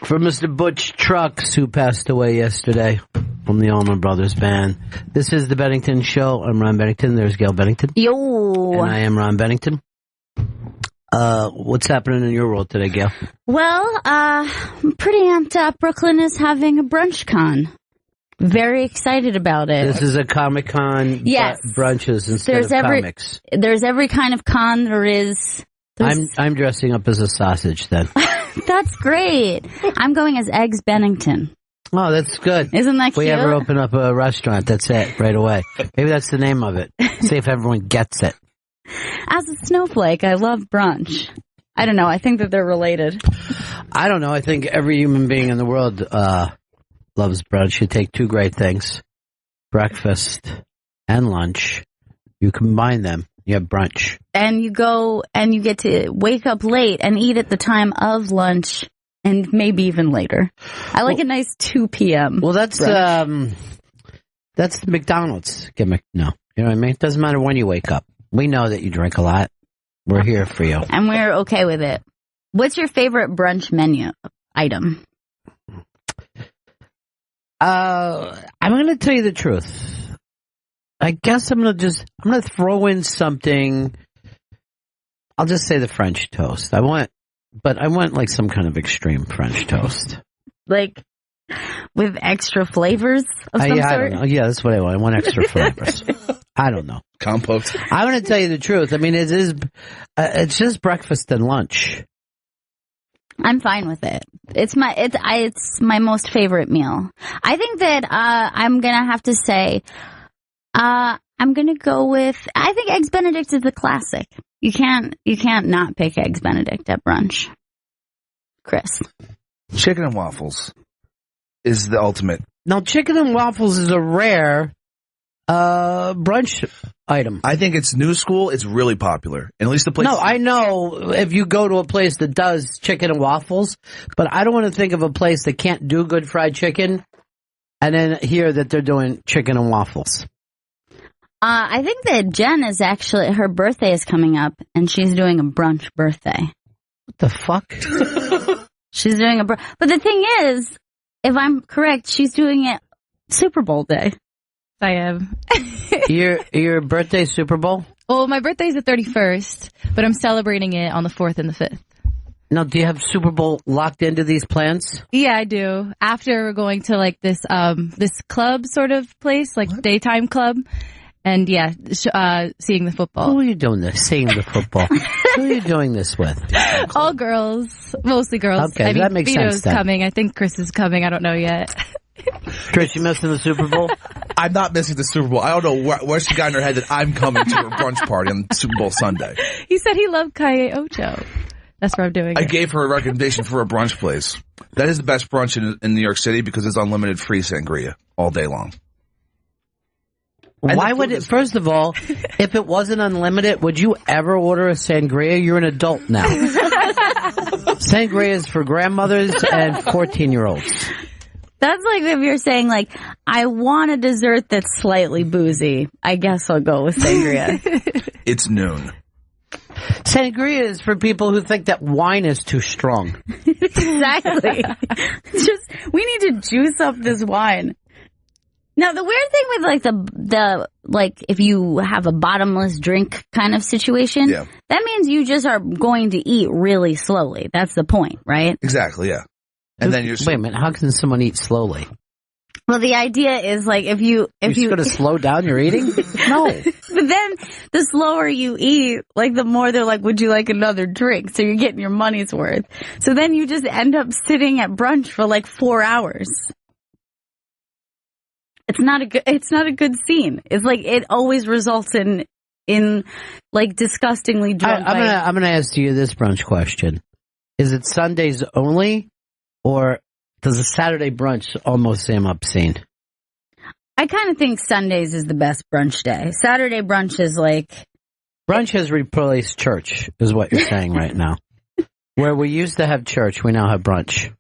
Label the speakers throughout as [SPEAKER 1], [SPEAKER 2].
[SPEAKER 1] For Mr. Butch Trucks, who passed away yesterday from the Allman Brothers Band. This is the Bennington Show. I'm Ron Bennington. There's Gail Bennington.
[SPEAKER 2] Yo.
[SPEAKER 1] And I am Ron Bennington. What's happening in your world today, Gail?
[SPEAKER 2] Well, I'm pretty amped up. Brooklyn is having a brunchcon. Very excited about it.
[SPEAKER 1] This is a Comic-Con.
[SPEAKER 2] Yes.
[SPEAKER 1] Brunches instead of comics.
[SPEAKER 2] There's every kind of con there is.
[SPEAKER 1] I'm dressing up as a sausage then.
[SPEAKER 2] That's great. I'm going as Eggs Bennington.
[SPEAKER 1] Oh, that's good.
[SPEAKER 2] Isn't that cute?
[SPEAKER 1] If we ever open up a restaurant, that's it, right away. Maybe that's the name of it. See if everyone gets it.
[SPEAKER 2] As a snowflake, I love brunch. I don't know. I think that they're related.
[SPEAKER 1] I don't know. I think every human being in the world loves brunch. You take two great things, breakfast and lunch. You combine them. You have brunch.
[SPEAKER 2] And you go and you get to wake up late and eat at the time of lunch and maybe even later. I like a nice 2 p.m.
[SPEAKER 1] Well, that's the McDonald's gimmick. No, you know what I mean? It doesn't matter when you wake up. We know that you drink a lot. We're here for you.
[SPEAKER 2] And we're okay with it. What's your favorite brunch menu item?
[SPEAKER 1] I'm going to tell you the truth. I guess I'm going to throw in something. I'll just say the French toast. I want like some kind of extreme French toast.
[SPEAKER 2] Like with extra flavors of some
[SPEAKER 1] I
[SPEAKER 2] sort?
[SPEAKER 1] don't know. Yeah, that's what I want. I want extra flavors. I don't know.
[SPEAKER 3] Compote.
[SPEAKER 1] I'm going to tell you the truth. I mean, it's just breakfast and lunch.
[SPEAKER 2] I'm fine with it. It's my most favorite meal. I think that I'm gonna have to say I'm gonna go with. I think Eggs Benedict is the classic. You can't not pick Eggs Benedict at brunch. Chris,
[SPEAKER 3] Chicken and waffles is the ultimate.
[SPEAKER 1] Now, chicken and waffles is a rare brunch item.
[SPEAKER 3] I think it's new school. It's really popular. And at least the place.
[SPEAKER 1] No, I know if you go to a place that does chicken and waffles, but I don't want to think of a place that can't do good fried chicken and then hear that they're doing chicken and waffles.
[SPEAKER 2] I think that Jen is actually, her birthday is coming up and she's doing a brunch birthday.
[SPEAKER 1] What the fuck?
[SPEAKER 2] She's doing but the thing is, if I'm correct, she's doing it Super Bowl day.
[SPEAKER 4] I am.
[SPEAKER 1] Your birthday Super Bowl?
[SPEAKER 4] Well, my birthday's the 31st, but I'm celebrating it on the 4th and the 5th.
[SPEAKER 1] Now, do you have Super Bowl locked into these plans?
[SPEAKER 4] Yeah, I do. After we're going to like this club sort of place, like daytime club. And yeah, seeing the football.
[SPEAKER 1] Who are you doing this? Seeing the football. Who are you doing this with?
[SPEAKER 4] All girls. Mostly girls.
[SPEAKER 1] Okay, that makes
[SPEAKER 4] Vito's
[SPEAKER 1] sense then.
[SPEAKER 4] coming. I think Chris is coming. I don't know yet.
[SPEAKER 1] Chris, you missing the Super Bowl?
[SPEAKER 3] I'm not missing the Super Bowl. I don't know what she got in her head that I'm coming to a brunch party on Super Bowl Sunday.
[SPEAKER 4] He said he loved Calle Ocho. That's where I'm doing
[SPEAKER 3] I
[SPEAKER 4] it.
[SPEAKER 3] gave her a recommendation for a brunch place. That is the best brunch in New York City because it's unlimited free sangria all day long.
[SPEAKER 1] Why would it, first of all, if it wasn't unlimited, would you ever order a sangria? You're an adult now. Sangria is for grandmothers and 14-year-olds.
[SPEAKER 2] That's like if you're saying, like, I want a dessert that's slightly boozy. I guess I'll go with sangria.
[SPEAKER 3] It's noon.
[SPEAKER 1] Sangria is for people who think that wine is too strong.
[SPEAKER 2] Exactly. It's just, we need to juice up this wine. Now, the weird thing with, like, the like, if you have a bottomless drink kind of situation, that means you just are going to eat really slowly. That's the point, right?
[SPEAKER 3] Exactly, yeah. And then you're...
[SPEAKER 1] Wait a minute, how can someone eat slowly?
[SPEAKER 2] Well, the idea is, like, if you
[SPEAKER 1] going to slow down your eating? No.
[SPEAKER 2] But then, the slower you eat, like, the more they're like, would you like another drink? So you're getting your money's worth. So then you just end up sitting at brunch for, like, 4 hours. It's not a good scene. It's like, it always results in like, disgustingly drunk.
[SPEAKER 1] I'm gonna ask you this brunch question. Is it Sundays only, or does a Saturday brunch almost seem obscene?
[SPEAKER 2] I kind of think Sundays is the best brunch day. Saturday brunch is like...
[SPEAKER 1] Brunch has replaced church, is what you're saying right now. Where we used to have church, we now have brunch.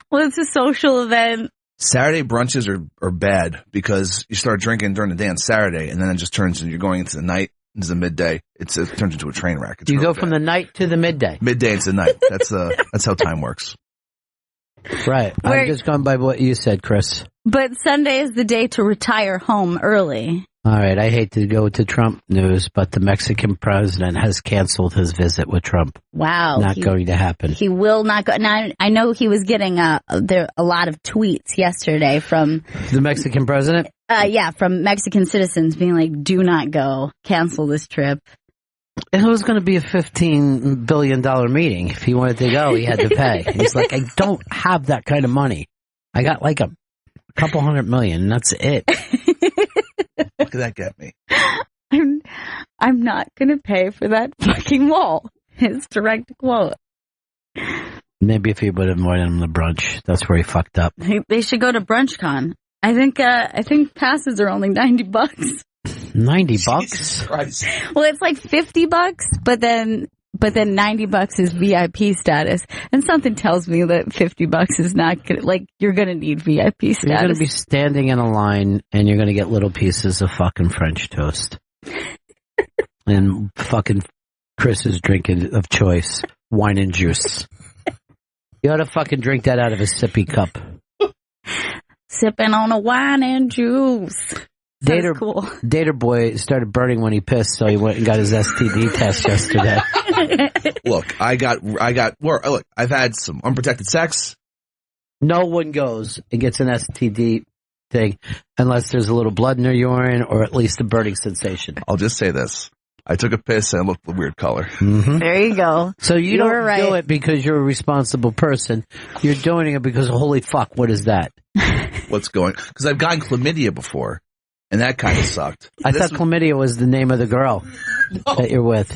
[SPEAKER 2] Well, it's a social event.
[SPEAKER 3] Saturday brunches are bad because you start drinking during the day on Saturday, and then it just turns into you're going into the night, into the midday. It turns into a train wreck. It's
[SPEAKER 1] you
[SPEAKER 3] really
[SPEAKER 1] go from the night to the midday.
[SPEAKER 3] Midday into the night. That's how time works.
[SPEAKER 1] Right. I'm just going by what you said, Chris.
[SPEAKER 2] But Sunday is the day to retire home early.
[SPEAKER 1] All right. I hate to go to Trump news, but the Mexican president has canceled his visit with Trump.
[SPEAKER 2] Wow.
[SPEAKER 1] Not going to happen.
[SPEAKER 2] He will not go. Now, I know he was getting a lot of tweets yesterday from
[SPEAKER 1] the Mexican president?
[SPEAKER 2] From Mexican citizens being like, do not go. Cancel this trip.
[SPEAKER 1] It was going to be a $15 billion meeting. If he wanted to go, he had to pay. He's like, I don't have that kind of money. I got like a couple $100 million, and that's it.
[SPEAKER 3] What could that get me?
[SPEAKER 2] I'm not going to pay for that fucking wall. His direct quote.
[SPEAKER 1] Maybe if he would have invited him to brunch, that's where he fucked up.
[SPEAKER 2] They should go to BrunchCon. I think passes are only $90.
[SPEAKER 1] $90?
[SPEAKER 3] Jesus Christ.
[SPEAKER 2] Well, it's like $50, but then $90 is VIP status, and something tells me that $50 is not good. Like, you're gonna need VIP status.
[SPEAKER 1] You're gonna be standing in a line, and you're gonna get little pieces of fucking French toast, and fucking Chris's drink of choice, wine and juice. You ought to fucking drink that out of a sippy cup.
[SPEAKER 2] Sipping on a wine and juice.
[SPEAKER 1] Dater boy started burning when he pissed, so he went and got his STD test yesterday.
[SPEAKER 3] Look, I've had some unprotected sex.
[SPEAKER 1] No one goes and gets an STD thing unless there's a little blood in their urine or at least a burning sensation.
[SPEAKER 3] I'll just say this. I took a piss and it looked a weird color.
[SPEAKER 1] Mm-hmm.
[SPEAKER 2] There you go.
[SPEAKER 1] So you don't do it because you're a responsible person. You're doing it because, holy fuck, what is that?
[SPEAKER 3] What's going? Because I've gotten chlamydia before. And that kind of sucked.
[SPEAKER 1] I thought chlamydia was the name of the girl that you're with.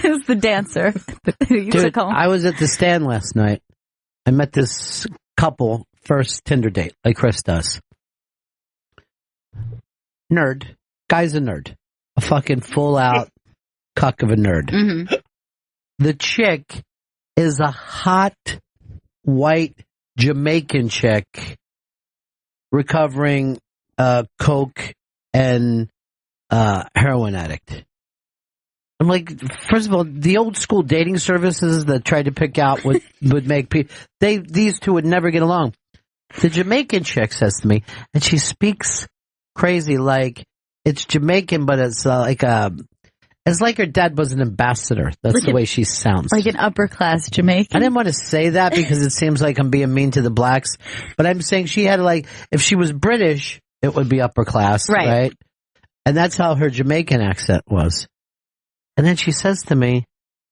[SPEAKER 2] It's the dancer.
[SPEAKER 1] Dude, I was at the stand last night. I met this couple, first Tinder date, like Chris does. Nerd. Guy's a nerd. A fucking full-out cuck of a nerd.
[SPEAKER 2] Mm-hmm.
[SPEAKER 1] The chick is a hot, white Jamaican chick recovering coke and heroin addict. I'm like, first of all, the old school dating services that tried to pick out what would make people, these two would never get along. The Jamaican chick says to me, and she speaks crazy like it's Jamaican, but it's like her dad was an ambassador. That's like the way she sounds.
[SPEAKER 2] Like an upper class Jamaican.
[SPEAKER 1] I didn't want to say that because it seems like I'm being mean to the blacks, but I'm saying she had if she was British, it would be upper class, right? And that's how her Jamaican accent was. And then she says to me,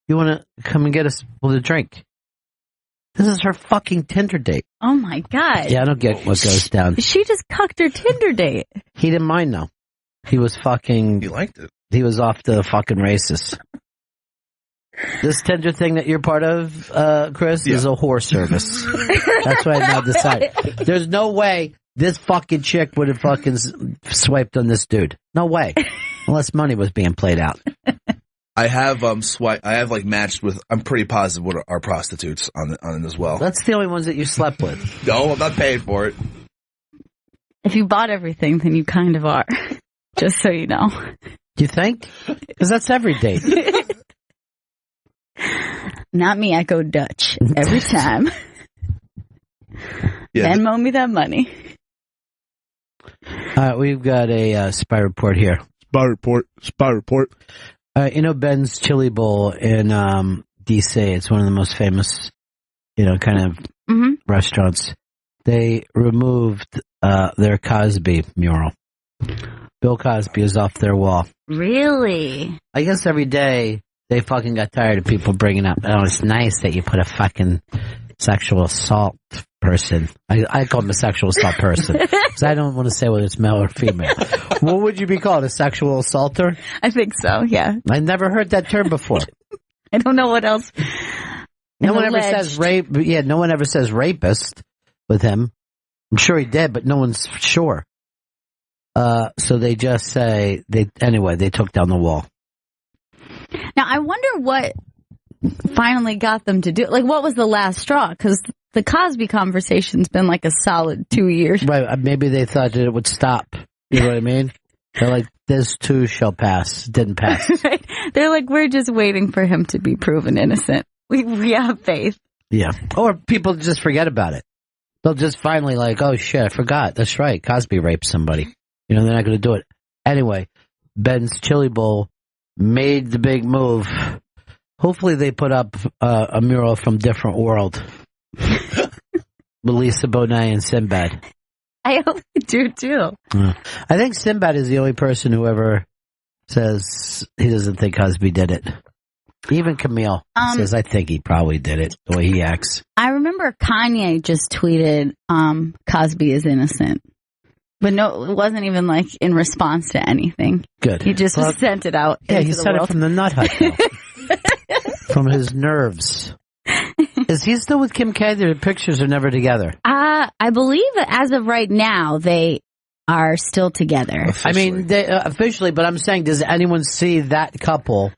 [SPEAKER 1] you want to come and get us with a drink? This is her fucking Tinder date.
[SPEAKER 2] Oh my God.
[SPEAKER 1] Yeah, I don't get what goes down.
[SPEAKER 2] She just cucked her Tinder date.
[SPEAKER 1] He didn't mind though. He was fucking...
[SPEAKER 3] He liked it.
[SPEAKER 1] He was off the fucking races. This Tinder thing that you're part of, Chris, is a whore service. That's what I now decided. There's no way this fucking chick would have fucking swiped on this dude. No way. Unless money was being played out.
[SPEAKER 3] I have matched with, I'm pretty positive what are prostitutes on it as well.
[SPEAKER 1] That's the only ones that you slept with.
[SPEAKER 3] No, I'm not paying for it.
[SPEAKER 2] If you bought everything, then you kind of are. Just so you know.
[SPEAKER 1] Do you think? Because that's every date.
[SPEAKER 2] Not me, I go Dutch every time. Venmo me that money.
[SPEAKER 1] We've got a spy report here.
[SPEAKER 3] Spy report.
[SPEAKER 1] Ben's Chili Bowl in D.C. It's one of the most famous, kind of restaurants. They removed their Cosby mural. Bill Cosby is off their wall.
[SPEAKER 2] Really?
[SPEAKER 1] I guess every day they fucking got tired of people bringing up, oh, it's nice that you put a fucking sexual assault person. I call him a sexual assault person because I don't want to say whether it's male or female. What would you be called, a sexual assaulter?
[SPEAKER 2] I think so, yeah.
[SPEAKER 1] I never heard that term before.
[SPEAKER 2] I don't know what else.
[SPEAKER 1] No one ever says rape. Yeah, no one ever says rapist with him. I'm sure he did, but no one's sure. So they just say they took down the wall.
[SPEAKER 2] Now I wonder what finally got them to do. Like, what was the last straw? Because the Cosby conversation's been like a solid 2 years.
[SPEAKER 1] Right. Maybe they thought that it would stop. You know what I mean? They're like, this too shall pass. Didn't pass.
[SPEAKER 2] Right. They're like, we're just waiting for him to be proven innocent. We have faith.
[SPEAKER 1] Yeah. Or people just forget about it. They'll just finally like, oh shit, I forgot. That's right. Cosby raped somebody. You know, they're not going to do it. Anyway, Ben's Chili Bowl made the big move. Hopefully they put up a mural from Different World. With Lisa Bonet and Sinbad.
[SPEAKER 2] I hope they do too.
[SPEAKER 1] I think Sinbad is the only person who ever says he doesn't think Cosby did it. Even Camille says, I think he probably did it, the way he acts.
[SPEAKER 2] I remember Kanye just tweeted, Cosby is innocent. But no, it wasn't even like in response to anything.
[SPEAKER 1] Good.
[SPEAKER 2] He just sent it out.
[SPEAKER 1] Yeah,
[SPEAKER 2] into
[SPEAKER 1] he
[SPEAKER 2] the
[SPEAKER 1] sent
[SPEAKER 2] world.
[SPEAKER 1] it from the nut hut, though. From his nerves. Is he still with Kim K? Their pictures are never together.
[SPEAKER 2] I believe as of right now, they are still together.
[SPEAKER 3] Officially.
[SPEAKER 1] I mean, they, officially, but I'm saying, does anyone see that couple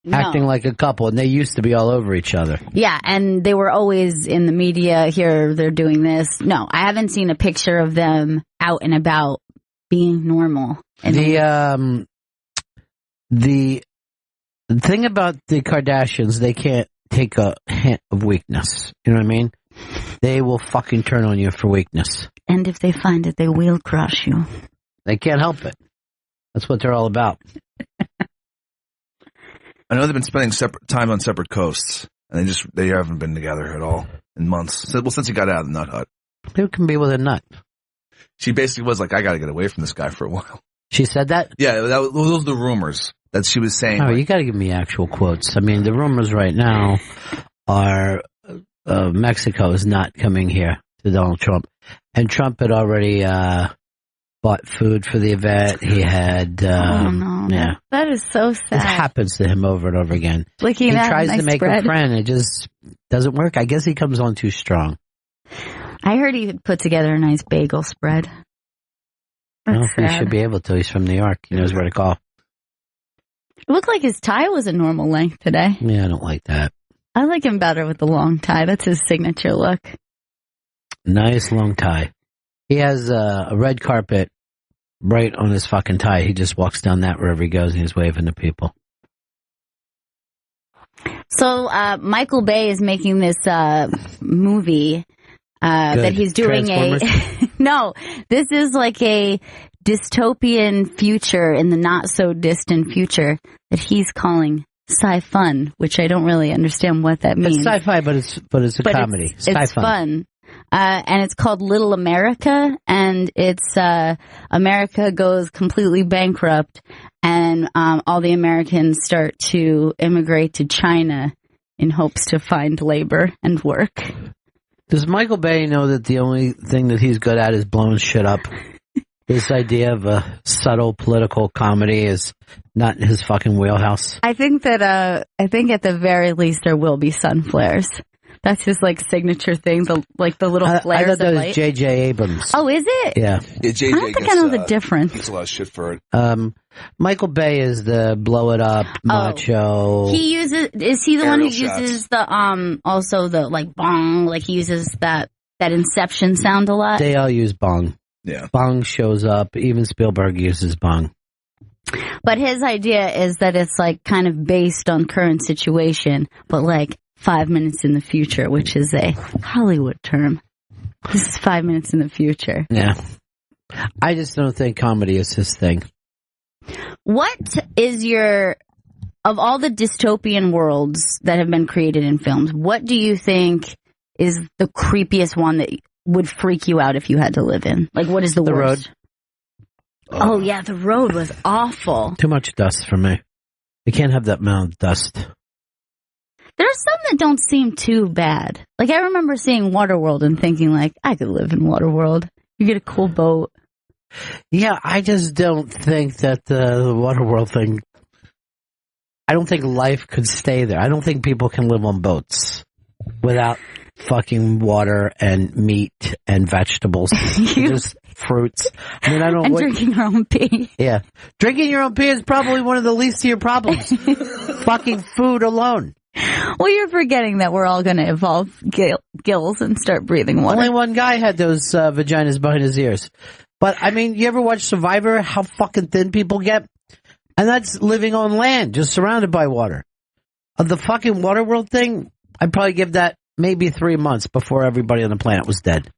[SPEAKER 1] acting like a couple? And they used to be all over each other.
[SPEAKER 2] Yeah, and they were always in the media. Here, they're doing this. No, I haven't seen a picture of them out and about being normal. And
[SPEAKER 1] The thing about the Kardashians, they can't take a hint of weakness. You know what I mean? They will fucking turn on you for weakness.
[SPEAKER 2] And if they find it, they will crush you.
[SPEAKER 1] They can't help it. That's what they're all about.
[SPEAKER 3] I know they've been spending separate time on separate coasts, and they haven't been together at all in months. Since he got out of the nut hut.
[SPEAKER 1] Who can be with a nut?
[SPEAKER 3] She basically was like, I got to get away from this guy for a while.
[SPEAKER 1] She said that?
[SPEAKER 3] Yeah, those are the rumors that she was saying.
[SPEAKER 1] Oh, you got to give me actual quotes. I mean, the rumors right now are Mexico is not coming here to Donald Trump. And Trump had already bought food for the event. He had,
[SPEAKER 2] oh no,
[SPEAKER 1] yeah.
[SPEAKER 2] That is so sad.
[SPEAKER 1] It happens to him over and over again.
[SPEAKER 2] Looking
[SPEAKER 1] he
[SPEAKER 2] at
[SPEAKER 1] tries
[SPEAKER 2] nice
[SPEAKER 1] to make
[SPEAKER 2] spread.
[SPEAKER 1] a friend. It just doesn't work. I guess he comes on too strong.
[SPEAKER 2] I heard he put together a nice bagel spread.
[SPEAKER 1] Well,
[SPEAKER 2] That's
[SPEAKER 1] he
[SPEAKER 2] sad.
[SPEAKER 1] should be able to. He's from New York. He knows where to call.
[SPEAKER 2] It looked like his tie was a normal length today.
[SPEAKER 1] Yeah, I don't like that.
[SPEAKER 2] I like him better with the long tie. That's his signature look.
[SPEAKER 1] Nice long tie. He has a red carpet right on his fucking tie. He just walks down that wherever he goes and he's waving to people.
[SPEAKER 2] So Michael Bay is making this movie that he's doing no, this is like a dystopian future in the not so distant future that he's calling sci-fun, which I don't really understand what that means.
[SPEAKER 1] It's sci-fi, but it's a comedy.
[SPEAKER 2] It's fun. And it's called Little America, and it's America goes completely bankrupt, and all the Americans start to immigrate to China in hopes to find labor and work.
[SPEAKER 1] Does Michael Bay know that the only thing that he's good at is blowing shit up? This idea of a subtle political comedy is not his fucking wheelhouse.
[SPEAKER 2] I think that at the very least there will be sun flares. That's his like signature thing, the little
[SPEAKER 1] I
[SPEAKER 2] flares
[SPEAKER 1] thought that
[SPEAKER 2] of
[SPEAKER 1] was
[SPEAKER 2] light.
[SPEAKER 1] J.J. Abrams.
[SPEAKER 2] Oh, is it?
[SPEAKER 1] Yeah.
[SPEAKER 3] JJ
[SPEAKER 2] I don't think I know the difference.
[SPEAKER 3] Gets a lot of shit for it.
[SPEAKER 1] Michael Bay is the blow it up macho.
[SPEAKER 2] Is he the one who
[SPEAKER 3] Aerial shots.
[SPEAKER 2] uses the also the like bong, like he uses that Inception sound a lot?
[SPEAKER 1] They all use bong.
[SPEAKER 3] Yeah.
[SPEAKER 1] Bong shows up. Even Spielberg uses bong.
[SPEAKER 2] But his idea is that it's like kind of based on current situation, but like 5 minutes in the future, which is a Hollywood term. This is 5 minutes in the future.
[SPEAKER 1] Yeah. I just don't think comedy is his thing.
[SPEAKER 2] What is of all the dystopian worlds that have been created in films, what do you think is the creepiest one that would freak you out if you had to live in? Like, what is the worst?
[SPEAKER 1] Road.
[SPEAKER 2] Oh, yeah, The Road was awful.
[SPEAKER 1] Too much dust for me. You can't have that amount of dust.
[SPEAKER 2] There are some that don't seem too bad. Like, I remember seeing Waterworld and thinking, like, I could live in Waterworld. You get a cool boat.
[SPEAKER 1] Yeah, I just don't think that the Waterworld thing, I don't think life could stay there. I don't think people can live on boats without fucking water and meat and vegetables. Just fruits. I mean, I don't.
[SPEAKER 2] And drinking your own pee.
[SPEAKER 1] Yeah. Drinking your own pee is probably one of the least of your problems. Fucking food alone.
[SPEAKER 2] Well, you're forgetting that we're all going to evolve gills and start breathing water.
[SPEAKER 1] Only one guy had those vaginas behind his ears. But, I mean, you ever watch Survivor, how fucking thin people get? And that's living on land, just surrounded by water. The fucking Waterworld thing, I'd probably give that maybe 3 months before everybody on the planet was dead.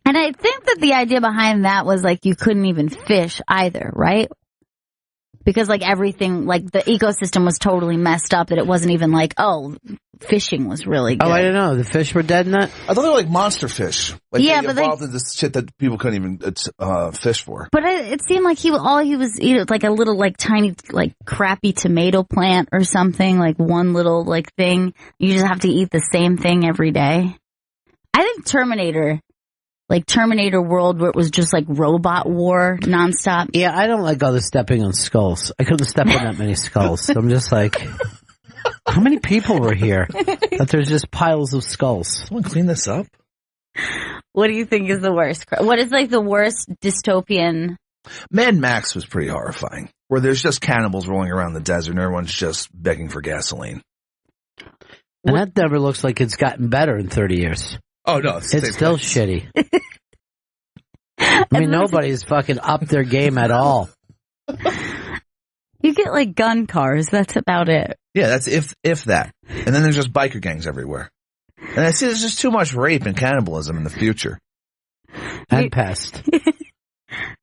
[SPEAKER 2] And I think that the idea behind that was like you couldn't even fish either, right? Because like everything, like the ecosystem was totally messed up that it wasn't even like, oh, fishing was really good.
[SPEAKER 1] Oh, I don't know. The fish were dead in that?
[SPEAKER 3] I thought they were like monster fish. Like
[SPEAKER 2] Yeah,
[SPEAKER 3] they
[SPEAKER 2] but
[SPEAKER 3] evolved into shit that people couldn't even fish for.
[SPEAKER 2] But it seemed like he was eating like a little like tiny like crappy tomato plant or something, like one little like thing. You just have to eat the same thing every day. I think Terminator World, where it was just like robot war nonstop.
[SPEAKER 1] Yeah, I don't like all the stepping on skulls. I couldn't step on that many skulls. So I'm just like, how many people were here? That there's just piles of skulls.
[SPEAKER 3] Someone clean this up?
[SPEAKER 2] What do you think is the worst? What is like the worst dystopian?
[SPEAKER 3] Mad Max was pretty horrifying, where there's just cannibals rolling around the desert and everyone's just begging for gasoline.
[SPEAKER 1] And that never looks like it's gotten better in 30 years.
[SPEAKER 3] Oh, no.
[SPEAKER 1] It's still shitty. I mean, nobody's fucking upped their game at all.
[SPEAKER 2] You get like gun cars. That's about it.
[SPEAKER 3] Yeah, that's if that. And then there's just biker gangs everywhere. And I see there's just too much rape and cannibalism in the future.
[SPEAKER 1] And past.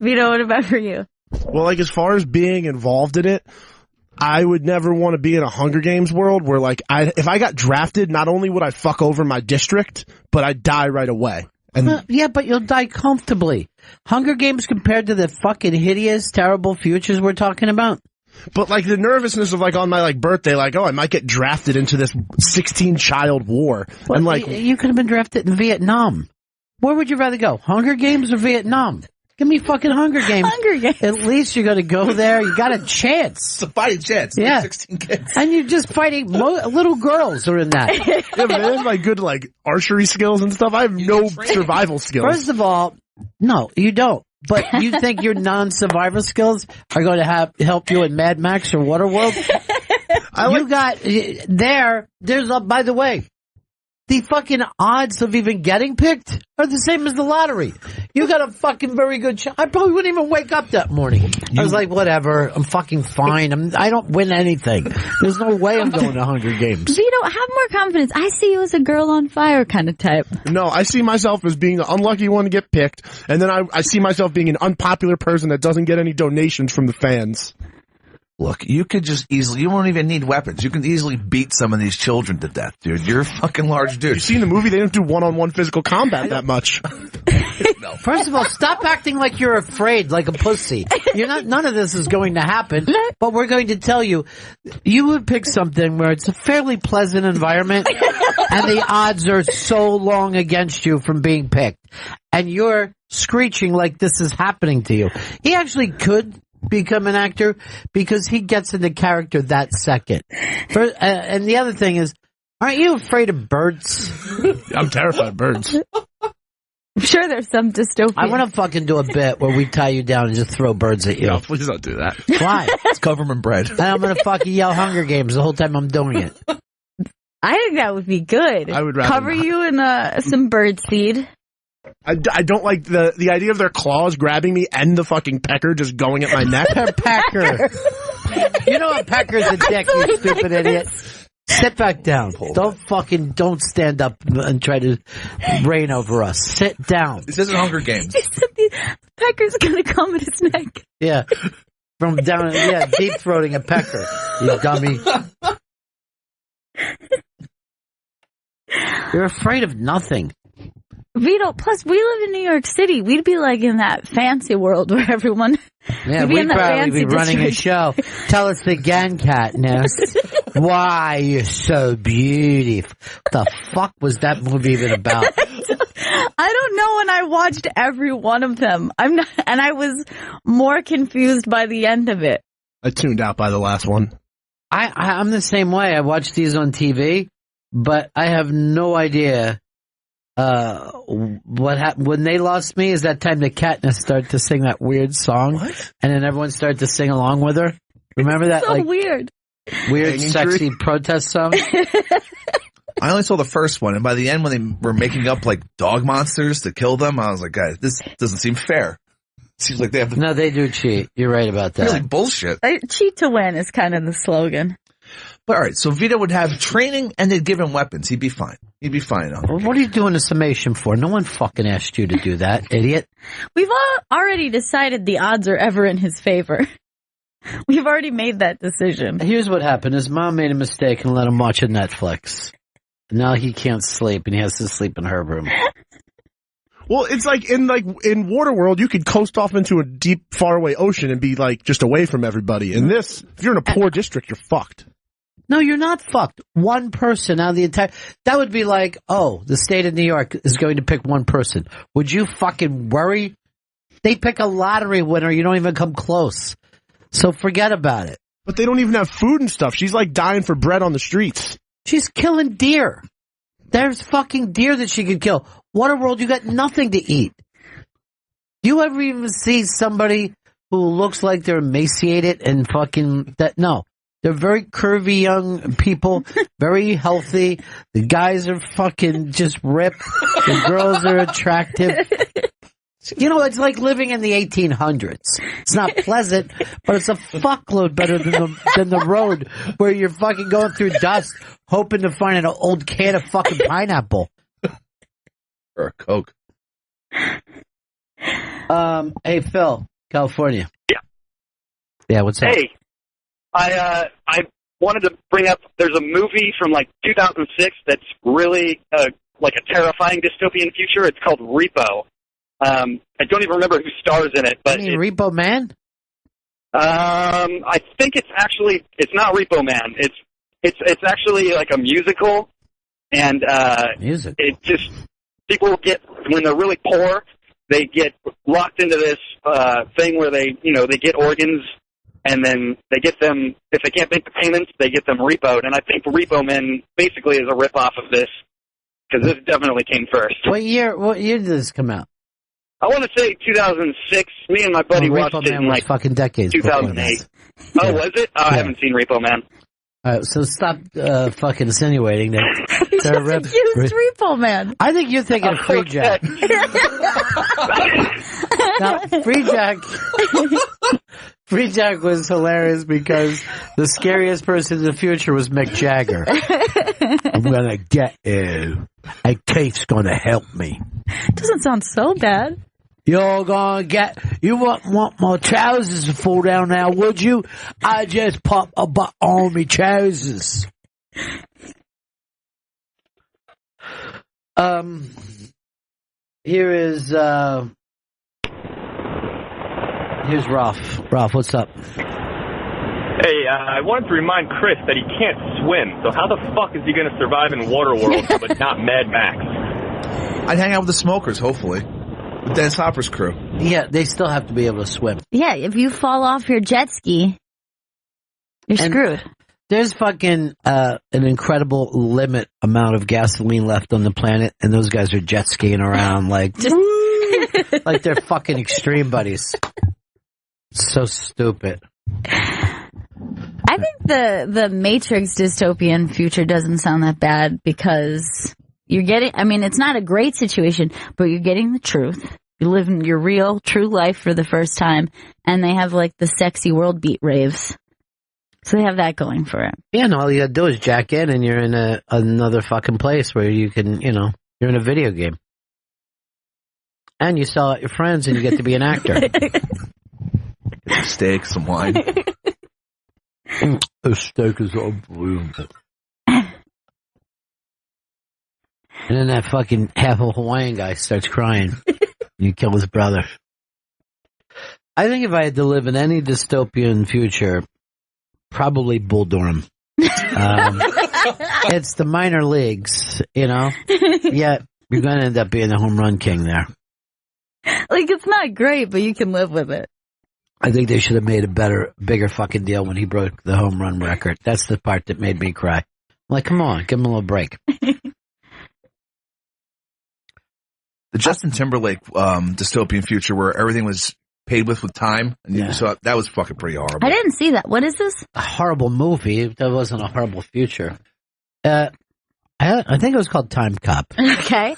[SPEAKER 2] Vito, what about for you?
[SPEAKER 5] Well, like as far as being involved in it, I would never want to be in a Hunger Games world where like if I got drafted, not only would I fuck over my district, but I'd die right away. And
[SPEAKER 1] yeah, but you'll die comfortably. Hunger Games compared to the fucking hideous, terrible futures we're talking about.
[SPEAKER 5] But like the nervousness of like on my like birthday, like, oh, I might get drafted into this 16-child war.
[SPEAKER 1] Well,
[SPEAKER 5] and like
[SPEAKER 1] you could have been drafted in Vietnam. Where would you rather go? Hunger Games or Vietnam? Give me fucking Hunger Games.
[SPEAKER 2] Hunger Games.
[SPEAKER 1] At least you're going to go there. You got a chance.
[SPEAKER 3] It's a fighting chance.
[SPEAKER 1] Yeah.
[SPEAKER 3] 16 kids.
[SPEAKER 1] And you're just fighting little girls are in that.
[SPEAKER 5] yeah, but they have like good like archery skills and stuff. I have no survival skills.
[SPEAKER 1] First of all, no, you don't. But you think your non-survivor skills are going to help you in Mad Max or Waterworld? There's by the way, the fucking odds of even getting picked are the same as the lottery. You got a fucking very good shot. I probably wouldn't even wake up that morning. I was like, whatever, I'm fucking fine. I don't win anything. There's no way I'm going to Hunger Games.
[SPEAKER 2] Vito, have more confidence. I see you as a girl on fire kind of type.
[SPEAKER 5] No, I see myself as being the unlucky one to get picked, and then I see myself being an unpopular person that doesn't get any donations from the fans.
[SPEAKER 3] Look, you could just easily, you won't even need weapons. You can easily beat some of these children to death, dude. You're a fucking large dude.
[SPEAKER 5] You see in the movie, they don't do one-on-one physical combat that much.
[SPEAKER 3] No.
[SPEAKER 1] First of all, stop acting like you're afraid, like a pussy. None of this is going to happen, but we're going to tell you, you would pick something where it's a fairly pleasant environment, and the odds are so long against you from being picked. And you're screeching like this is happening to you. He actually could become an actor because he gets into character that second. And the other thing is, aren't you afraid of birds?
[SPEAKER 5] I'm terrified of birds.
[SPEAKER 2] I'm sure there's some dystopia.
[SPEAKER 1] I want to fucking do a bit where we tie you down and just throw birds at you.
[SPEAKER 5] No, please don't do that.
[SPEAKER 1] Why?
[SPEAKER 3] Let's cover them in bread.
[SPEAKER 1] And I'm going to fucking yell Hunger Games the whole time I'm doing it.
[SPEAKER 2] I think that would be good.
[SPEAKER 5] I would rather
[SPEAKER 2] cover
[SPEAKER 5] not.
[SPEAKER 2] you in some bird seed.
[SPEAKER 5] I don't like the idea of their claws grabbing me and the fucking pecker just going at my neck.
[SPEAKER 1] Pecker. You know a pecker's a dick, you stupid idiot. Sit back down. Don't stand up and try to reign over us. Sit down.
[SPEAKER 3] This isn't Hunger Games.
[SPEAKER 2] The pecker's gonna come at his neck.
[SPEAKER 1] Yeah. From down, deep throating a pecker. You dummy. You're afraid of nothing.
[SPEAKER 2] Vito, plus we live in New York City. We'd be like in that fancy world where everyone...
[SPEAKER 1] Yeah, we'd probably be running a show. Tell us again, Katniss. Why you're so beautiful. What the fuck was that movie even about?
[SPEAKER 2] I don't know, and I watched every one of them. And I was more confused by the end of it.
[SPEAKER 5] I tuned out by the last one.
[SPEAKER 1] I'm the same way. I watch these on TV, but I have no idea what happened. When they lost me is that time that Katniss started to sing that weird song.
[SPEAKER 3] What?
[SPEAKER 1] And then everyone started to sing along with her. Remember that?
[SPEAKER 2] So weird.
[SPEAKER 1] Weird, sexy protest song?
[SPEAKER 3] I only saw the first one, and by the end when they were making up like dog monsters to kill them, I was like, guys, this doesn't seem fair. Seems like they have
[SPEAKER 1] No, they do cheat. You're right about that.
[SPEAKER 3] really bullshit.
[SPEAKER 2] Cheat to win is kind of the slogan.
[SPEAKER 3] But all right, so Vito would have training and they'd give him weapons. He'd be fine. He'd be fine on it.
[SPEAKER 1] What are you doing a summation for? No one fucking asked you to do that, idiot.
[SPEAKER 2] We've already decided the odds are ever in his favor. We've already made that decision.
[SPEAKER 1] Here's what happened. His mom made a mistake and let him watch a Netflix. Now he can't sleep and he has to sleep in her room.
[SPEAKER 5] Well, it's like in Waterworld, you could coast off into a deep, faraway ocean and be like just away from everybody. In this, if you're in a poor district, you're fucked.
[SPEAKER 1] No, you're not fucked. One person out of the entire... That would be like, oh, the state of New York is going to pick one person. Would you fucking worry? They pick a lottery winner. You don't even come close. So forget about it.
[SPEAKER 5] But they don't even have food and stuff. She's like dying for bread on the streets.
[SPEAKER 1] She's killing deer. There's fucking deer that she could kill. Waterworld, you got nothing to eat. Do you ever even see somebody who looks like they're emaciated and fucking... No. They're very curvy young people, very healthy. The guys are fucking just ripped. The girls are attractive. You know, it's like living in the 1800s. It's not pleasant, but it's a fuckload better than the road where you're fucking going through dust hoping to find an old can of fucking pineapple.
[SPEAKER 3] Or a Coke.
[SPEAKER 1] Hey, Phil, California.
[SPEAKER 6] Yeah.
[SPEAKER 1] Yeah, what's up?
[SPEAKER 6] Hey, I wanted to bring up, there's a movie from like 2006 that's really like a terrifying dystopian future. It's called Repo. I don't even remember who stars in it, but
[SPEAKER 1] Repo Man?
[SPEAKER 6] I think it's not Repo Man. It's actually like a musical, and
[SPEAKER 1] music.
[SPEAKER 6] It just people get when they're really poor, they get locked into this thing where they get organs, and then they get them if they can't make the payments, they get them repoed. And I think Repo Man basically is a ripoff of this because this definitely came first.
[SPEAKER 1] What year did this come out?
[SPEAKER 6] I want to say 2006. Me and my buddy watched it in like
[SPEAKER 1] fucking decades.
[SPEAKER 6] 2008. Oh, was it? Oh, yeah. I haven't seen Repo Man.
[SPEAKER 1] All right, so stop fucking insinuating that.
[SPEAKER 2] He just accused Repo Man.
[SPEAKER 1] I think you're thinking of Free Jack. Now, Free Jack was hilarious because the scariest person in the future was Mick Jagger. I'm gonna get you. And Kate's gonna help me.
[SPEAKER 2] Doesn't sound so bad.
[SPEAKER 1] You're gonna get... You want my trousers to fall down now, would you? I just pop a butt on me trousers. Here's Ralph. Ralph, what's up?
[SPEAKER 7] Hey, I wanted to remind Chris that he can't swim, so how the fuck is he going to survive in Waterworld but not Mad Max?
[SPEAKER 3] I'd hang out with the smokers, hopefully. With Dennis Hopper's crew.
[SPEAKER 1] Yeah, they still have to be able to swim.
[SPEAKER 2] Yeah, if you fall off your jet ski, you're screwed.
[SPEAKER 1] There's fucking an incredible limit amount of gasoline left on the planet, and those guys are jet skiing around like like they're fucking extreme buddies. So stupid.
[SPEAKER 2] I think the Matrix dystopian future doesn't sound that bad because you're getting, I mean, it's not a great situation, but you're getting the truth. You live in your real, true life for the first time, and they have like the sexy world beat raves. So they have that going for it.
[SPEAKER 1] Yeah, no, all you gotta do is jack in and you're in another fucking place where you can, you're in a video game. And you sell out your friends and you get to be an actor.
[SPEAKER 3] Get some steak, some wine.
[SPEAKER 1] The steak is unbelievable. And then that fucking half a Hawaiian guy starts crying. You kill his brother. I think if I had to live in any dystopian future, probably Bull Durham. It's the minor leagues, Yeah, you're going to end up being the home run king there.
[SPEAKER 2] Like, it's not great, but you can live with it.
[SPEAKER 1] I think they should have made a bigger fucking deal when he broke the home run record. That's the part that made me cry. I'm like, come on, give him a little break.
[SPEAKER 3] The Justin Timberlake dystopian future where everything was paid with time. And so that was fucking pretty horrible.
[SPEAKER 2] I didn't see that. What is this?
[SPEAKER 1] A horrible movie. That wasn't a horrible future. I think it was called Time Cop.
[SPEAKER 2] Okay.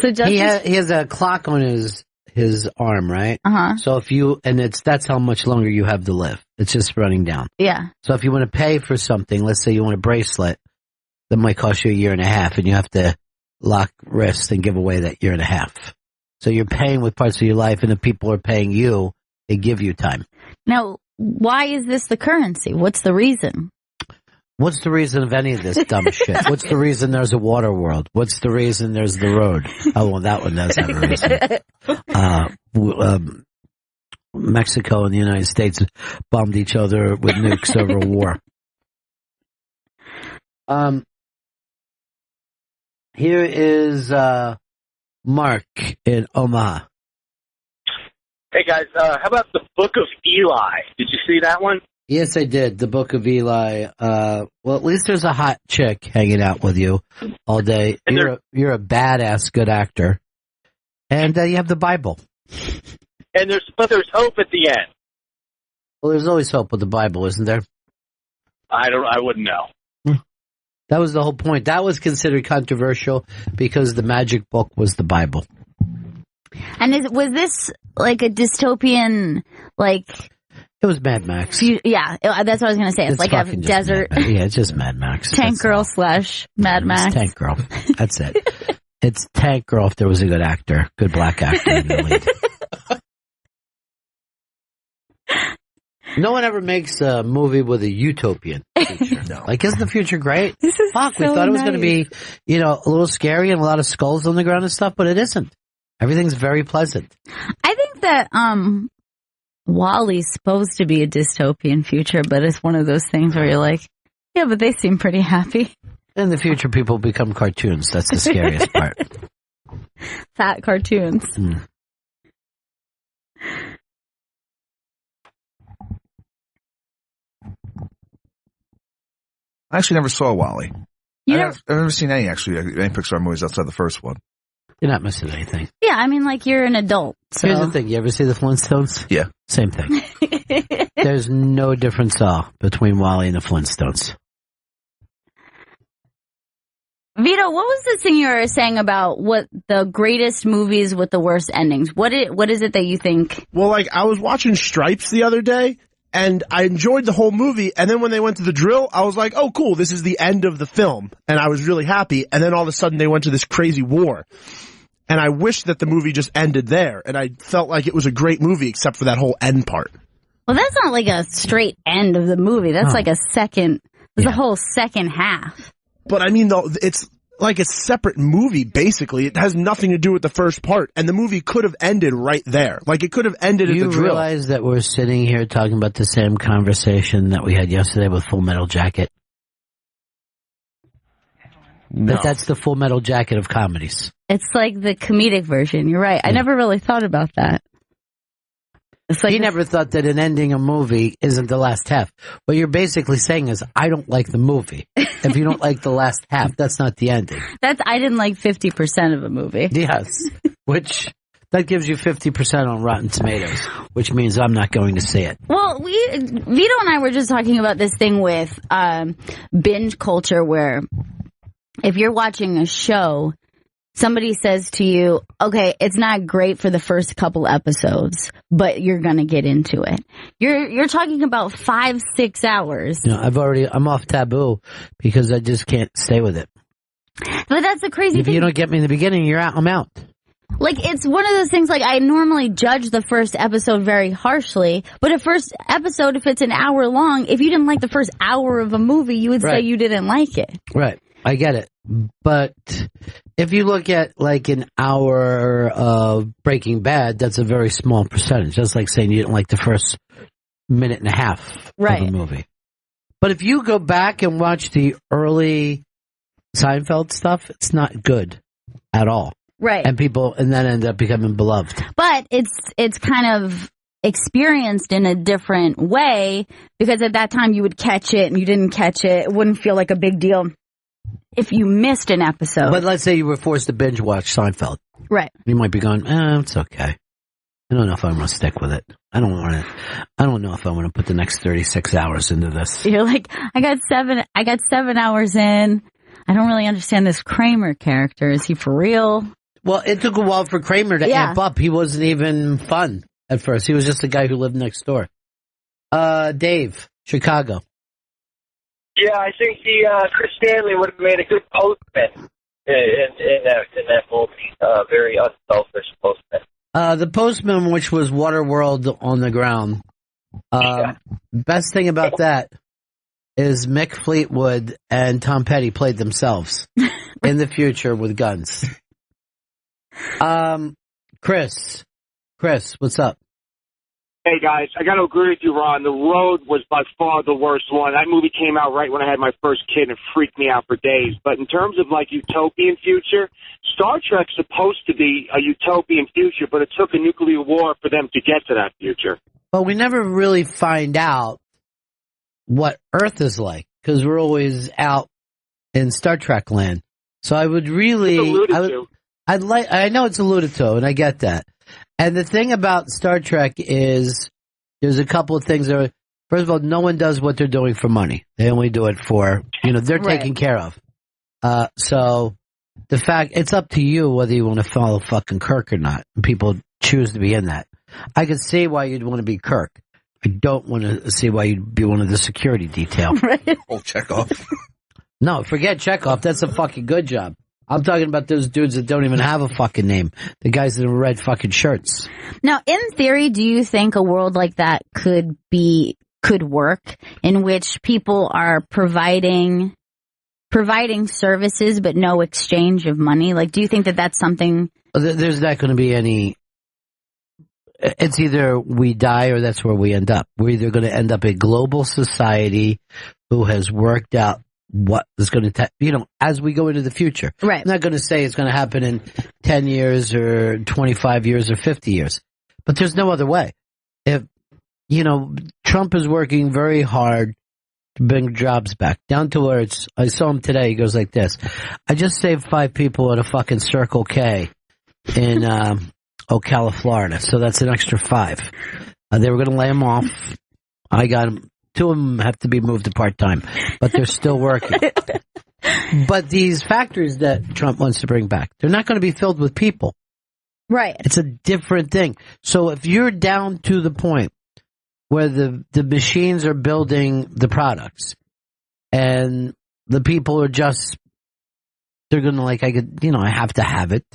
[SPEAKER 2] So
[SPEAKER 1] he has a clock on his his arm, right?
[SPEAKER 2] Uh-huh.
[SPEAKER 1] So that's how much longer you have to live. It's just running down.
[SPEAKER 2] Yeah.
[SPEAKER 1] So if you want to pay for something, let's say you want a bracelet, that might cost you 1.5 years, and you have to lock wrists and give away that 1.5 years. So you're paying with parts of your life, and the people are paying you, they give you time.
[SPEAKER 2] Now, why is this the currency? What's the reason?
[SPEAKER 1] What's the reason of any of this dumb shit? What's the reason there's a water world? What's the reason there's the road? Oh, well, that one does have a reason. Mexico and the United States bombed each other with nukes over a war. Here is Mark in Omaha.
[SPEAKER 8] Hey guys, how about the Book of Eli? Did you see that one?
[SPEAKER 1] Yes, I did. The Book of Eli. Well, at least there's a hot chick hanging out with you all day.
[SPEAKER 8] And
[SPEAKER 1] You're a badass good actor. And you have the Bible.
[SPEAKER 8] But there's hope at the end.
[SPEAKER 1] Well, there's always hope with the Bible, isn't there?
[SPEAKER 8] I wouldn't know.
[SPEAKER 1] That was the whole point. That was considered controversial because the magic book was the Bible.
[SPEAKER 2] And was this like a dystopian, like...
[SPEAKER 1] It was Mad Max.
[SPEAKER 2] Yeah, that's what I was going to say. It's like a desert...
[SPEAKER 1] Yeah, it's just Mad Max.
[SPEAKER 2] Tank Girl / Mad Max.
[SPEAKER 1] It's Tank Girl. That's it. It's Tank Girl if there was a good actor, good black actor in the lead. No one ever makes a movie with a utopian future.
[SPEAKER 3] No.
[SPEAKER 1] Like, isn't the future great?
[SPEAKER 2] This is
[SPEAKER 1] Fuck, we
[SPEAKER 2] so
[SPEAKER 1] thought it was
[SPEAKER 2] nice.
[SPEAKER 1] going to be, a little scary and a lot of skulls on the ground and stuff, but it isn't. Everything's very pleasant.
[SPEAKER 2] I think that WALL-E's supposed to be a dystopian future, but it's one of those things where you're like, yeah, but they seem pretty happy.
[SPEAKER 1] In the future, people become cartoons. That's the scariest part.
[SPEAKER 2] Fat cartoons.
[SPEAKER 1] Mm.
[SPEAKER 3] I actually never saw Wall-E.
[SPEAKER 2] You
[SPEAKER 3] I've never seen any Pixar movies outside the first one.
[SPEAKER 1] You're not missing anything.
[SPEAKER 2] Yeah, I mean, like, you're an adult. So.
[SPEAKER 1] Here's the thing. You ever see the Flintstones?
[SPEAKER 3] Yeah.
[SPEAKER 1] Same thing. There's no difference at all between Wall-E and the Flintstones.
[SPEAKER 2] Vito, what was this thing you were saying about what the greatest movies with the worst endings? What is it that you think?
[SPEAKER 5] Well, like, I was watching Stripes the other day, and I enjoyed the whole movie, and then when they went to the drill, I was like, oh, cool, this is the end of the film, and I was really happy, and then all of a sudden they went to this crazy war, and I wished that the movie just ended there, and I felt like it was a great movie except for that whole end part.
[SPEAKER 2] Well, that's not like a straight end of the movie. That's like a second, the whole second half.
[SPEAKER 5] But I mean, though, it's like a separate movie, basically. It has nothing to do with the first part, and the movie could have ended right there. Like, it could have ended at the drill.
[SPEAKER 1] You realize that we're sitting here talking about the same conversation that we had yesterday with Full Metal Jacket?
[SPEAKER 3] No.
[SPEAKER 1] That's the Full Metal Jacket of comedies.
[SPEAKER 2] It's like the comedic version. You're right. I never really thought about that. It's like
[SPEAKER 1] You never thought that an ending a movie isn't the last half. What you're basically saying is, I don't like the movie. If you don't like the last half, that's not the ending.
[SPEAKER 2] I didn't like 50% of a movie.
[SPEAKER 1] Yes. That gives you 50% on Rotten Tomatoes, which means I'm not going to see it.
[SPEAKER 2] Well, Vito and I were just talking about this thing with binge culture where if you're watching a show, somebody says to you, okay, it's not great for the first couple episodes, but you're going to get into it. You're talking about 5-6 hours.
[SPEAKER 1] I'm off Taboo because I just can't stay with it.
[SPEAKER 2] But that's the crazy
[SPEAKER 1] If
[SPEAKER 2] thing.
[SPEAKER 1] you don't get me in the beginning, you're out. I'm out.
[SPEAKER 2] Like, it's one of those things, like, I normally judge the first episode very harshly, but a first episode, if it's an hour long, if you didn't like the first hour of a movie, you would say you didn't like it.
[SPEAKER 1] Right. I get it. But if you look at like an hour of Breaking Bad, that's a very small percentage. That's like saying you didn't like the first minute and a half of a movie. But if you go back and watch the early Seinfeld stuff, it's not good at all.
[SPEAKER 2] Right.
[SPEAKER 1] And then end up becoming beloved.
[SPEAKER 2] But it's kind of experienced in a different way because at that time you would catch it and you didn't catch it. It wouldn't feel like a big deal if you missed an episode.
[SPEAKER 1] But let's say you were forced to binge watch Seinfeld.
[SPEAKER 2] Right.
[SPEAKER 1] You might be going, it's okay. I don't know if I want to stick with it. I don't know if I want to put the next 36 hours into this.
[SPEAKER 2] You're like, I got 7 hours in. I don't really understand this Kramer character. Is he for real?
[SPEAKER 1] Well, it took a while for Kramer to
[SPEAKER 2] Yeah.
[SPEAKER 1] amp up. He wasn't even fun at first. He was just a guy who lived next door. Dave, Chicago.
[SPEAKER 8] Yeah, I think Chris Stanley would have made a good postman in that movie. Very unselfish postman.
[SPEAKER 1] The Postman, which was Waterworld on the ground. Best thing about that is Mick Fleetwood and Tom Petty played themselves in the future with guns. Chris, what's up?
[SPEAKER 9] Hey guys, I got to agree with you, Ron. The Road was by far the worst one. That movie came out right when I had my first kid and freaked me out for days. But in terms of like utopian future, Star Trek's supposed to be a utopian future, but it took a nuclear war for them to get to that future.
[SPEAKER 1] But we never really find out what Earth is like because we're always out in Star Trek land. So I would really, I know it's alluded to, and I get that. And the thing about Star Trek is there's a couple of things that are, first of all, no one does what they're doing for money. They only do it for, they're taken care of. So the fact, it's up to you whether you want to follow fucking Kirk or not. People choose to be in that. I can see why you'd want to be Kirk. I don't want to see why you'd be one of the security detail.
[SPEAKER 2] Right.
[SPEAKER 3] Oh, Chekhov.
[SPEAKER 1] No, forget Chekhov. That's a fucking good job. I'm talking about those dudes that don't even have a fucking name. The guys in red fucking shirts.
[SPEAKER 2] Now, in theory, do you think a world like that could work in which people are providing services but no exchange of money? Like, do you think that that's something?
[SPEAKER 1] There's not going to be any. It's either we die or that's where we end up. We're either going to end up a global society who has worked out what is going to, as we go into the future.
[SPEAKER 2] Right.
[SPEAKER 1] I'm not going to say it's going to happen in 10 years or 25 years or 50 years, but there's no other way. If, Trump is working very hard to bring jobs back down to where I saw him today. He goes like this. I just saved 5 people at a fucking Circle K in, Ocala, Florida. So that's an extra 5. They were going to lay him off. I got him. 2 of them have to be moved to part-time, but they're still working. But these factories that Trump wants to bring back, they're not going to be filled with people.
[SPEAKER 2] Right.
[SPEAKER 1] It's a different thing. So if you're down to the point where the machines are building the products and the people are just, they're going to I have to have it.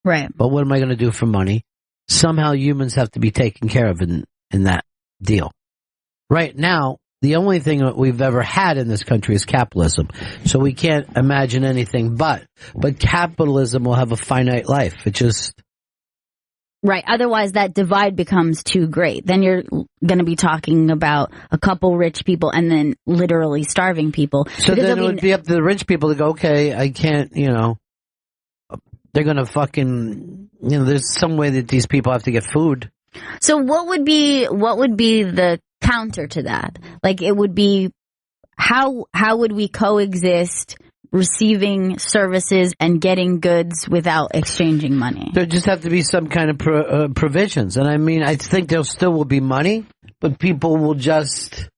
[SPEAKER 2] Right.
[SPEAKER 1] But what am I going to do for money? Somehow humans have to be taken care of in that deal. Right now, the only thing that we've ever had in this country is capitalism. So we can't imagine anything but capitalism will have a finite life. It just...
[SPEAKER 2] Right. Otherwise, that divide becomes too great. Then you're going to be talking about a couple rich people and then literally starving people.
[SPEAKER 1] So then it would be up to the rich people to go, okay, I can't, they're going to fucking, there's some way that these people have to get food.
[SPEAKER 2] So what would be the counter to that? Like, it would be how would we coexist receiving services and getting goods without exchanging money?
[SPEAKER 1] There just have to be some kind of provisions. And I mean, I think there still will be money, but people will just,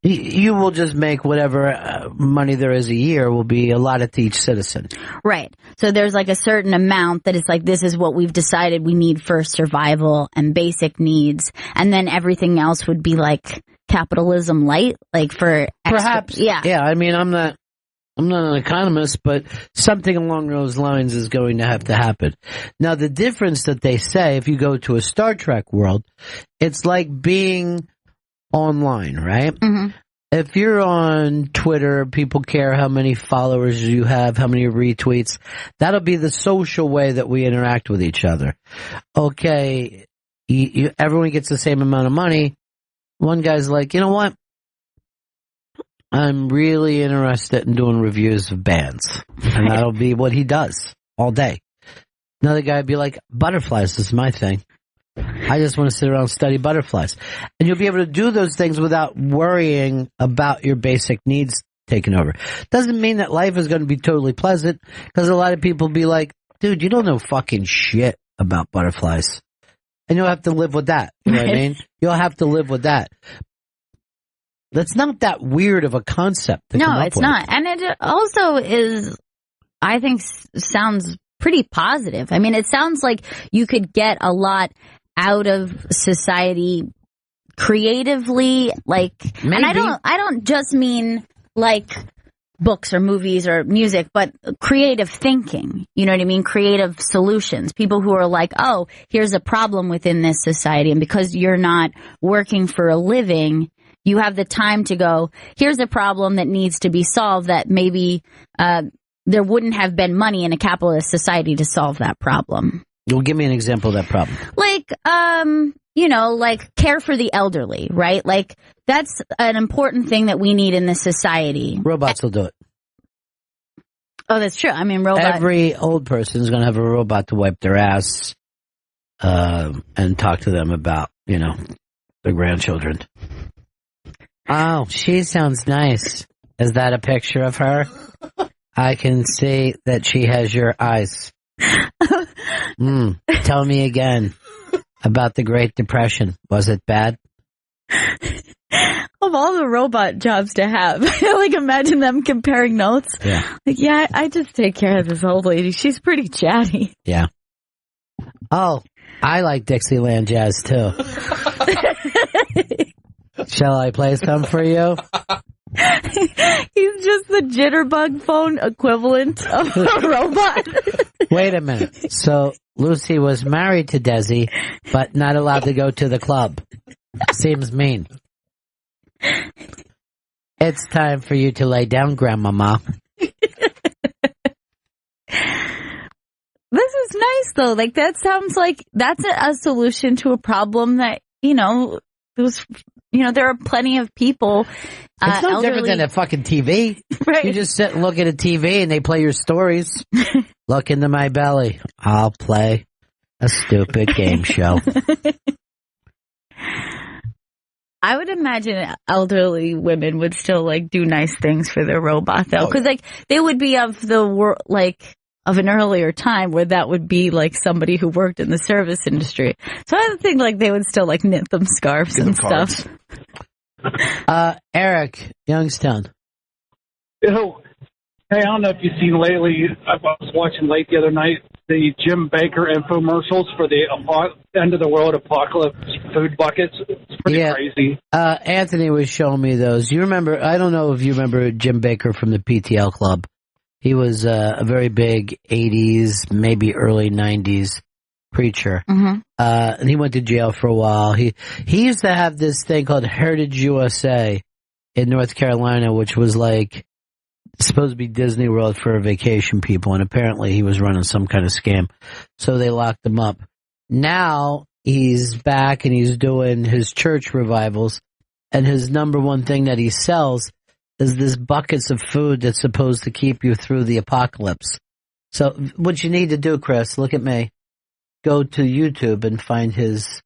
[SPEAKER 1] you will just make whatever money there is a year will be allotted to each citizen.
[SPEAKER 2] Right. So there's like a certain amount that it's like, this is what we've decided we need for survival and basic needs. And then everything else would be like capitalism light, like for
[SPEAKER 1] perhaps.
[SPEAKER 2] Yeah.
[SPEAKER 1] Yeah. I mean, I'm not an economist, but something along those lines is going to have to happen. Now, the difference that they say, if you go to a Star Trek world, it's like being online, right? Mm-hmm. If you're on Twitter, people care how many followers you have, how many retweets. That'll be the social way that we interact with each other. Okay, everyone gets the same amount of money. One guy's like, you know what? I'm really interested in doing reviews of bands. And that'll be what he does all day. Another guy would be like, butterflies is my thing. I just want to sit around and study butterflies. And you'll be able to do those things without worrying about your basic needs taking over. Doesn't mean that life is going to be totally pleasant, because a lot of people be like, dude, you don't know fucking shit about butterflies. And you'll have to live with that. You know what I mean? You'll have to live with that. That's not that weird of a concept to come up with.
[SPEAKER 2] No, it's not. And it also is, I think, sounds pretty positive. I mean, it sounds like you could get a lot out of society creatively, like,
[SPEAKER 1] Maybe.
[SPEAKER 2] and I don't just mean like books or movies or music, but creative thinking. You know what I mean? Creative solutions. People who are like, oh, here's a problem within this society. And because you're not working for a living, you have the time to go, here's a problem that needs to be solved that maybe there wouldn't have been money in a capitalist society to solve that problem.
[SPEAKER 1] Well, give me an example of that problem.
[SPEAKER 2] Like, you know, like care for the elderly, right? Like that's an important thing that we need in this society.
[SPEAKER 1] Robots will do it.
[SPEAKER 2] Oh, that's true. I mean,
[SPEAKER 1] Every old person is going to have a robot to wipe their ass and talk to them about, you know, their grandchildren. Oh, she sounds nice. Is that a picture of her? I can see that she has your eyes. Tell me again about the Great Depression. Was it bad?
[SPEAKER 2] Of all the robot jobs to have, like imagine them comparing notes.
[SPEAKER 1] Yeah.
[SPEAKER 2] Like, yeah, I just take care of this old lady. She's pretty chatty.
[SPEAKER 1] Yeah. Oh, I like Dixieland jazz too. Shall I play some for you?
[SPEAKER 2] He's just the jitterbug phone equivalent of a robot.
[SPEAKER 1] Wait a minute. So Lucy was married to Desi, but not allowed to go to the club. Seems mean. It's time for you to lay down, Grandmama.
[SPEAKER 2] This is nice, though. Like, that sounds like that's a solution to a problem that, you know, there are plenty of people.
[SPEAKER 1] It's no different than a fucking TV.
[SPEAKER 2] Right.
[SPEAKER 1] You just sit and look at a TV and they play your stories. Look into my belly. I'll play a stupid game show.
[SPEAKER 2] I would imagine elderly women would still like do nice things for their robot though, because like they would be of of an earlier time where that would be like somebody who worked in the service industry. So I think like they would still like knit them scarves and stuff.
[SPEAKER 1] Eric, Youngstown.
[SPEAKER 10] Yo, hey, I don't know if you've seen lately. I was watching late the other night the Jim Baker infomercials for the end of the world apocalypse food buckets. It's pretty crazy.
[SPEAKER 1] Anthony was showing me those. You remember? I don't know if you remember Jim Baker from the PTL Club. He was a very big 80s, maybe early 90s preacher. Mm-hmm. And he went to jail for a while. He used to have this thing called Heritage USA in North Carolina, which was like supposed to be Disney World for vacation people. And apparently he was running some kind of scam. So they locked him up. Now he's back and he's doing his church revivals. And his number one thing that he sells is this buckets of food that's supposed to keep you through the apocalypse. So what you need to do, Chris, look at me. Go to YouTube and find his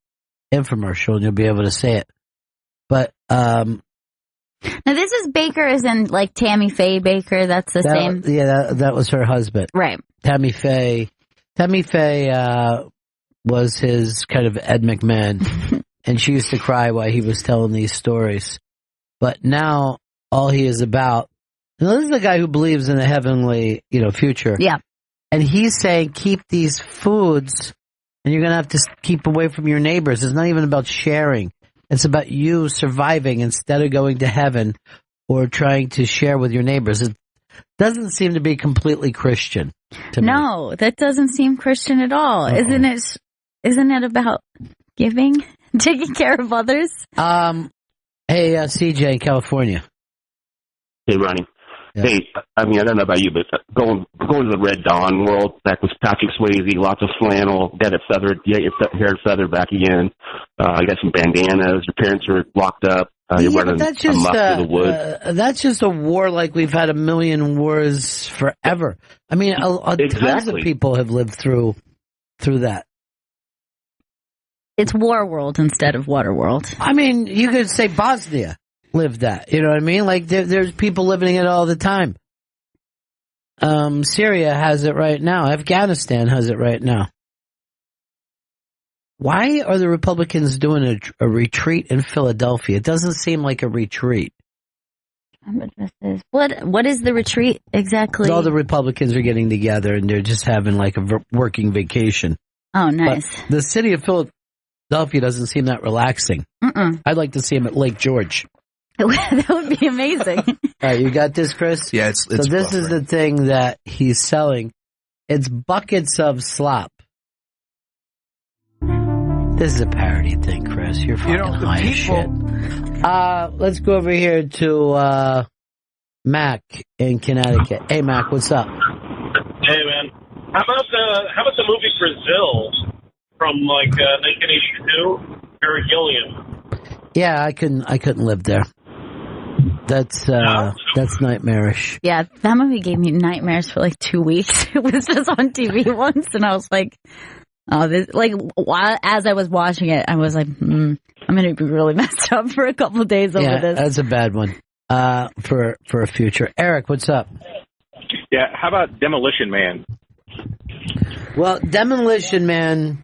[SPEAKER 1] infomercial and you'll be able to see it. But,
[SPEAKER 2] now this is Baker as in like Tammy Faye Baker. That's the same.
[SPEAKER 1] Yeah, that was her husband.
[SPEAKER 2] Right.
[SPEAKER 1] Tammy Faye was his kind of Ed McMahon and she used to cry while he was telling these stories. But now all he is about, this is a guy who believes in a heavenly, future.
[SPEAKER 2] Yeah.
[SPEAKER 1] And he's saying keep these foods and you're going to have to keep away from your neighbors. It's not even about sharing. It's about you surviving instead of going to heaven or trying to share with your neighbors. It doesn't seem to be completely Christian to me.
[SPEAKER 2] No, that doesn't seem Christian at all. Isn't it about giving, taking care of others?
[SPEAKER 1] Hey, CJ in California.
[SPEAKER 11] Hey, Ronnie.
[SPEAKER 1] Yeah.
[SPEAKER 11] Hey, I mean, I don't know about you, but going to the Red Dawn world, back with Patrick Swayze, lots of flannel, get it feathered, get your hair feathered back again. You got some bandanas. Your parents are locked up. You're running amok through the woods.
[SPEAKER 1] That's just a war like we've had a million wars forever. I mean, tons of people have lived through that.
[SPEAKER 2] It's war world instead of water world.
[SPEAKER 1] I mean, you could say Bosnia lived that. You know what I mean? Like there's people living it all the time. Syria has it right now. Afghanistan has it right now. Why are the Republicans doing a retreat in Philadelphia? It doesn't seem like a retreat.
[SPEAKER 2] What is the retreat exactly?
[SPEAKER 1] All the Republicans are getting together and they're just having like a working vacation.
[SPEAKER 2] Oh, nice.
[SPEAKER 1] But the city of Philadelphia doesn't seem that relaxing. I'd like to see him at Lake George.
[SPEAKER 2] That would be amazing.
[SPEAKER 1] All right, you got this, Chris?
[SPEAKER 3] Yeah, it's
[SPEAKER 1] so this is the thing that he's selling. It's buckets of slop. This is a parody thing, Chris. You're fucking high as shit. Let's go over here to Mac in Connecticut. Hey, Mac, what's up?
[SPEAKER 12] Hey, man. How about the movie Brazil from like 1982? Barry Gilliam.
[SPEAKER 1] Yeah, I couldn't live there. That's nightmarish.
[SPEAKER 2] Yeah, that movie gave me nightmares for like 2 weeks. It was just on TV once, and I was like, "Oh, this!" Like, as I was watching it, I was like, "I'm going to be really messed up for a couple of days over this."
[SPEAKER 1] That's a bad one. For a future. Eric, what's up?
[SPEAKER 7] Yeah, how about Demolition Man?
[SPEAKER 1] Well, Demolition Man,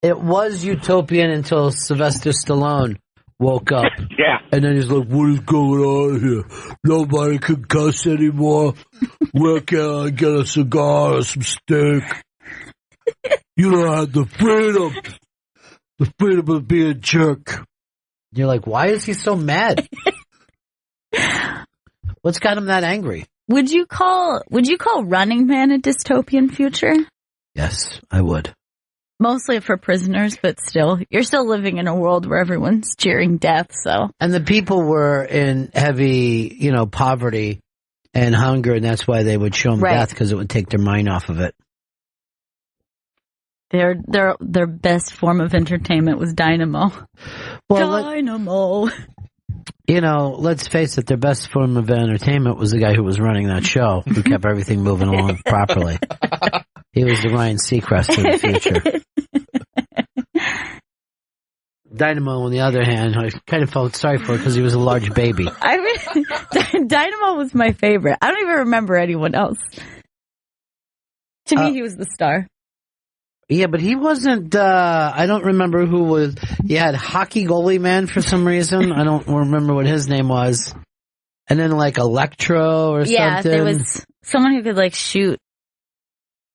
[SPEAKER 1] it was utopian until Sylvester Stallone woke up.
[SPEAKER 7] Yeah.
[SPEAKER 1] And then he's like, what is going on here? Nobody can cuss anymore. Where can I get a cigar or some steak? You don't have the freedom of being a jerk. You're like, why is he so mad? What's got him that angry?
[SPEAKER 2] Would you call Running Man a dystopian future?
[SPEAKER 1] Yes, I would.
[SPEAKER 2] Mostly for prisoners, but still, you're still living in a world where everyone's cheering death, so.
[SPEAKER 1] And the people were in heavy, poverty and hunger, and that's why they would show them death, because it would take their mind off of it.
[SPEAKER 2] Their best form of entertainment was Dynamo.
[SPEAKER 1] Well,
[SPEAKER 2] Dynamo.
[SPEAKER 1] Let's face it, their best form of entertainment was the guy who was running that show, who kept everything moving along properly. He was the Ryan Seacrest of the future. Dynamo, on the other hand, I kind of felt sorry for because he was a large baby.
[SPEAKER 2] Dynamo was my favorite. I don't even remember anyone else. To me, he was the star.
[SPEAKER 1] Yeah, but he wasn't, I don't remember who was, he had Hockey Goalie Man for some reason. I don't remember what his name was. And then like Electro or something.
[SPEAKER 2] Yeah, there was someone who could like shoot,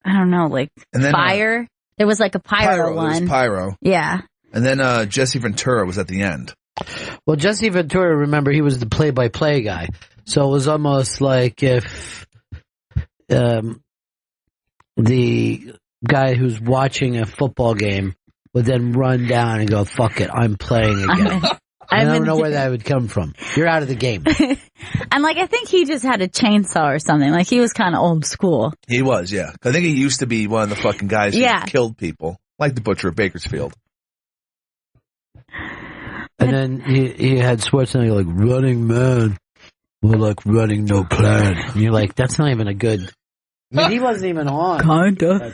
[SPEAKER 2] I don't know, like fire. There was like a pyro one.
[SPEAKER 3] There was pyro.
[SPEAKER 2] Yeah.
[SPEAKER 3] And then Jesse Ventura was at the end.
[SPEAKER 1] Well, Jesse Ventura, remember, he was the play-by-play guy. So it was almost like if the guy who's watching a football game would then run down and go, fuck it, I'm playing again. I don't know where that would come from. You're out of the game.
[SPEAKER 2] And like, I think he just had a chainsaw or something. Like, he was kind of old school.
[SPEAKER 3] He was, yeah. I think he used to be one of the fucking guys who killed people. Like the butcher of Bakersfield.
[SPEAKER 1] And then he had Schwarzenegger like, Running Man. More like running no plan. And you're like, that's not even a good... I mean, he wasn't even on.
[SPEAKER 2] Kinda.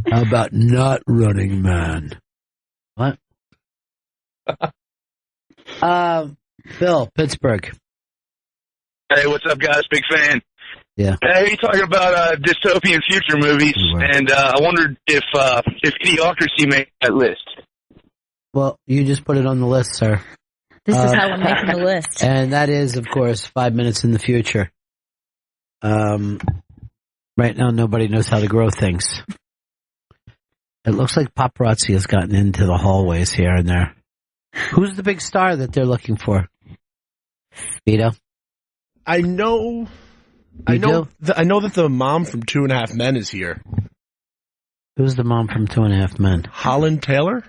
[SPEAKER 1] How about not Running Man? What? Bill, Pittsburgh.
[SPEAKER 13] Hey, what's up, guys? Big fan.
[SPEAKER 1] Yeah.
[SPEAKER 13] Hey, you talking about dystopian future movies, and I wondered if Idiocracy made that list.
[SPEAKER 1] Well, you just put it on the list, sir.
[SPEAKER 2] This is how we're making the list.
[SPEAKER 1] And that is, of course, 5 minutes in the future. Right now, nobody knows how to grow things. It looks like paparazzi has gotten into the hallways here and there. Who's the big star that they're looking for? Vito?
[SPEAKER 5] I know that the mom from 2.5 Men is here.
[SPEAKER 1] Who's the mom from 2.5 Men?
[SPEAKER 5] Holland Taylor?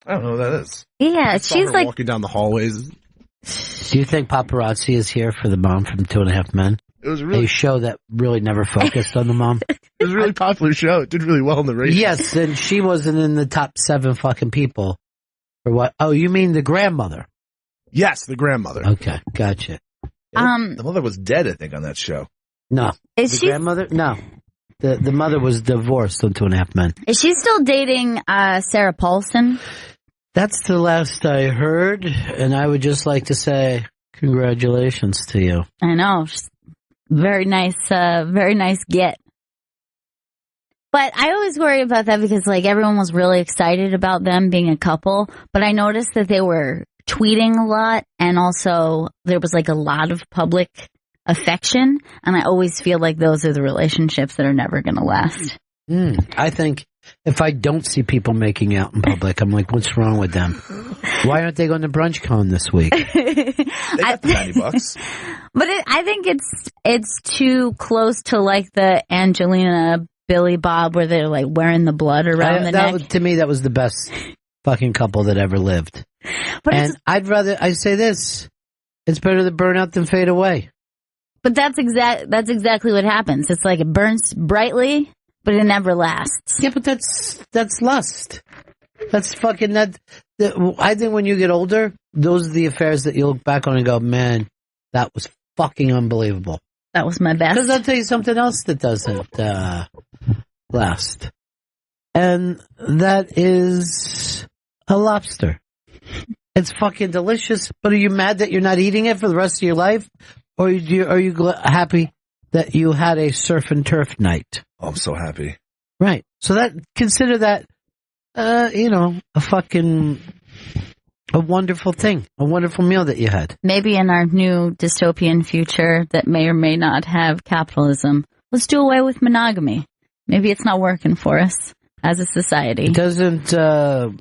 [SPEAKER 5] I don't know who that is.
[SPEAKER 2] Yeah,
[SPEAKER 5] she's like walking down the hallways.
[SPEAKER 1] Do you think paparazzi is here for the mom from 2.5 Men?
[SPEAKER 5] It was really
[SPEAKER 1] a show that really never focused on the mom.
[SPEAKER 5] It was a really popular show. It did really well in the ratings.
[SPEAKER 1] Yes, and she wasn't in the top 7 fucking people. For what? Oh, you mean the grandmother?
[SPEAKER 5] Yes, the grandmother.
[SPEAKER 1] Okay, gotcha.
[SPEAKER 3] The mother was dead, I think, on that show.
[SPEAKER 1] No.
[SPEAKER 2] Is
[SPEAKER 1] the
[SPEAKER 2] she?
[SPEAKER 1] Grandmother? No. The mother was divorced on 2.5 Men.
[SPEAKER 2] Is she still dating Sarah Paulson?
[SPEAKER 1] That's the last I heard, and I would just like to say congratulations to you.
[SPEAKER 2] I know. Very nice get. But I always worry about that because, like, everyone was really excited about them being a couple, but I noticed that they were tweeting a lot, and also there was like a lot of public affection, and I always feel like those are the relationships that are never going to last.
[SPEAKER 1] I think if I don't see people making out in public, I'm like, what's wrong with them? Why aren't they going to BrunchCon this week?
[SPEAKER 3] They got the $90.
[SPEAKER 2] But I think it's too close to like the Angelina Billy Bob where they're like wearing the blood around the neck.
[SPEAKER 1] To me, that was the best fucking couple that ever lived.
[SPEAKER 2] But
[SPEAKER 1] and I say this, it's better to burn out than fade away.
[SPEAKER 2] But that's exactly what happens. It's like it burns brightly, but it never lasts.
[SPEAKER 1] Yeah, but that's lust. That's fucking I think when you get older, those are the affairs that you look back on and go, man, that was fucking unbelievable.
[SPEAKER 2] That was my best.
[SPEAKER 1] Because I'll tell you something else that doesn't last. And that is a lobster. It's fucking delicious, but are you mad that you're not eating it for the rest of your life? Or are you happy that you had a surf and turf night?
[SPEAKER 3] Oh, I'm so happy.
[SPEAKER 1] Right. So consider that, a wonderful thing, a wonderful meal that you had.
[SPEAKER 2] Maybe in our new dystopian future that may or may not have capitalism, let's do away with monogamy. Maybe it's not working for us as a society.
[SPEAKER 1] It doesn't, the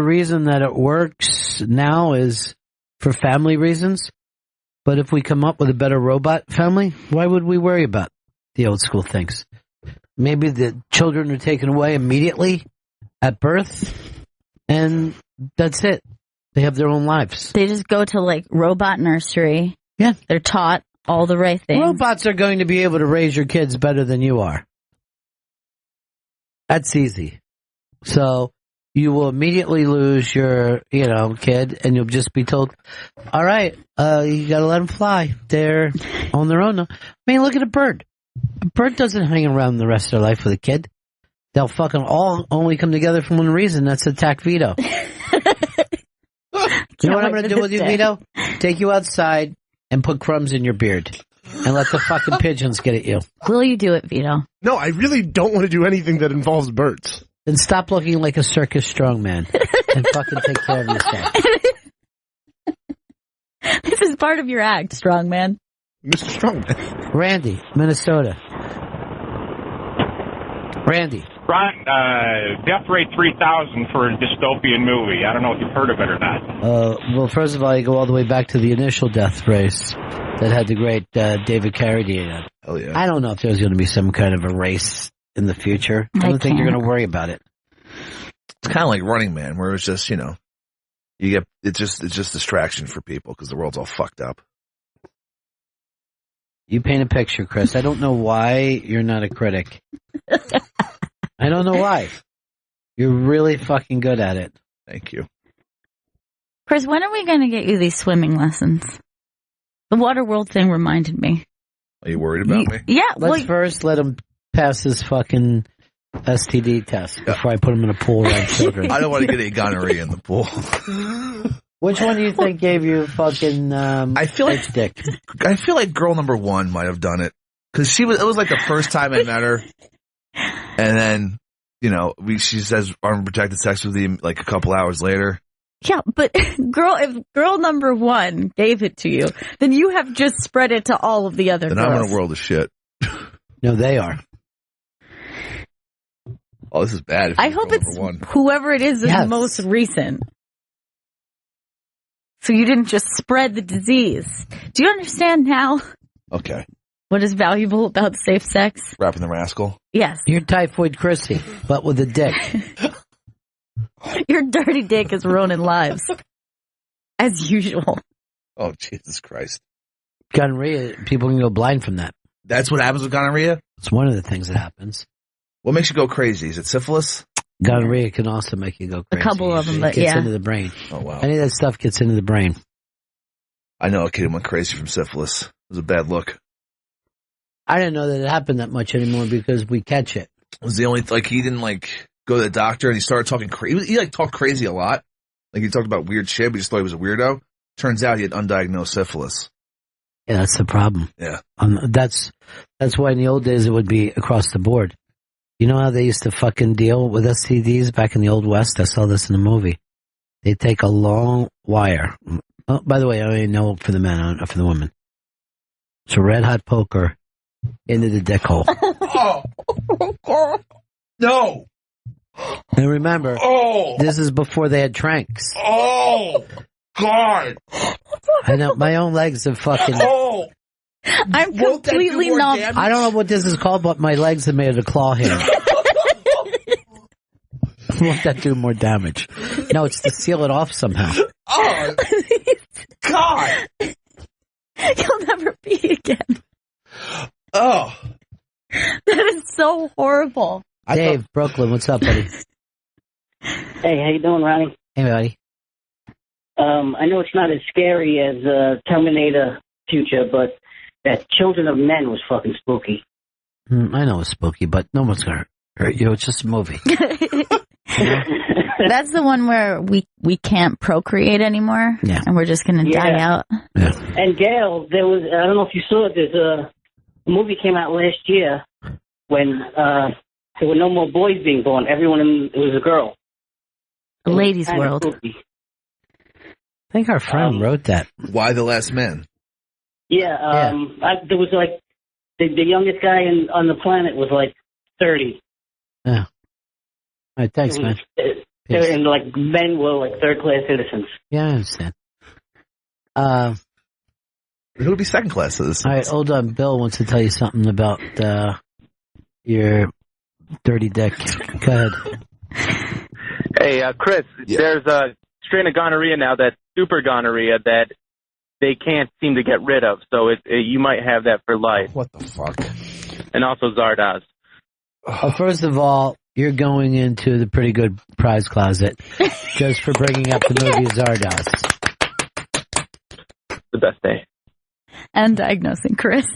[SPEAKER 1] reason that it works now is for family reasons. But if we come up with a better robot family, why would we worry about the old school things? Maybe the children are taken away immediately at birth, and that's it. They have their own lives.
[SPEAKER 2] They just go to like robot nursery.
[SPEAKER 1] Yeah.
[SPEAKER 2] They're taught all the right things.
[SPEAKER 1] Robots are going to be able to raise your kids better than you are. That's easy. So you will immediately lose your, kid, and you'll just be told, all right, you gotta let them fly. They're on their own now. I mean, look at a bird. A bird doesn't hang around the rest of their life with a kid. They'll fucking all only come together for one reason. That's attack Vito. You know what I'm going to do with you, Vito? Take you outside and put crumbs in your beard. And let the fucking pigeons get at you.
[SPEAKER 2] Will you do it, Vito?
[SPEAKER 5] No, I really don't want to do anything that involves birds.
[SPEAKER 1] Then stop looking like a circus strongman and fucking take care of yourself.
[SPEAKER 2] This is part of your act, strongman.
[SPEAKER 5] Mr. Strongman.
[SPEAKER 1] Randy, Minnesota. Randy.
[SPEAKER 14] Ron, death rate 3,000 for a dystopian movie. I don't know if you've heard of it or not.
[SPEAKER 1] Well, first of all, you go all the way back to the initial death race that had the great David Carradine in it.
[SPEAKER 3] Oh, yeah.
[SPEAKER 1] I don't know if there's going to be some kind of a race in the future. I don't think you're going to worry about it.
[SPEAKER 3] It's kind of like Running Man, where it's just, it's just distraction for people because the world's all fucked up.
[SPEAKER 1] You paint a picture, Chris. I don't know why you're not a critic. I don't know why. You're really fucking good at it.
[SPEAKER 3] Thank you.
[SPEAKER 2] Chris, when are we going to get you these swimming lessons? The water world thing reminded me.
[SPEAKER 3] Are you worried about me?
[SPEAKER 2] Yeah.
[SPEAKER 1] Let's first let him pass his fucking STD test before I put him in a pool around children.
[SPEAKER 3] I don't want to get a gonorrhea in the pool.
[SPEAKER 1] Which one do you think gave you fucking
[SPEAKER 3] I feel like girl number one might have done it. Because it was like the first time I met her. And then, she says unprotected sex with him like a couple hours later.
[SPEAKER 2] Yeah, but if girl number one gave it to you, then you have just spread it to all of the other girls.
[SPEAKER 3] Then I'm in a world of shit.
[SPEAKER 1] No, they are.
[SPEAKER 3] Oh, this is bad.
[SPEAKER 2] I hope it's whoever it is
[SPEAKER 1] Yes.
[SPEAKER 2] most recent. So you didn't just spread the disease. Do you understand now
[SPEAKER 3] Okay.
[SPEAKER 2] what is valuable about safe sex?
[SPEAKER 3] Rapping the Rascal.
[SPEAKER 2] Yes.
[SPEAKER 1] You're Typhoid Chrissy, but with a dick.
[SPEAKER 2] Your dirty dick is ruining lives. As usual.
[SPEAKER 3] Oh, Jesus Christ.
[SPEAKER 1] Gonorrhea, people can go blind from that.
[SPEAKER 3] That's what happens with gonorrhea?
[SPEAKER 1] It's one of the things that happens.
[SPEAKER 3] What makes you go crazy? Is it syphilis?
[SPEAKER 1] Gonorrhea can also make you go crazy.
[SPEAKER 2] A couple of them, but
[SPEAKER 1] It gets
[SPEAKER 2] yeah.
[SPEAKER 1] into the brain.
[SPEAKER 3] Oh, wow.
[SPEAKER 1] Any of that stuff gets into the brain.
[SPEAKER 3] I know a kid who went crazy from syphilis. It was a bad look.
[SPEAKER 1] I didn't know that it happened that much anymore because we catch it.
[SPEAKER 3] It was the only, he didn't, go to the doctor and he started talking crazy. He talked crazy a lot. He talked about weird shit, but he just thought he was a weirdo. Turns out he had undiagnosed syphilis.
[SPEAKER 1] Yeah, that's the problem.
[SPEAKER 3] Yeah.
[SPEAKER 1] That's why in the old days it would be across the board. You know how they used to fucking deal with STDs back in the Old West? I saw this in a movie. They take a long wire. Oh, by the way, I only know for the men, I don't know for the women. It's a red hot poker into the dick hole.
[SPEAKER 3] Oh my God. No.
[SPEAKER 1] And remember, this is before they had tranks.
[SPEAKER 3] Oh God.
[SPEAKER 1] I know, my own legs have fucking...
[SPEAKER 3] Oh.
[SPEAKER 2] I'm completely numb.
[SPEAKER 1] I don't know what this is called, but my legs are made of claw hand. Won't that do more damage? No, it's to seal it off somehow.
[SPEAKER 3] Oh, God.
[SPEAKER 2] You'll never be again.
[SPEAKER 3] Oh.
[SPEAKER 2] That is so horrible.
[SPEAKER 1] Dave, Brooklyn, what's up, buddy?
[SPEAKER 15] Hey, how you doing, Ronnie?
[SPEAKER 1] Hey, buddy.
[SPEAKER 15] I know it's not as scary as Terminator Future, but that Children of Men was fucking spooky.
[SPEAKER 1] I know it's spooky, but no one's gonna hurt you. It's just a movie.
[SPEAKER 2] That's the one where we can't procreate anymore, and we're just going to die out.
[SPEAKER 1] Yeah.
[SPEAKER 15] And Gail, there was, I don't know if you saw it, there's a movie came out last year when there were no more boys being born. It was a girl.
[SPEAKER 2] The Ladies' World.
[SPEAKER 15] Spooky.
[SPEAKER 1] I think our friend wrote that.
[SPEAKER 3] Why the Last Man?
[SPEAKER 15] Yeah, there was like, the youngest guy on the planet was like 30.
[SPEAKER 1] Yeah. All right, thanks, man.
[SPEAKER 15] And like men were like third-class citizens.
[SPEAKER 1] Yeah, I understand.
[SPEAKER 3] Who would be second-class citizens?
[SPEAKER 1] All right, hold on. Bill wants to tell you something about your dirty dick. Go ahead.
[SPEAKER 7] Hey, Chris, there's a strain of gonorrhea now that's super gonorrhea that they can't seem to get rid of, so you might have that for life.
[SPEAKER 3] What the fuck?
[SPEAKER 7] And also Zardoz.
[SPEAKER 1] Well, first of all, you're going into the pretty good prize closet just for bringing up the movie Zardoz.
[SPEAKER 7] The best day.
[SPEAKER 2] And diagnosing Chris.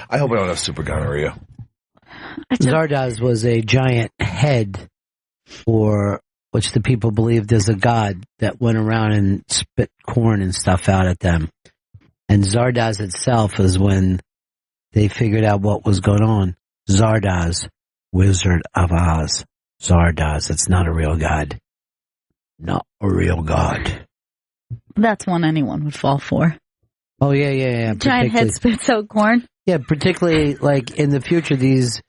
[SPEAKER 3] I hope I don't have super gonorrhea.
[SPEAKER 1] Zardoz was a giant head for which the people believed is a god that went around and spit corn and stuff out at them. And Zardoz itself is when they figured out what was going on. Zardoz, Wizard of Oz. Zardoz, it's not a real god. Not a real god.
[SPEAKER 2] That's one anyone would fall for.
[SPEAKER 1] Oh, yeah.
[SPEAKER 2] Giant head spits out corn.
[SPEAKER 1] Yeah, particularly like in the future, these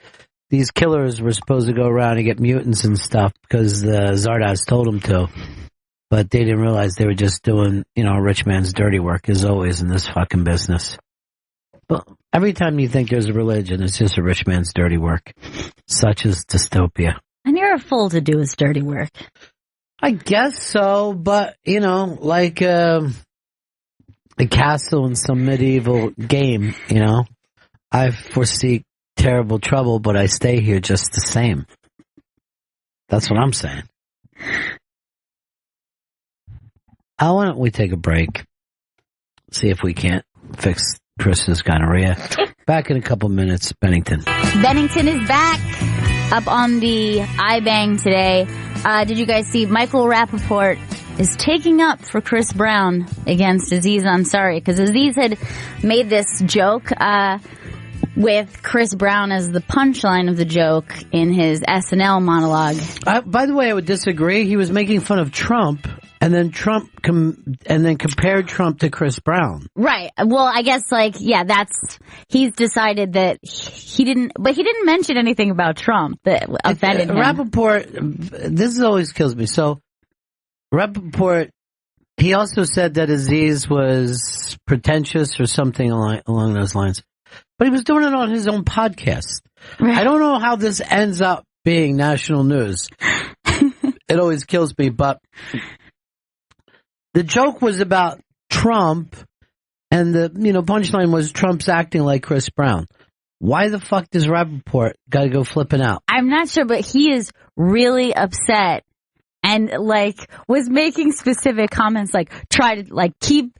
[SPEAKER 1] killers were supposed to go around and get mutants and stuff because the Zardoz told them to. But they didn't realize they were just doing, a rich man's dirty work, as always, in this fucking business. But every time you think there's a religion, it's just a rich man's dirty work. Such as dystopia.
[SPEAKER 2] And you're a fool to do his dirty work.
[SPEAKER 1] I guess so, but, like a castle in some medieval game, I foresee terrible trouble, but I stay here just the same. That's what I'm saying. Why don't we take a break? See if we can't fix Chris's gonorrhea. Back in a couple minutes, Bennington.
[SPEAKER 2] Bennington is back up on the iBang today. Did you guys see Michael Rapaport is taking up for Chris Brown against Aziz Ansari? Because Aziz had made this joke with Chris Brown as the punchline of the joke in his SNL monologue.
[SPEAKER 1] By the way, I would disagree. He was making fun of Trump, and then compared Trump to Chris Brown. Right.
[SPEAKER 2] Well, I guess he's decided that he didn't mention anything about Trump that offended him.
[SPEAKER 1] Rapaport, this always kills me. So, Rapaport, he also said that Aziz was pretentious or something along those lines. But he was doing it on his own podcast. Right. I don't know how this ends up being national news. It always kills me, but the joke was about Trump, and the punchline was Trump's acting like Chris Brown. Why the fuck does Rapaport got to go flipping out?
[SPEAKER 2] I'm not sure, but he is really upset. And, was making specific comments, he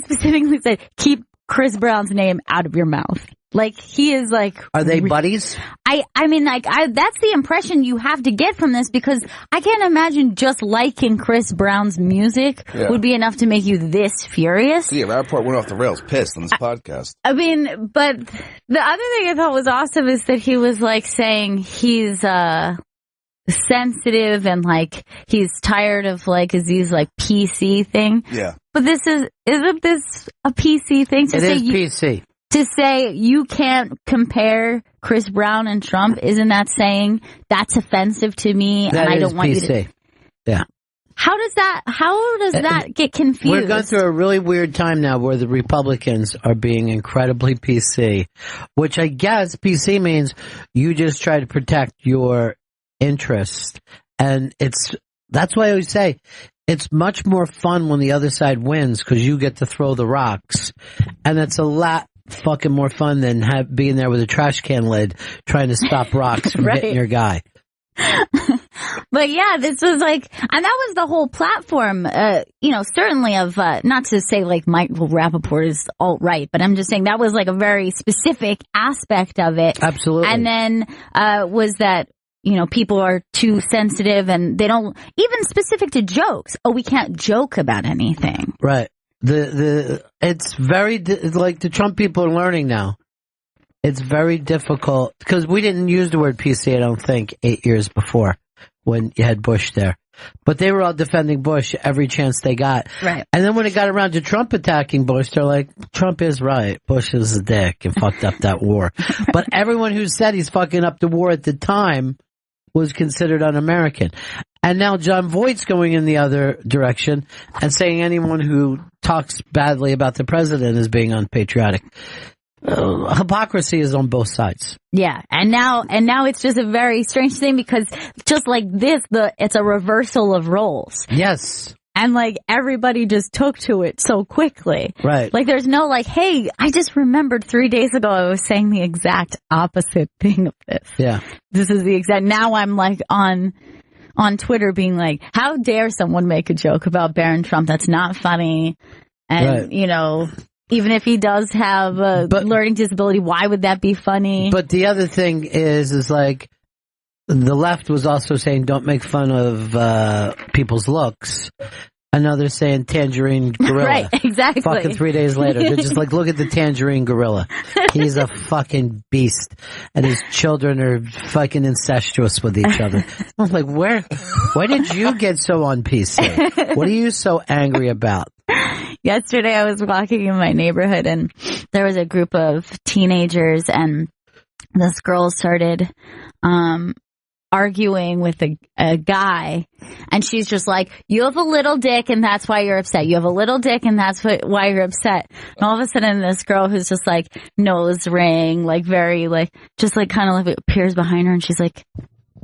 [SPEAKER 2] specifically said, keep Chris Brown's name out of your mouth. He is
[SPEAKER 1] Are they buddies?
[SPEAKER 2] That's the impression you have to get from this, because I can't imagine just liking Chris Brown's music would be enough to make you this furious.
[SPEAKER 3] Yeah, Rapaport went off the rails pissed on this podcast.
[SPEAKER 2] But the other thing I thought was awesome is that he was saying he's, sensitive and like he's tired of like these like PC thing.
[SPEAKER 3] Yeah.
[SPEAKER 2] But isn't this a PC thing to say?
[SPEAKER 1] It is PC.
[SPEAKER 2] To say you can't compare Chris Brown and Trump, isn't that saying that's offensive to me and I don't want
[SPEAKER 1] PC.
[SPEAKER 2] you to?
[SPEAKER 1] Yeah.
[SPEAKER 2] How does that get confused?
[SPEAKER 1] We're going through a really weird time now where the Republicans are being incredibly PC, which I guess PC means you just try to protect your interests. And that's why I always say it's much more fun when the other side wins because you get to throw the rocks. And it's a lot fucking more fun than being there with a trash can lid trying to stop rocks from hitting your guy.
[SPEAKER 2] But yeah, this was like, and that was the whole platform, certainly of, not to say like Michael Rapaport is alt-right, but I'm just saying that was like a very specific aspect of it.
[SPEAKER 1] Absolutely.
[SPEAKER 2] And then, was that, people are too sensitive and they don't, even specific to jokes. Oh, we can't joke about anything.
[SPEAKER 1] Right. It's very, like the Trump people are learning now. It's very difficult because we didn't use the word PC, I don't think, 8 years before when you had Bush there. But they were all defending Bush every chance they got.
[SPEAKER 2] Right.
[SPEAKER 1] And then when it got around to Trump attacking Bush, they're like, Trump is right. Bush is a dick and fucked up that war. But everyone who said he's fucking up the war at the time was considered un-American. And now John Voight's going in the other direction and saying anyone who talks badly about the president is being unpatriotic. Hypocrisy is on both sides.
[SPEAKER 2] Yeah, and now it's just a very strange thing because just like this, it's a reversal of roles.
[SPEAKER 1] Yes.
[SPEAKER 2] And like everybody just took to it so quickly.
[SPEAKER 1] Right.
[SPEAKER 2] Like there's no like, hey, I just remembered 3 days ago I was saying the exact opposite thing of this.
[SPEAKER 1] Yeah.
[SPEAKER 2] This is the exact, now I'm like on Twitter being like, how dare someone make a joke about Barron Trump? That's not funny. And,
[SPEAKER 1] right.
[SPEAKER 2] Even if he does have a learning disability, why would that be funny?
[SPEAKER 1] But the other thing is like the left was also saying don't make fun of people's looks. Another saying tangerine gorilla.
[SPEAKER 2] Right, exactly.
[SPEAKER 1] Fucking 3 days later. They're just like, look at the tangerine gorilla. He's a fucking beast. And his children are fucking incestuous with each other. I was like, why did you get so on PC? What are you so angry about?
[SPEAKER 2] Yesterday I was walking in my neighborhood and there was a group of teenagers and this girl started arguing with a guy and she's just like, you have a little dick and that's why you're upset. You have a little dick and that's why you're upset. And all of a sudden this girl who's just like nose ring, like very like, just like kind of like appears behind her and she's like,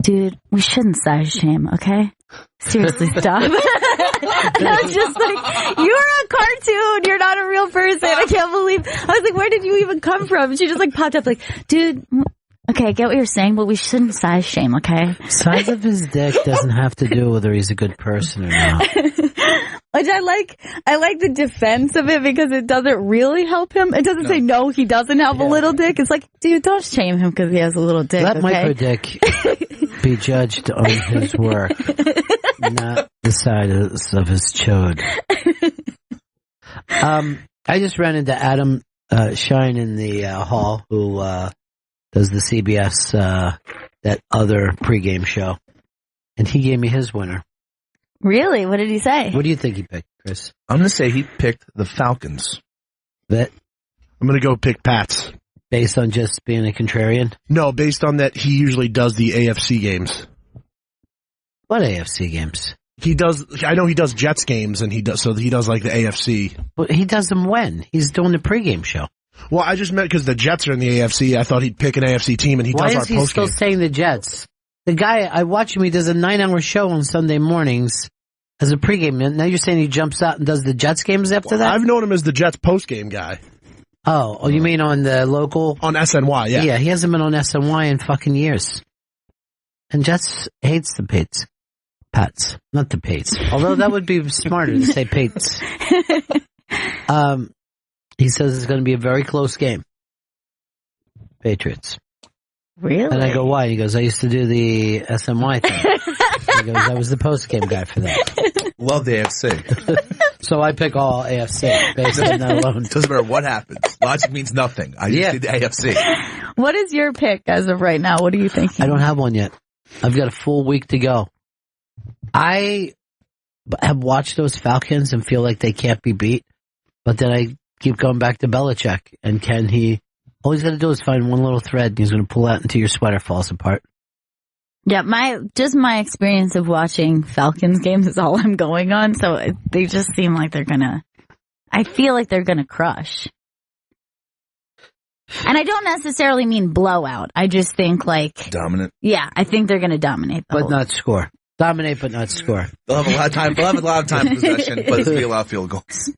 [SPEAKER 2] dude, we shouldn't size shame, okay? Seriously, stop. And I was just like, you're a cartoon. You're not a real person. I can't believe. I was like, where did you even come from? And she just like popped up like, dude, okay, I get what you're saying, but we shouldn't size shame, okay?
[SPEAKER 1] Size of his dick doesn't have to do with whether he's a good person or not.
[SPEAKER 2] Which I like the defense of it because it doesn't really help him. It doesn't say no, he doesn't have a little dick. It's like, dude, don't shame him because he has a little dick.
[SPEAKER 1] Let
[SPEAKER 2] okay?
[SPEAKER 1] micro dick be judged on his work, not the size of his chode. I just ran into Adam Shine in the hall, who does the CBS that other pregame show, and he gave me his winner.
[SPEAKER 2] Really? What did he say?
[SPEAKER 1] What do you think he picked, Chris?
[SPEAKER 3] I'm going to say he picked the Falcons.
[SPEAKER 1] That
[SPEAKER 5] I'm going to go pick Pats.
[SPEAKER 1] Based on just being a contrarian?
[SPEAKER 5] No, based on that he usually does the AFC games.
[SPEAKER 1] What AFC games?
[SPEAKER 5] He does. I know he does Jets games, and he does like the AFC.
[SPEAKER 1] But he does them when? He's doing the pregame show.
[SPEAKER 5] Well, I just meant because the Jets are in the AFC. I thought he'd pick an AFC team, and he does our postgame.
[SPEAKER 1] Why is he still saying the Jets? The guy, I watch him, he does a 9-hour show on Sunday mornings as a pregame. Now you're saying he jumps out and does the Jets games after that?
[SPEAKER 5] I've known him as the Jets postgame guy.
[SPEAKER 1] Oh, you mean on the local?
[SPEAKER 5] On SNY, yeah.
[SPEAKER 1] Yeah, he hasn't been on SNY in fucking years. And Jets hates the Pats. Not the Pates. Although that would be smarter to say Pates. He says it's going to be a very close game. Patriots.
[SPEAKER 2] Really?
[SPEAKER 1] And I go, why? He goes, I used to do the SNY thing. He goes, I was the post-game guy for that.
[SPEAKER 3] Love the AFC.
[SPEAKER 1] So I pick all AFC based on that alone.
[SPEAKER 3] Doesn't matter what happens. Logic means nothing. I just need the AFC.
[SPEAKER 2] What is your pick as of right now? What are you thinking?
[SPEAKER 1] I don't have one yet. I've got a full week to go. I have watched those Falcons and feel like they can't be beat, but then I keep going back to Belichick. And all he's got to do is find one little thread and he's going to pull out until your sweater falls apart.
[SPEAKER 2] Yeah, my experience of watching Falcons games is all I'm going on, so they just seem like I feel like they're gonna crush. And I don't necessarily mean blowout. I just think
[SPEAKER 3] dominant.
[SPEAKER 2] Yeah, I think they're gonna dominate
[SPEAKER 1] but not score. Dominate but not score.
[SPEAKER 3] They'll have a lot of time. They'll have a lot of time possession, but it'll be a lot of field goals.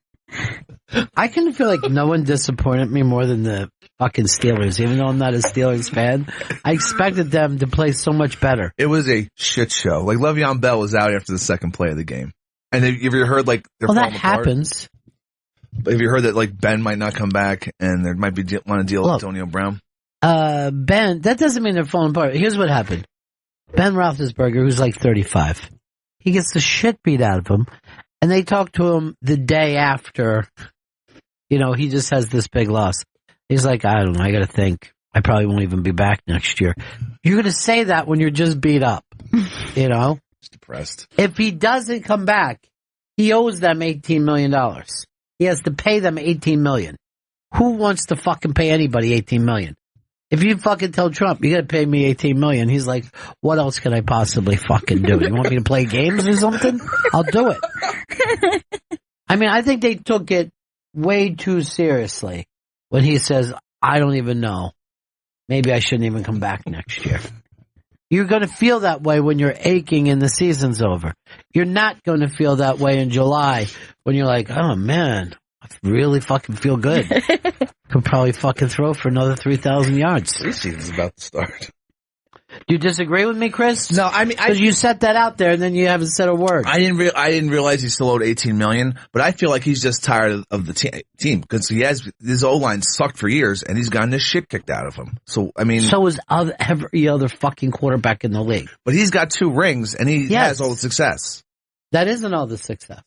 [SPEAKER 1] I kind of feel like no one disappointed me more than the fucking Steelers. Even though I'm not a Steelers fan, I expected them to play so much better.
[SPEAKER 3] It was a shit show. Like Le'Veon Bell was out after the second play of the game, and have you heard they're
[SPEAKER 1] well, that
[SPEAKER 3] falling apart?
[SPEAKER 1] happens.
[SPEAKER 3] But have you heard that Ben might not come back, and there might be want to deal with Antonio Brown?
[SPEAKER 1] Ben, that doesn't mean they're falling apart. Here's what happened: Ben Roethlisberger, who's like 35, he gets the shit beat out of him, and they talk to him the day after. He just has this big loss. He's like, I don't know, I got to think. I probably won't even be back next year. You're going to say that when you're just beat up,
[SPEAKER 3] Just depressed.
[SPEAKER 1] If he doesn't come back, he owes them $18 million. He has to pay them $18 million. Who wants to fucking pay anybody $18 million? If you fucking tell Trump, you got to pay me $18 million, he's like, what else can I possibly fucking do? You want me to play games or something? I'll do it. I mean, I think they took it way too seriously when he says, I don't even know. Maybe I shouldn't even come back next year. You're going to feel that way when you're aching and the season's over. You're not going to feel that way in July when you're like, oh man, I really fucking feel good. Could probably fucking throw for another 3,000 yards.
[SPEAKER 3] This season's about to start.
[SPEAKER 1] Do you disagree with me, Chris?
[SPEAKER 3] No, I mean,
[SPEAKER 1] because you set that out there and then you haven't said a word.
[SPEAKER 3] I didn't realize he still owed $18 million, but I feel like he's just tired of the team because his O-line sucked for years and he's gotten this shit kicked out of him. So I mean,
[SPEAKER 1] so is every other fucking quarterback in the league.
[SPEAKER 3] But he's got 2 rings and he has all the success.
[SPEAKER 1] That isn't all the success.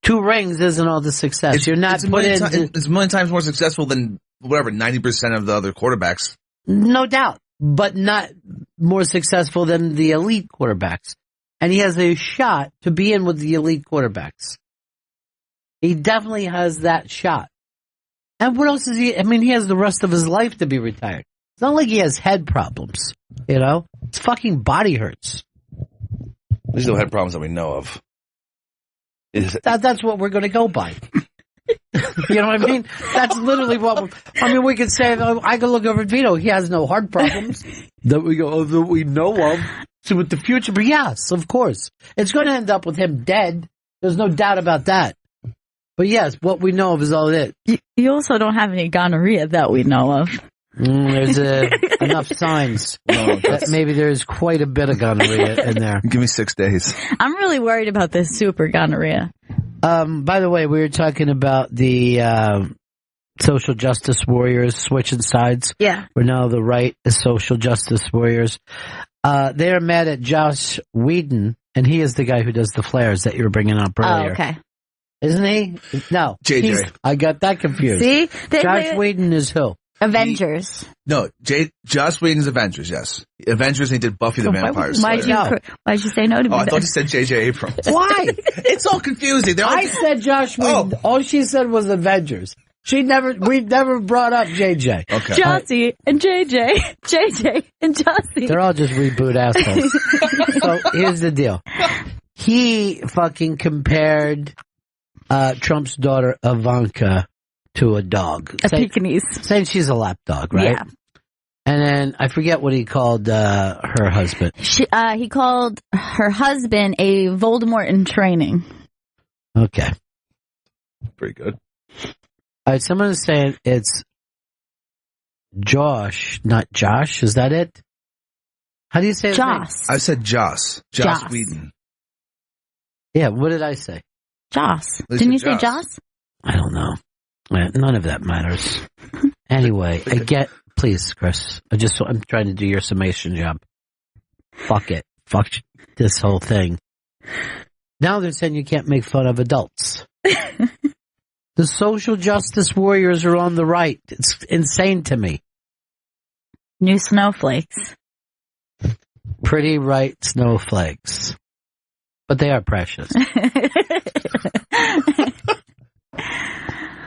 [SPEAKER 1] 2 rings isn't all the success. You're not
[SPEAKER 3] it's a million times more successful than whatever 90% of the other quarterbacks.
[SPEAKER 1] No doubt. But not more successful than the elite quarterbacks. And he has a shot to be in with the elite quarterbacks. He definitely has that shot. And what else is he? I mean, he has the rest of his life to be retired. It's not like he has head problems, His fucking body hurts.
[SPEAKER 3] There's no head problems that we know of.
[SPEAKER 1] That's what we're going to go by. You know what I mean? That's literally what we could say. I could look over Vito. He has no heart problems that we know of. So with the future, but yes, of course, it's going to end up with him dead. There's no doubt about that. But yes, what we know of is all it.
[SPEAKER 2] You also don't have any gonorrhea that we know of.
[SPEAKER 1] There's enough signs that maybe there's quite a bit of gonorrhea in there.
[SPEAKER 3] Give me 6 days.
[SPEAKER 2] I'm really worried about this super gonorrhea.
[SPEAKER 1] By the way, we were talking about the social justice warriors switching sides.
[SPEAKER 2] Yeah.
[SPEAKER 1] Where now the right is social justice warriors. They are mad at Josh Weeden, and he is the guy who does the flares that you were bringing up earlier.
[SPEAKER 2] Oh, okay.
[SPEAKER 1] Isn't he? No.
[SPEAKER 3] JJ.
[SPEAKER 1] I got that confused.
[SPEAKER 2] See?
[SPEAKER 1] Josh Weeden is who?
[SPEAKER 2] Avengers.
[SPEAKER 3] No, Joss Whedon's Avengers, yes. Avengers, he did Buffy the Vampire Slayer.
[SPEAKER 2] Why'd you say no to me?
[SPEAKER 3] Oh, I thought you said J.J. Abrams.
[SPEAKER 1] Why?
[SPEAKER 3] It's all confusing.
[SPEAKER 1] I said Josh Whedon. All she said was Avengers. We've never brought up JJ.
[SPEAKER 3] Okay.
[SPEAKER 2] Jossie and JJ. JJ and Jossie.
[SPEAKER 1] They're all just reboot assholes. So here's the deal. He fucking compared Trump's daughter Ivanka to a dog.
[SPEAKER 2] A Pekingese.
[SPEAKER 1] Saying she's a lap dog, right?
[SPEAKER 2] Yeah.
[SPEAKER 1] And then I forget what he called her husband.
[SPEAKER 2] He called her husband a Voldemort in training.
[SPEAKER 1] Okay.
[SPEAKER 3] Pretty good.
[SPEAKER 1] All right, someone is saying it's Josh, not Josh. Is that it? How do you say it?
[SPEAKER 2] Joss.
[SPEAKER 3] I said Joss. Joss Whedon.
[SPEAKER 1] Yeah, what did I say?
[SPEAKER 2] Joss. Didn't you say Joss?
[SPEAKER 1] I don't know. None of that matters. Anyway, please, Chris. I'm trying to do your summation job. Fuck it. Fuck this whole thing. Now they're saying you can't make fun of adults. The social justice warriors are on the right. It's insane to me.
[SPEAKER 2] New snowflakes.
[SPEAKER 1] Pretty right snowflakes. But they are precious.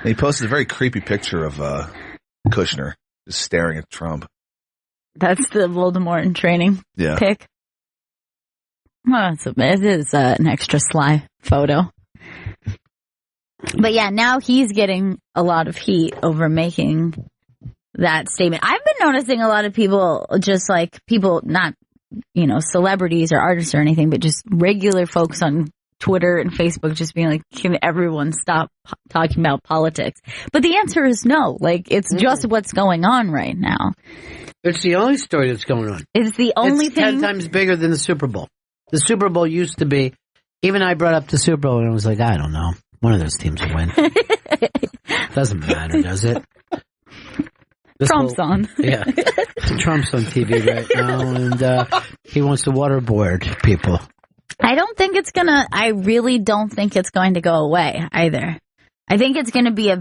[SPEAKER 3] He posted a very creepy picture of Kushner just staring at Trump.
[SPEAKER 2] That's the Voldemort in training pic. Well, it is an extra sly photo. But yeah, now he's getting a lot of heat over making that statement. I've been noticing a lot of people, just like people, not, celebrities or artists or anything, but just regular folks on Twitter and Facebook just being like, can everyone stop talking about politics? But the answer is no. Like, it's just what's going on right now.
[SPEAKER 1] It's the only story that's going on.
[SPEAKER 2] It's the only thing.
[SPEAKER 1] 10 times bigger than the Super Bowl. The Super Bowl used to be, even I brought up the Super Bowl and I was like, I don't know. One of those teams will win. Doesn't matter, does it?
[SPEAKER 2] Trump's on.
[SPEAKER 1] Yeah. Trump's on TV right now, and he wants to waterboard people.
[SPEAKER 2] I really don't think it's going to go away either. I think it's going to be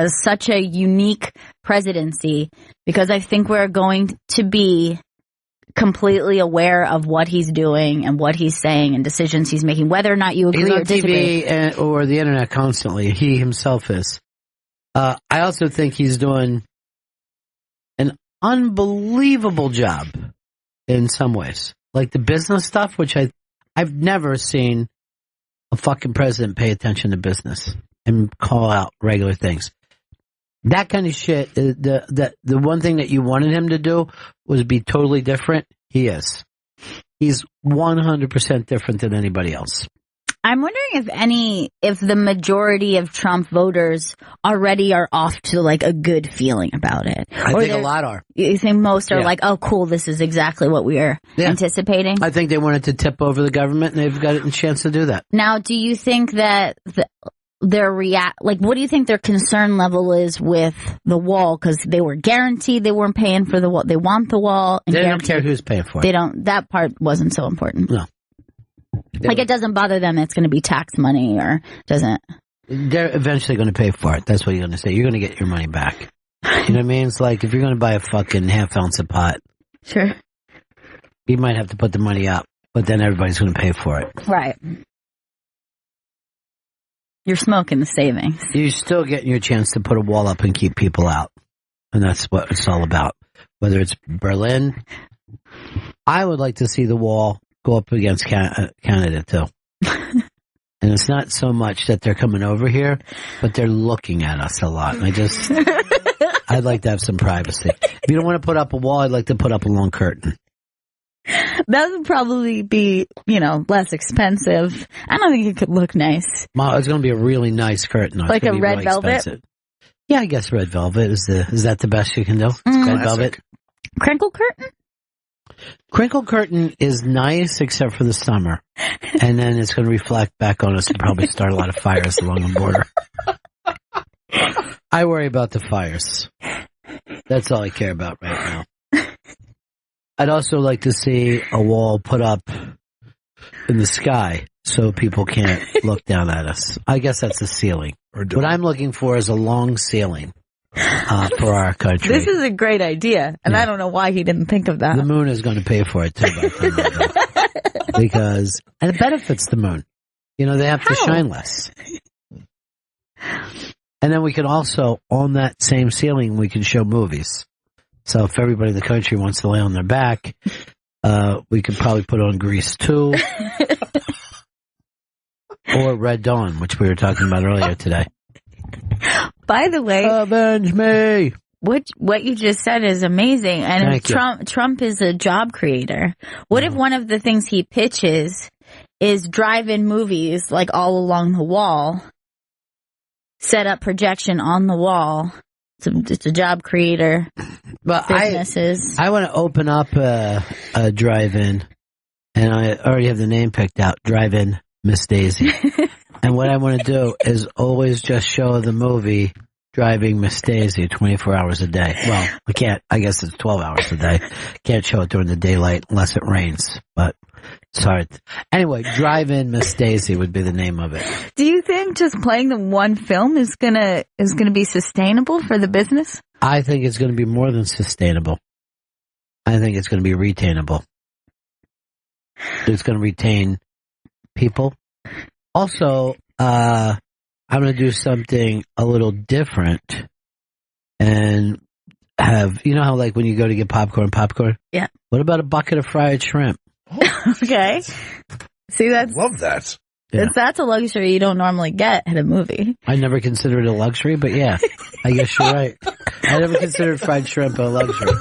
[SPEAKER 2] such a unique presidency because I think we're going to be completely aware of what he's doing and what he's saying and decisions he's making, whether or not you agree or disagree.
[SPEAKER 1] He's on TV or the internet constantly. He himself is. I also think he's doing an unbelievable job in some ways. Like the business stuff, which I've never seen a fucking president pay attention to business and call out regular things. That kind of shit, the one thing that you wanted him to do was be totally different. He is. He's 100% different than anybody else.
[SPEAKER 2] I'm wondering if the majority of Trump voters already are off to like a good feeling about it.
[SPEAKER 1] I think a lot are.
[SPEAKER 2] You think most are like, oh, cool, this is exactly what we are anticipating?
[SPEAKER 1] I think they wanted to tip over the government, and they've got a chance to do that.
[SPEAKER 2] Now, do you think that what do you think their concern level is with the wall? Because they were guaranteed they weren't paying for the wall. They want the wall. And
[SPEAKER 1] they don't care who's paying for it.
[SPEAKER 2] They don't. That part wasn't so important.
[SPEAKER 1] No.
[SPEAKER 2] It doesn't bother them. It's going to be tax money or doesn't.
[SPEAKER 1] They're eventually going to pay for it. That's what you're going to say. You're going to get your money back. You know what I mean? It's like if you're going to buy a fucking half ounce of pot.
[SPEAKER 2] Sure.
[SPEAKER 1] You might have to put the money up, but then everybody's going to pay for it.
[SPEAKER 2] Right. You're smoking the savings.
[SPEAKER 1] You're still getting your chance to put a wall up and keep people out. And that's what it's all about. Whether it's Berlin, I would like to see the wall go up against Canada too. And it's not so much that they're coming over here, but they're looking at us a lot. And I'd like to have some privacy. If you don't want to put up a wall, I'd like to put up a long curtain.
[SPEAKER 2] That would probably be, less expensive. I don't think it could look nice.
[SPEAKER 1] Well, it's going to be a really nice curtain.
[SPEAKER 2] Like a red velvet? Expensive.
[SPEAKER 1] Yeah, I guess red velvet is that the best you can do? Red velvet.
[SPEAKER 2] Crinkle curtain?
[SPEAKER 1] Crinkle curtain is nice except for the summer. And then it's going to reflect back on us and probably start a lot of fires along the border. I worry about the fires. That's all I care about right now. I'd also like to see a wall put up in the sky so people can't look down at us. I guess that's a ceiling. What I'm looking for is a long ceiling for our country.
[SPEAKER 2] This is a great idea, and I don't know why he didn't think of that.
[SPEAKER 1] The moon is going to pay for it, too. Because it benefits the moon. They have to shine less. And then we can also, on that same ceiling, we can show movies. So if everybody in the country wants to lay on their back, we could probably put on Grease 2 or Red Dawn, which we were talking about earlier today.
[SPEAKER 2] By the way,
[SPEAKER 1] avenge me.
[SPEAKER 2] What you just said is amazing, and Trump is a job creator. What if one of the things he pitches is drive-in movies, like all along the wall, set up projection on the wall? It's a job creator.
[SPEAKER 1] But
[SPEAKER 2] businesses.
[SPEAKER 1] I want to open up a drive-in, and I already have the name picked out, Drive-In Miss Daisy. And what I want to do is always just show the movie Driving Miss Daisy 24 hours a day. Well, we can't. I guess it's 12 hours a day. Can't show it during the daylight unless it rains. But sorry. Anyway, Drive-In Miss Daisy would be the name of it.
[SPEAKER 2] Do you think just playing the one film is gonna be sustainable for the business?
[SPEAKER 1] I think it's going to be more than sustainable. I think it's going to be retainable. It's going to retain people. Also, I'm going to do something a little different and have, you know how like when you go to get popcorn?
[SPEAKER 2] Yeah.
[SPEAKER 1] What about a bucket of fried shrimp?
[SPEAKER 2] Okay. See,
[SPEAKER 3] love that.
[SPEAKER 1] Yeah.
[SPEAKER 2] That's a luxury you don't normally get at a movie.
[SPEAKER 1] I never considered it a luxury, but yeah, I guess you're right. I never considered fried shrimp a luxury.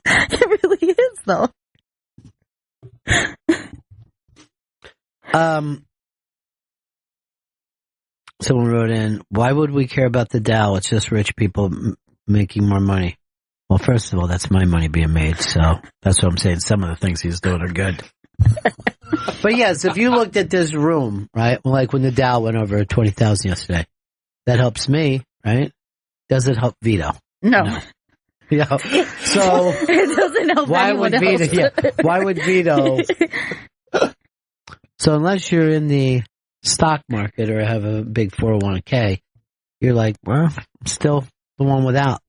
[SPEAKER 2] It really is, though.
[SPEAKER 1] Someone wrote in, why would we care about the Dow? It's just rich people making more money. Well, first of all, that's my money being made, so that's what I'm saying. Some of the things he's doing are good. But yes, if you looked at this room, right, like when the Dow went over 20,000 yesterday, that helps me, right? Does it help Vito?
[SPEAKER 2] No.
[SPEAKER 1] Yeah. So
[SPEAKER 2] it doesn't help
[SPEAKER 1] why
[SPEAKER 2] anyone
[SPEAKER 1] would
[SPEAKER 2] else.
[SPEAKER 1] Vito? Yeah, why would Vito? So unless you're in the stock market or have a big 401k, you're like, well, I'm still the one without.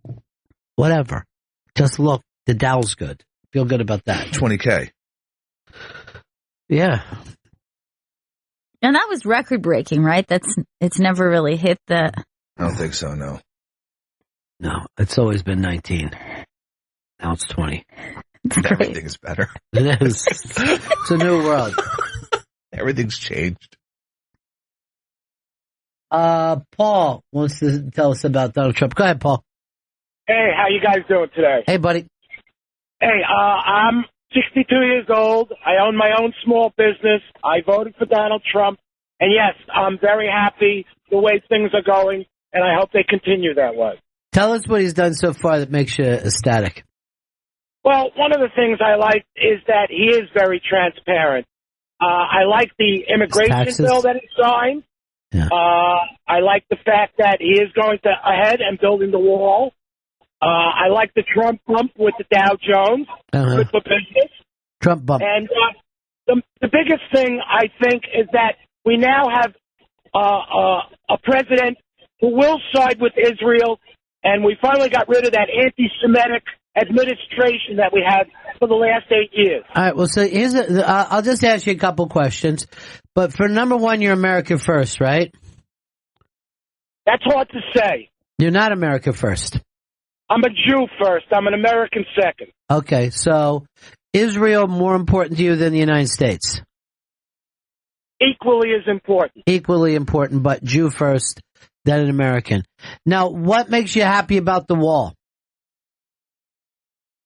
[SPEAKER 1] Whatever. Just look, the Dow's good. Feel good about that.
[SPEAKER 3] 20K.
[SPEAKER 1] Yeah.
[SPEAKER 2] And that was record breaking, right? It's never really hit the.
[SPEAKER 3] I don't think so. No.
[SPEAKER 1] No, it's always been 19. Now it's 20.
[SPEAKER 3] Everything is better.
[SPEAKER 1] It is. It's a new world.
[SPEAKER 3] Everything's changed.
[SPEAKER 1] Paul wants to tell us about Donald Trump. Go ahead, Paul.
[SPEAKER 16] Hey, how you guys doing today?
[SPEAKER 1] Hey, buddy.
[SPEAKER 16] Hey, I'm 62 years old. I own my own small business. I voted for Donald Trump. And yes, I'm very happy the way things are going, and I hope they continue that way.
[SPEAKER 1] Tell us what he's done so far that makes you ecstatic.
[SPEAKER 16] Well, one of the things I like is that he is very transparent. I like the immigration bill that he signed.
[SPEAKER 1] Yeah.
[SPEAKER 16] I like the fact that he is going ahead and building the wall. I like the Trump bump with the Dow Jones, good for business.
[SPEAKER 1] Trump bump.
[SPEAKER 16] And the biggest thing, I think, is that we now have a president who will side with Israel, and we finally got rid of that anti-Semitic administration that we had for the last 8 years.
[SPEAKER 1] All right, well, so here's I'll just ask you a couple questions. But for number one, you're America first, right?
[SPEAKER 16] That's hard to say.
[SPEAKER 1] You're not America first.
[SPEAKER 16] I'm a Jew first. I'm an American second.
[SPEAKER 1] Okay, so Israel more important to you than the United States?
[SPEAKER 16] Equally as important.
[SPEAKER 1] Equally important, but Jew first, then an American. Now, what makes you happy about the wall?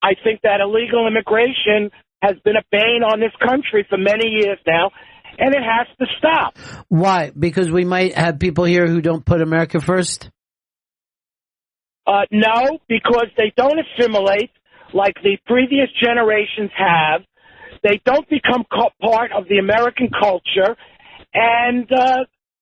[SPEAKER 16] I think that illegal immigration has been a bane on this country for many years now, and it has to stop.
[SPEAKER 1] Why? Because we might have people here who don't put America first?
[SPEAKER 16] No, because they don't assimilate like the previous generations have. They don't become part of the American culture, and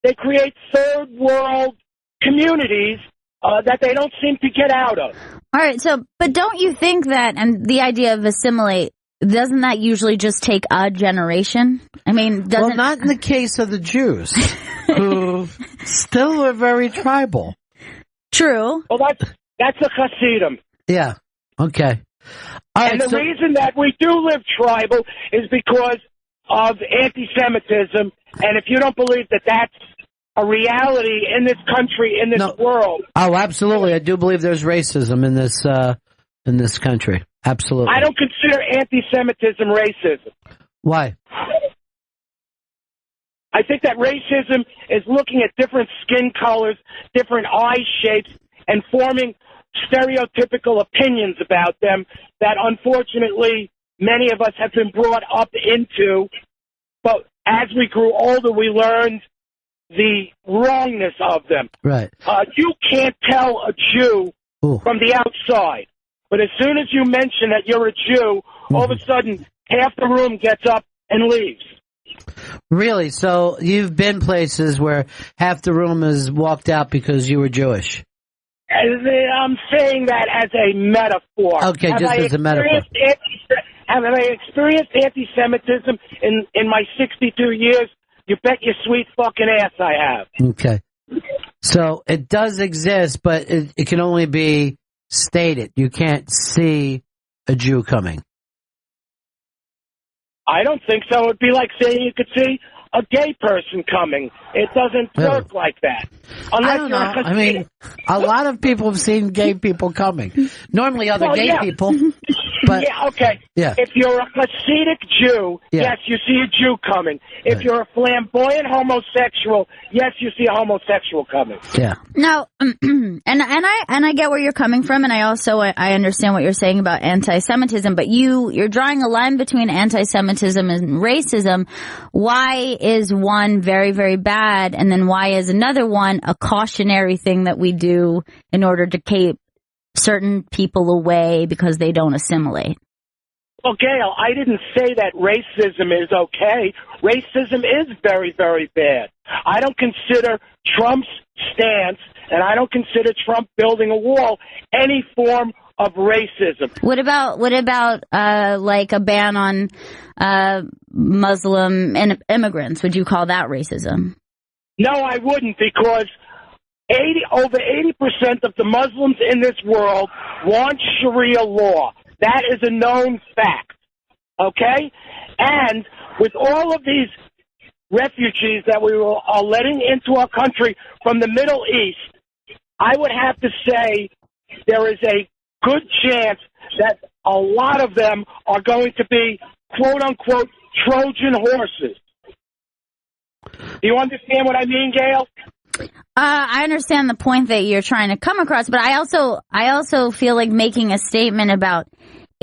[SPEAKER 16] they create third world communities that they don't seem to get out of.
[SPEAKER 2] All right, so, but don't you think that, and the idea of assimilate, doesn't that usually just take a generation? I mean, doesn't...
[SPEAKER 1] Well, not in the case of the Jews, who still are very tribal.
[SPEAKER 2] True.
[SPEAKER 16] Well, that's a Hasidim.
[SPEAKER 1] Yeah, okay. All right,
[SPEAKER 16] and the reason that we do live tribal is because of anti-Semitism, and if you don't believe that that's a reality in this country, in this world.
[SPEAKER 1] Oh, absolutely. I do believe there's racism in this country. Absolutely.
[SPEAKER 16] I don't consider anti-Semitism racism.
[SPEAKER 1] Why?
[SPEAKER 16] I think that racism is looking at different skin colors, different eye shapes, and forming stereotypical opinions about them that unfortunately many of us have been brought up into. But as we grew older, we learned the wrongness of them.
[SPEAKER 1] Right.
[SPEAKER 16] You can't tell a Jew from the outside. But as soon as you mention that you're a Jew, all of a sudden half the room gets up and leaves.
[SPEAKER 1] Really? So you've been places where half the room has walked out because you were Jewish?
[SPEAKER 16] I'm saying that as a metaphor.
[SPEAKER 1] Okay, just as a metaphor.
[SPEAKER 16] Have I experienced anti-Semitism in my 62 years? You bet your sweet fucking ass I have.
[SPEAKER 1] Okay. So it does exist, but it can only be stated. You can't see a Jew coming.
[SPEAKER 16] I don't think so. It would be like saying you could see a gay person coming. It doesn't work like that.
[SPEAKER 1] I don't know. I mean, a lot of people have seen gay people coming. Normally other gay people. But,
[SPEAKER 16] yeah, okay.
[SPEAKER 1] Yeah.
[SPEAKER 16] If you're a Hasidic Jew, yes, you see a Jew coming. If you're a flamboyant homosexual, yes, you see a homosexual coming.
[SPEAKER 1] Yeah.
[SPEAKER 2] No, and I get where you're coming from, and I understand what you're saying about anti-Semitism, but you're drawing a line between anti-Semitism and racism. Why is one very, very bad, and then why is another one a cautionary thing that we do in order to keep certain people away because they don't assimilate?
[SPEAKER 16] Well, Gail, I didn't say that racism is okay. Racism is very, very bad. I don't consider Trump's stance, and I don't consider Trump building a wall, any form of racism.
[SPEAKER 2] What about like a ban on Muslim immigrants? Would you call that racism?
[SPEAKER 16] No, I wouldn't, because over 80% of the Muslims in this world want Sharia law. That is a known fact, okay? And with all of these refugees that we are letting into our country from the Middle East, I would have to say there is a good chance that a lot of them are going to be, quote-unquote, Trojan horses. Do you understand what I mean, Gail?
[SPEAKER 2] I understand the point that you're trying to come across, but I also feel like making a statement about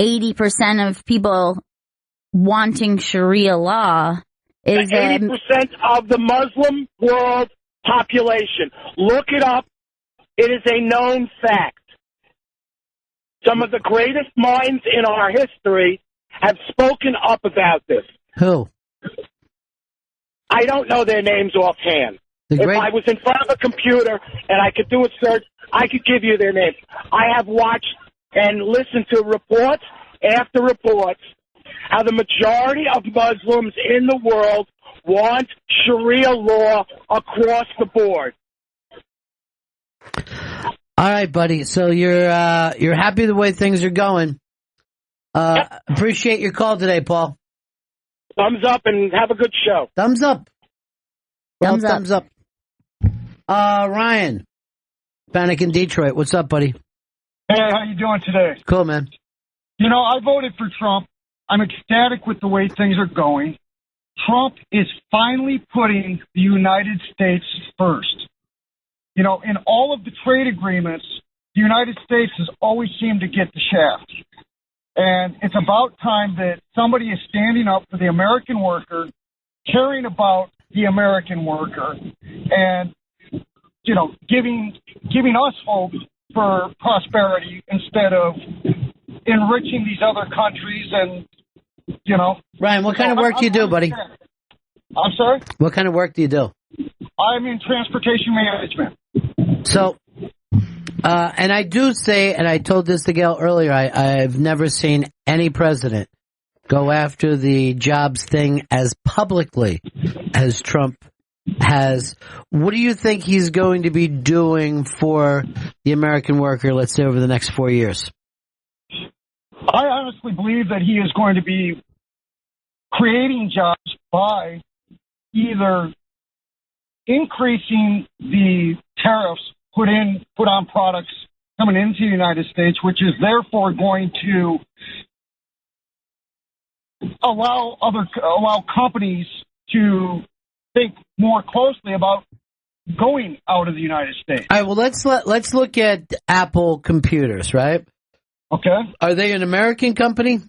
[SPEAKER 2] 80% of people wanting Sharia law is
[SPEAKER 16] 80% of the Muslim world population. Look it up. It is a known fact. Some of the greatest minds in our history have spoken up about this.
[SPEAKER 1] Who?
[SPEAKER 16] I don't know their names offhand. If I was in front of a computer and I could do a search, I could give you their names. I have watched and listened to reports after reports how the majority of Muslims in the world want Sharia law across the board.
[SPEAKER 1] All right, buddy. So you're happy the way things are going. Appreciate your call today, Paul.
[SPEAKER 16] Thumbs up and have a good show.
[SPEAKER 1] Thumbs up.
[SPEAKER 2] Thumbs up.
[SPEAKER 1] Ryan, Panic in Detroit. What's up, buddy?
[SPEAKER 17] Hey, how you doing today?
[SPEAKER 1] Cool, man.
[SPEAKER 17] You know, I voted for Trump. I'm ecstatic with the way things are going. Trump is finally putting the United States first. You know, in all of the trade agreements, the United States has always seemed to get the shaft. And it's about time that somebody is standing up for the American worker, caring about the American worker, and, you know, giving us hope for prosperity instead of enriching these other countries and, you know.
[SPEAKER 1] Ryan, what kind of work do you do, buddy?
[SPEAKER 17] I'm sorry?
[SPEAKER 1] What kind of work do you do?
[SPEAKER 17] I'm in transportation management.
[SPEAKER 1] So, and I do say, and I told this to Gail earlier, I've never seen any president go after the jobs thing as publicly as Trump has. What do you think he's going to be doing for the American worker, let's say, over the next 4 years?
[SPEAKER 17] I honestly believe that he is going to be creating jobs by either increasing the tariffs put on products coming into the United States, which is therefore going to allow companies to think more closely about going out of the United States.
[SPEAKER 1] All right, well, let's look at Apple computers, right?
[SPEAKER 17] Okay.
[SPEAKER 1] Are they an American company?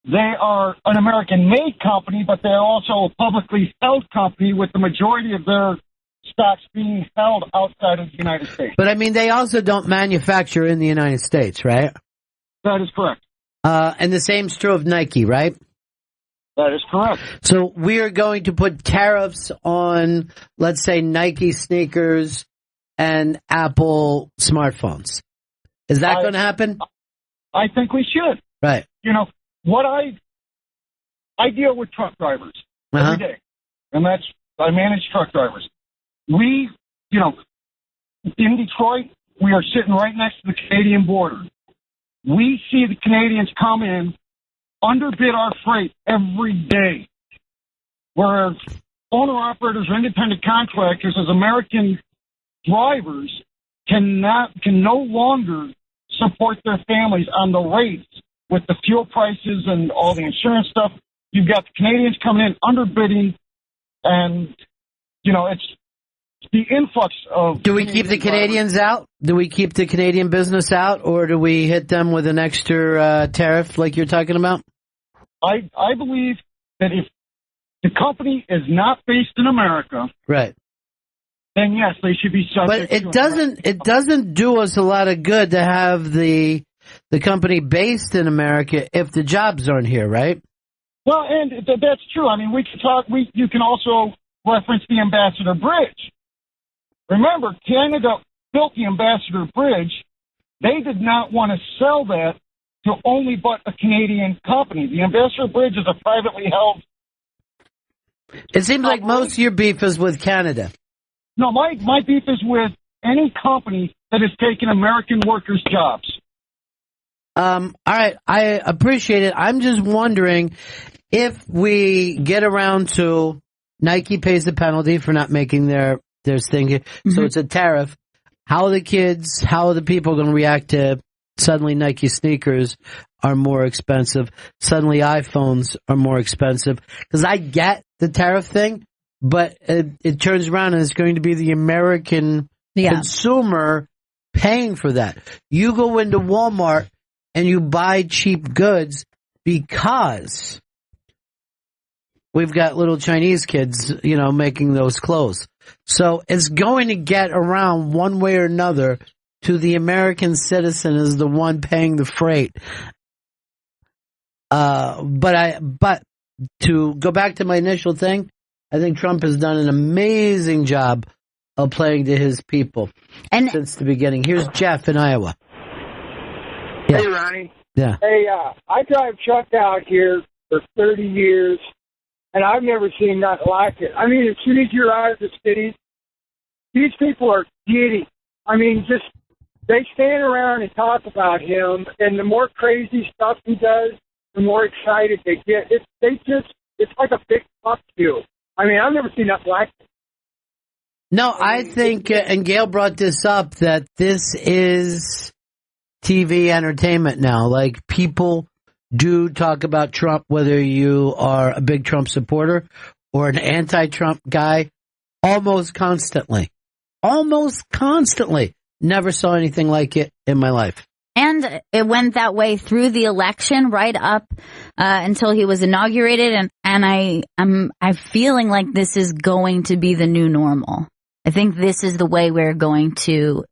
[SPEAKER 17] They are an American-made company, but they're also a publicly held company with the majority of their stocks being held outside of the United States.
[SPEAKER 1] But, I mean, they also don't manufacture in the United States, right?
[SPEAKER 17] That is correct.
[SPEAKER 1] And the same's true of Nike, right?
[SPEAKER 17] That is correct.
[SPEAKER 1] So we are going to put tariffs on, let's say, Nike sneakers and Apple smartphones. Is that going to happen?
[SPEAKER 17] I think we should.
[SPEAKER 1] Right.
[SPEAKER 17] You know, I deal with truck drivers every day, and I manage truck drivers. We, you know, in Detroit, we are sitting right next to the Canadian border. We see the Canadians come in underbid our freight every day. Whereas owner-operators or independent contractors as American drivers can no longer support their families on the rates with the fuel prices and all the insurance stuff. You've got the Canadians coming in underbidding, and, you know, it's the influx of...
[SPEAKER 1] Do we keep the Canadians out? Do we keep the Canadian business out, or do we hit them with an extra tariff like you're talking about?
[SPEAKER 17] I believe that if the company is not based in America,
[SPEAKER 1] right,
[SPEAKER 17] then yes, they should be subject.
[SPEAKER 1] But it doesn't do us a lot of good to have the company based in America if the jobs aren't here, right?
[SPEAKER 17] Well, and that's true. I mean, we can talk. You can also reference the Ambassador Bridge. Remember, Canada built the Ambassador Bridge. They did not want to sell that to only but a Canadian company. The Ambassador Bridge is a privately held.
[SPEAKER 1] It seems like most of your beef is with Canada.
[SPEAKER 17] No, my beef is with any company that is taking American workers' jobs.
[SPEAKER 1] All right, I appreciate it. I'm just wondering if we get around to Nike pays the penalty for not making their thing, so it's a tariff. How are the people going to react to suddenly Nike sneakers are more expensive? Suddenly iPhones are more expensive? Because I get the tariff thing, but it turns around and it's going to be the American consumer paying for that. You go into Walmart and you buy cheap goods because we've got little Chinese kids, making those clothes. So it's going to get around one way or another to the American citizen as the one paying the freight. But to go back to my initial thing, I think Trump has done an amazing job of playing to his people since the beginning. Here's Jeff in Iowa. Yeah.
[SPEAKER 18] Hey, Ronnie.
[SPEAKER 1] Yeah.
[SPEAKER 18] Hey, I drive truck out here for 30 years, and I've never seen nothing like it. I mean, as soon as you're out of the cities, these people are giddy. I mean, they stand around and talk about him, and the more crazy stuff he does, the more excited they get. It's like a big fuck you. I mean, I've never seen nothing like it.
[SPEAKER 1] No, I think, and Gail brought this up, that this is TV entertainment now. Like, people do talk about Trump, whether you are a big Trump supporter or an anti-Trump guy, almost constantly. Almost constantly. Never saw anything like it in my life.
[SPEAKER 2] And it went that way through the election, right up until he was inaugurated. And I'm feeling like this is going to be the new normal. I think this is the way we're going to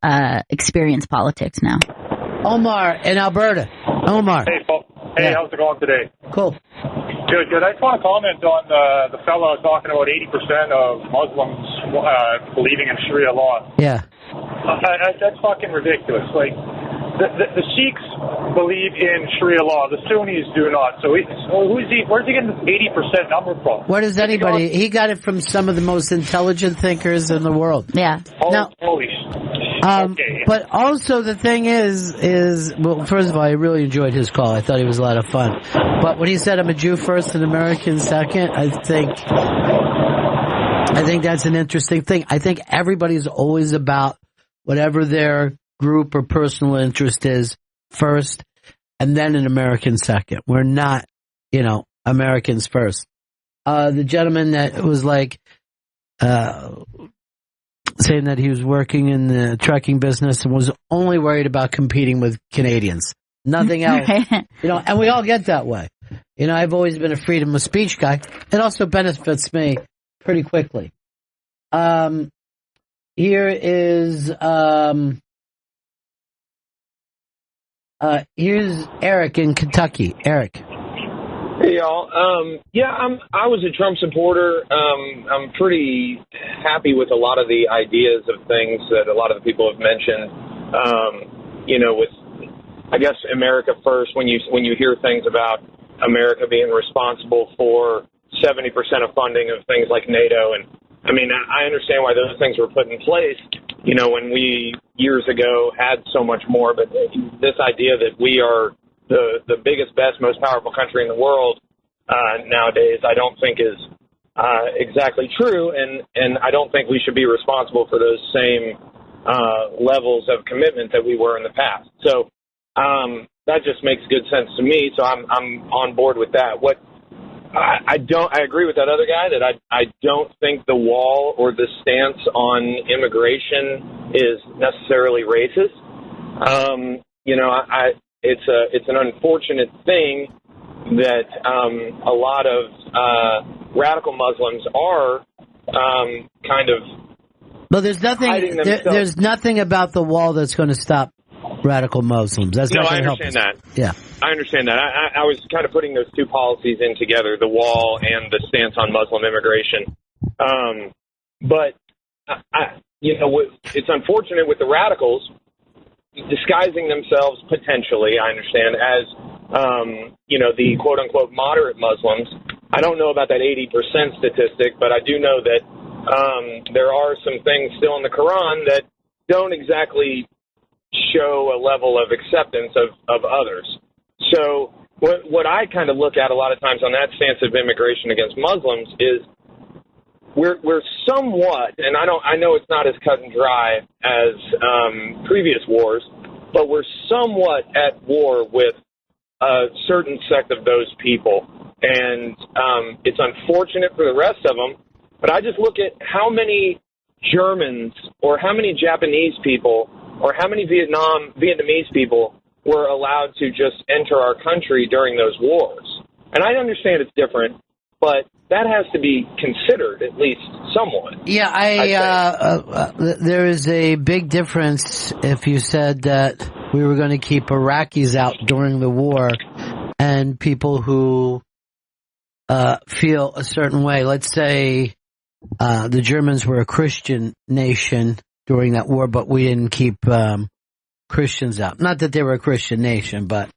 [SPEAKER 2] experience politics now.
[SPEAKER 1] Omar in Alberta. Omar.
[SPEAKER 19] Hey, Paul. Hey, how's it going today?
[SPEAKER 1] Cool.
[SPEAKER 19] Good. I just want to comment on the fellow talking about 80% of Muslims believing in Sharia law.
[SPEAKER 1] Yeah.
[SPEAKER 19] That's fucking ridiculous. Like, the Sikhs believe in Sharia law. The Sunnis do not. So where's he getting this 80% number from?
[SPEAKER 1] Where does anybody? He got it from some of the most intelligent thinkers in the world.
[SPEAKER 2] Yeah.
[SPEAKER 19] Holy okay.
[SPEAKER 1] But also the thing is, well, first of all, I really enjoyed his call. I thought he was a lot of fun. But when he said I'm a Jew first and American second, I think that's an interesting thing. I think everybody's always about whatever their group or personal interest is first, and then an American second. We're not, Americans first. The gentleman that was like, saying that he was working in the trucking business and was only worried about competing with Canadians. Nothing else. And we all get that way. I've always been a freedom of speech guy. It also benefits me pretty quickly. Here is, here's Eric in Kentucky. Eric.
[SPEAKER 20] Hey, y'all. I was a Trump supporter. I'm pretty happy with a lot of the ideas of things that a lot of the people have mentioned. With, I guess, America first, when you hear things about America being responsible for 70% of funding of things like NATO. And, I understand why those things were put in place, when we, years ago, had so much more. But this idea that we are the biggest, best, most powerful country in the world nowadays, I don't think is exactly true, and I don't think we should be responsible for those same levels of commitment that we were in the past. So that just makes good sense to me. So I'm on board with that. What I agree with that other guy that I don't think the wall or the stance on immigration is necessarily racist. It's an unfortunate thing that a lot of radical Muslims are kind of.
[SPEAKER 1] But there's nothing. There's nothing about the wall that's going to stop radical Muslims. That's not
[SPEAKER 20] I
[SPEAKER 1] going to help
[SPEAKER 20] understand
[SPEAKER 1] us.
[SPEAKER 20] that.
[SPEAKER 1] Yeah,
[SPEAKER 20] I understand that. I was kind of putting those two policies in together: the wall and the stance on Muslim immigration. But it's unfortunate with the radicals disguising themselves potentially, I understand, as the quote unquote moderate Muslims. I don't know about that 80% statistic, but I do know that there are some things still in the Quran that don't exactly show a level of acceptance of others. So what I kind of look at a lot of times on that stance of immigration against Muslims is we're somewhat, and I know it's not as cut and dry as previous wars, but we're somewhat at war with a certain sect of those people. And it's unfortunate for the rest of them, but I just look at how many Germans or how many Japanese people or how many Vietnamese people were allowed to just enter our country during those wars. And I understand it's different, but that has to be considered at least somewhat.
[SPEAKER 1] Yeah, there is a big difference if you said that we were going to keep Iraqis out during the war and people who feel a certain way. Let's say the Germans were a Christian nation during that war, but we didn't keep Christians out. Not that they were a Christian nation, but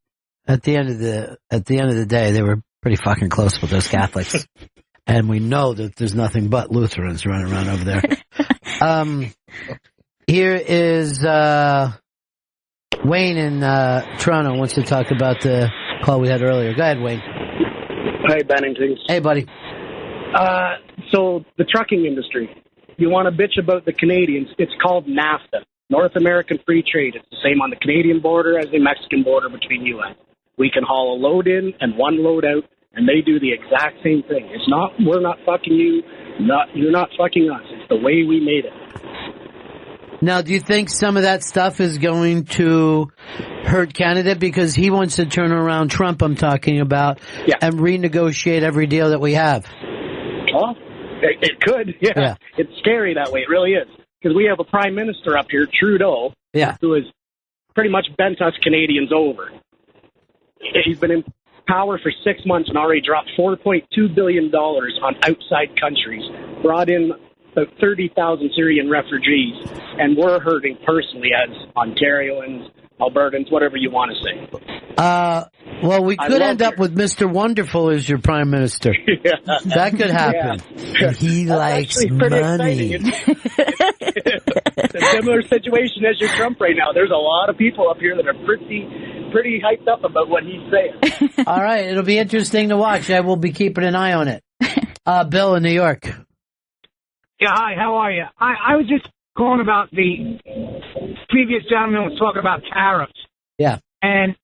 [SPEAKER 1] at the end of the day, they were pretty fucking close with those Catholics. And we know that there's nothing but Lutherans running around over there. Here is Wayne in Toronto wants to talk about the call we had earlier. Go ahead, Wayne.
[SPEAKER 21] Hey, Bennington.
[SPEAKER 1] Hey, buddy.
[SPEAKER 21] So the trucking industry, you want to bitch about the Canadians, it's called NAFTA, North American Free Trade. It's the same on the Canadian border as the Mexican border between U.S. We can haul a load in and one load out, and they do the exact same thing. It's not, we're not fucking you, you're not fucking us. It's the way we made it.
[SPEAKER 1] Now, do you think some of that stuff is going to hurt Canada? Because he wants to turn around Trump, I'm talking about, and renegotiate every deal that we have.
[SPEAKER 21] Oh, it could, yeah. It's scary that way, it really is. Because we have a prime minister up here, Trudeau, who has pretty much bent us Canadians over. He's been in power for 6 months and already dropped $4.2 billion on outside countries, brought in about 30,000 Syrian refugees, and we're hurting personally as Ontarians, Albertans, whatever you want to say.
[SPEAKER 1] Well, we could end up with Mr. Wonderful as your prime minister. That could happen. Yeah. He likes money.
[SPEAKER 21] It's a similar situation as your Trump right now. There's a lot of people up here that are pretty hyped up about what he's saying.
[SPEAKER 1] All right, it'll be interesting to watch. I will be keeping an eye on it. Bill in New York.
[SPEAKER 22] Yeah, hi, how are you? I was just calling about the previous gentleman was talking about tariffs.
[SPEAKER 1] Yeah.
[SPEAKER 22] And,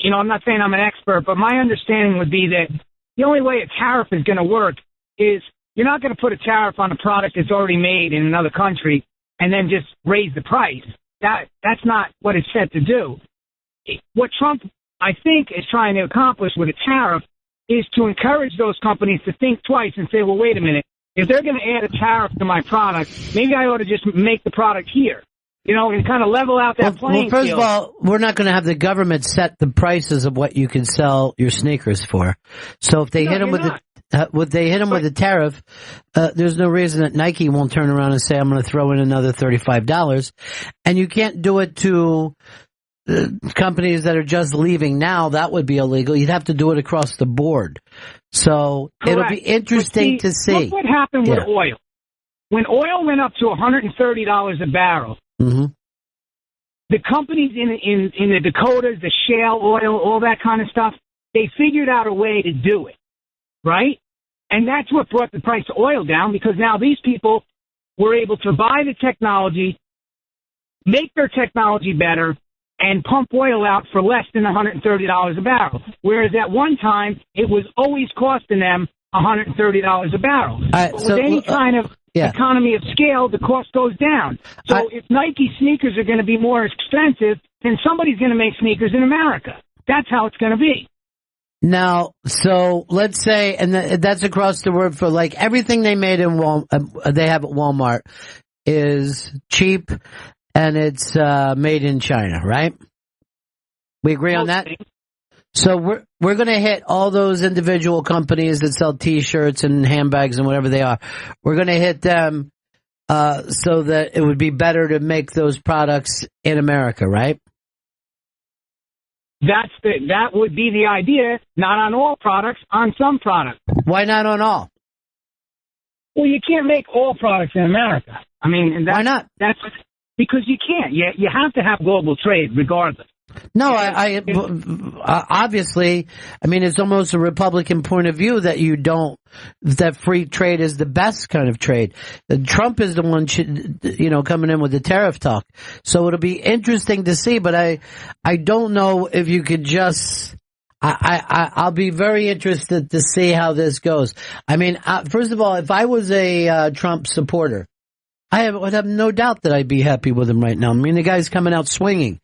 [SPEAKER 22] I'm not saying I'm an expert, but my understanding would be that the only way a tariff is going to work is you're not going to put a tariff on a product that's already made in another country and then just raise the price. That's not what it's set to do. What Trump, I think, is trying to accomplish with a tariff is to encourage those companies to think twice and say, well, wait a minute. If they're going to add a tariff to my product, maybe I ought to just make the product here, and kind of level out that playing field.
[SPEAKER 1] Well, first of all, we're not going to have the government set the prices of what you can sell your sneakers for. So if they hit them with the tariff, there's no reason that Nike won't turn around and say, I'm going to throw in another $35. And you can't do it to companies that are just leaving now. That would be illegal. You'd have to do it across the board. So It'll be interesting to see.
[SPEAKER 22] Look what happened with oil. When oil went up to $130 a barrel, the companies in the Dakotas, the shale oil, all that kind of stuff, they figured out a way to do it, right? And that's what brought the price of oil down, because now these people were able to buy the technology, make their technology better, and pump oil out for less than $130 a barrel. Whereas at one time, it was always costing them $130 a barrel. But with any kind of economy of scale, the cost goes down. So if Nike sneakers are going to be more expensive, then somebody's going to make sneakers in America. That's how it's going to be.
[SPEAKER 1] Now, so let's say, and that's across the board for like everything they made in they have at Walmart is cheap and it's made in China, right? We agree on that? So we're going to hit all those individual companies that sell T-shirts and handbags and whatever they are. We're going to hit them so that it would be better to make those products in America, right?
[SPEAKER 22] That would be the idea, not on all products, on some products.
[SPEAKER 1] Why not on all?
[SPEAKER 22] Well, you can't make all products in America. I mean,
[SPEAKER 1] why not?
[SPEAKER 22] That's because you can't. You have to have global trade regardless.
[SPEAKER 1] No, I obviously, I mean, it's almost a Republican point of view that that free trade is the best kind of trade. Trump is the one, coming in with the tariff talk. So it'll be interesting to see, but I don't know if you could just, I'll be very interested to see how this goes. I mean, first of all, if I was a Trump supporter, I would have no doubt that I'd be happy with him right now. I mean, the guy's coming out swinging.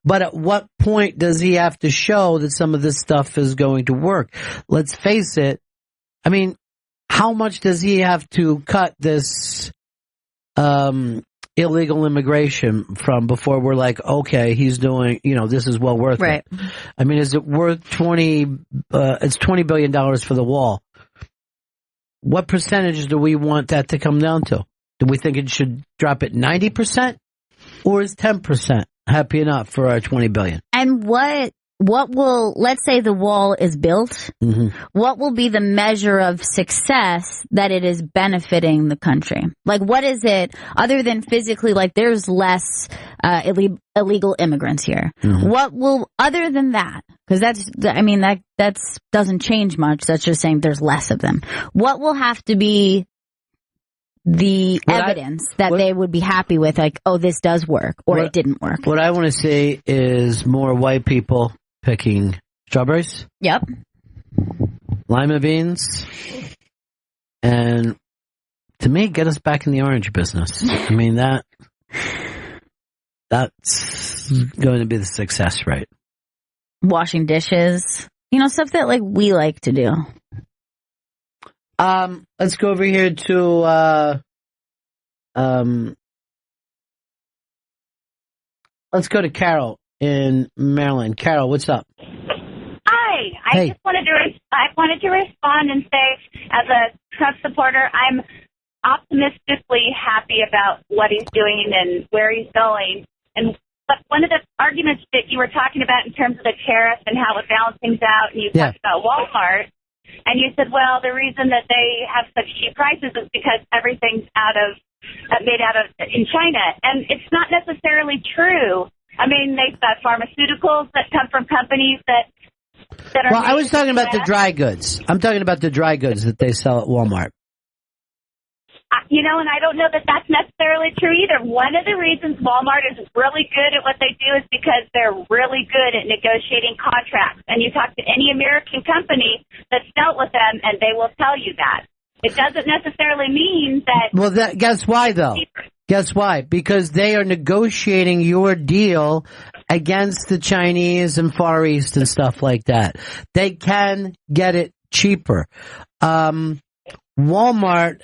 [SPEAKER 1] But at what point does he have to show that some of this stuff is going to work? Let's face it. I mean, how much does he have to cut this illegal immigration from before we're like, okay, he's doing, this is well worth it. I mean, is it worth it's $20 billion for the wall. What percentage do we want that to come down to? Do we think it should drop at 90%, or is 10% happy enough for our $20 billion?
[SPEAKER 2] And what will, let's say the wall is built, what will be the measure of success that it is benefiting the country? Like, what is it, other than physically, like there's less illegal immigrants here. What will, other than that, because that doesn't change much, that's just saying there's less of them. What will have to be the evidence that they would be happy with, like, oh, this does work, or it didn't work?
[SPEAKER 1] What I want to see is more white people picking strawberries.
[SPEAKER 2] Yep.
[SPEAKER 1] Lima beans. And to me, get us back in the orange business. I mean, that's going to be the success rate.
[SPEAKER 2] Washing dishes. Stuff that, like, we like to do.
[SPEAKER 1] Let's go over here to, let's go to Carol in Maryland. Carol, what's up?
[SPEAKER 4] Hi. I just wanted to respond and say, as a Trump supporter, I'm optimistically happy about what he's doing and where he's going. But one of the arguments that you were talking about in terms of the tariffs and how it balances things out, and you talked about Walmart, and you said, well, the reason that they have such cheap prices is because everything's made in China. And it's not necessarily true. I mean, they've got pharmaceuticals that come from companies that are...
[SPEAKER 1] Well, I was talking about the dry goods. I'm talking about the dry goods that they sell at Walmart.
[SPEAKER 4] And I don't know that that's necessarily true either. One of the reasons Walmart is really good at what they do is because they're really good at negotiating contracts. And you talk to any American company that's dealt with them, and they will tell you that. It doesn't necessarily mean that...
[SPEAKER 1] Well, guess why, though? Guess why? Because they are negotiating your deal against the Chinese and Far East and stuff like that. They can get it cheaper. Walmart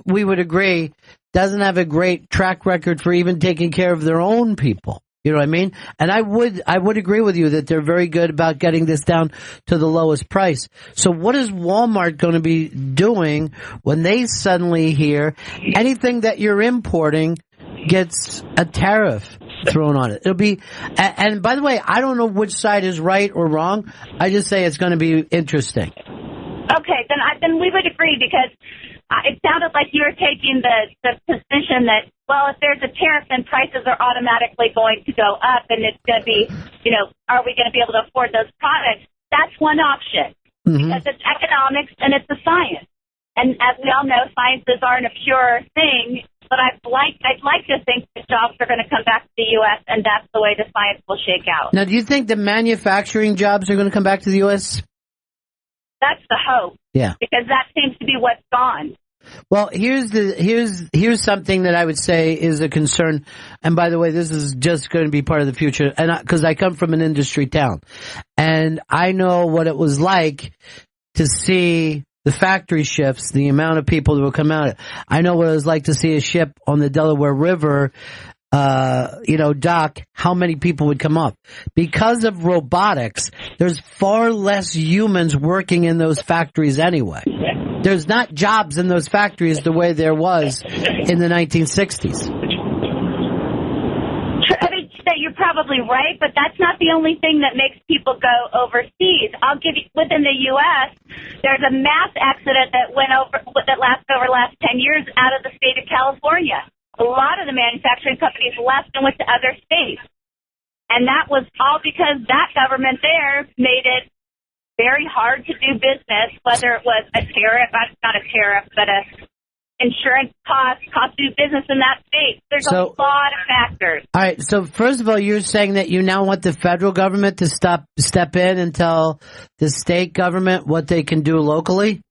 [SPEAKER 1] we would agree, doesn't have a great track record for even taking care of their own people. You know what I mean? And I would agree with you that they're very good about getting this down to the lowest price. So what is Walmart going to be doing when they suddenly hear anything that you're importing gets a tariff thrown on it? It'll be, and by the way, I don't know which side is right or wrong. I just say it's going to be interesting.
[SPEAKER 4] Okay, then we would agree, because it sounded like you were taking the position that, well, if there's a tariff, then prices are automatically going to go up, and it's going to be, are we going to be able to afford those products? That's one option, because it's economics and it's a science. And as we all know, sciences aren't a pure thing, but I'd like to think that jobs are going to come back to the U.S., and that's the way the science will shake out.
[SPEAKER 1] Now, do you think the manufacturing jobs are going to come back to the U.S.?
[SPEAKER 4] That's the hope.
[SPEAKER 1] Yeah.
[SPEAKER 4] Because that seems to be what's gone.
[SPEAKER 1] Well, here's something that I would say is a concern. And by the way, this is just going to be part of the future. And because I come from an industry town, and I know what it was like to see the factory ships, the amount of people that will come out. I know what it was like to see a ship on the Delaware River, dock, how many people would come up. Because of robotics, there's far less humans working in those factories anyway. There's not jobs in those factories the way there was in the 1960s.
[SPEAKER 4] I mean, you're probably right, but that's not the only thing that makes people go overseas. I'll give you, within the U.S., there's a mass accident that lasted over the last 10 years out of the state of California. A lot of the manufacturing companies left and went to other states. And that was all because that government there made it very hard to do business, whether it was a tariff, not a tariff, but a insurance cost to do business in that state. There's a lot of factors.
[SPEAKER 1] All right. So first of all, you're saying that you now want the federal government to step in and tell the state government what they can do locally?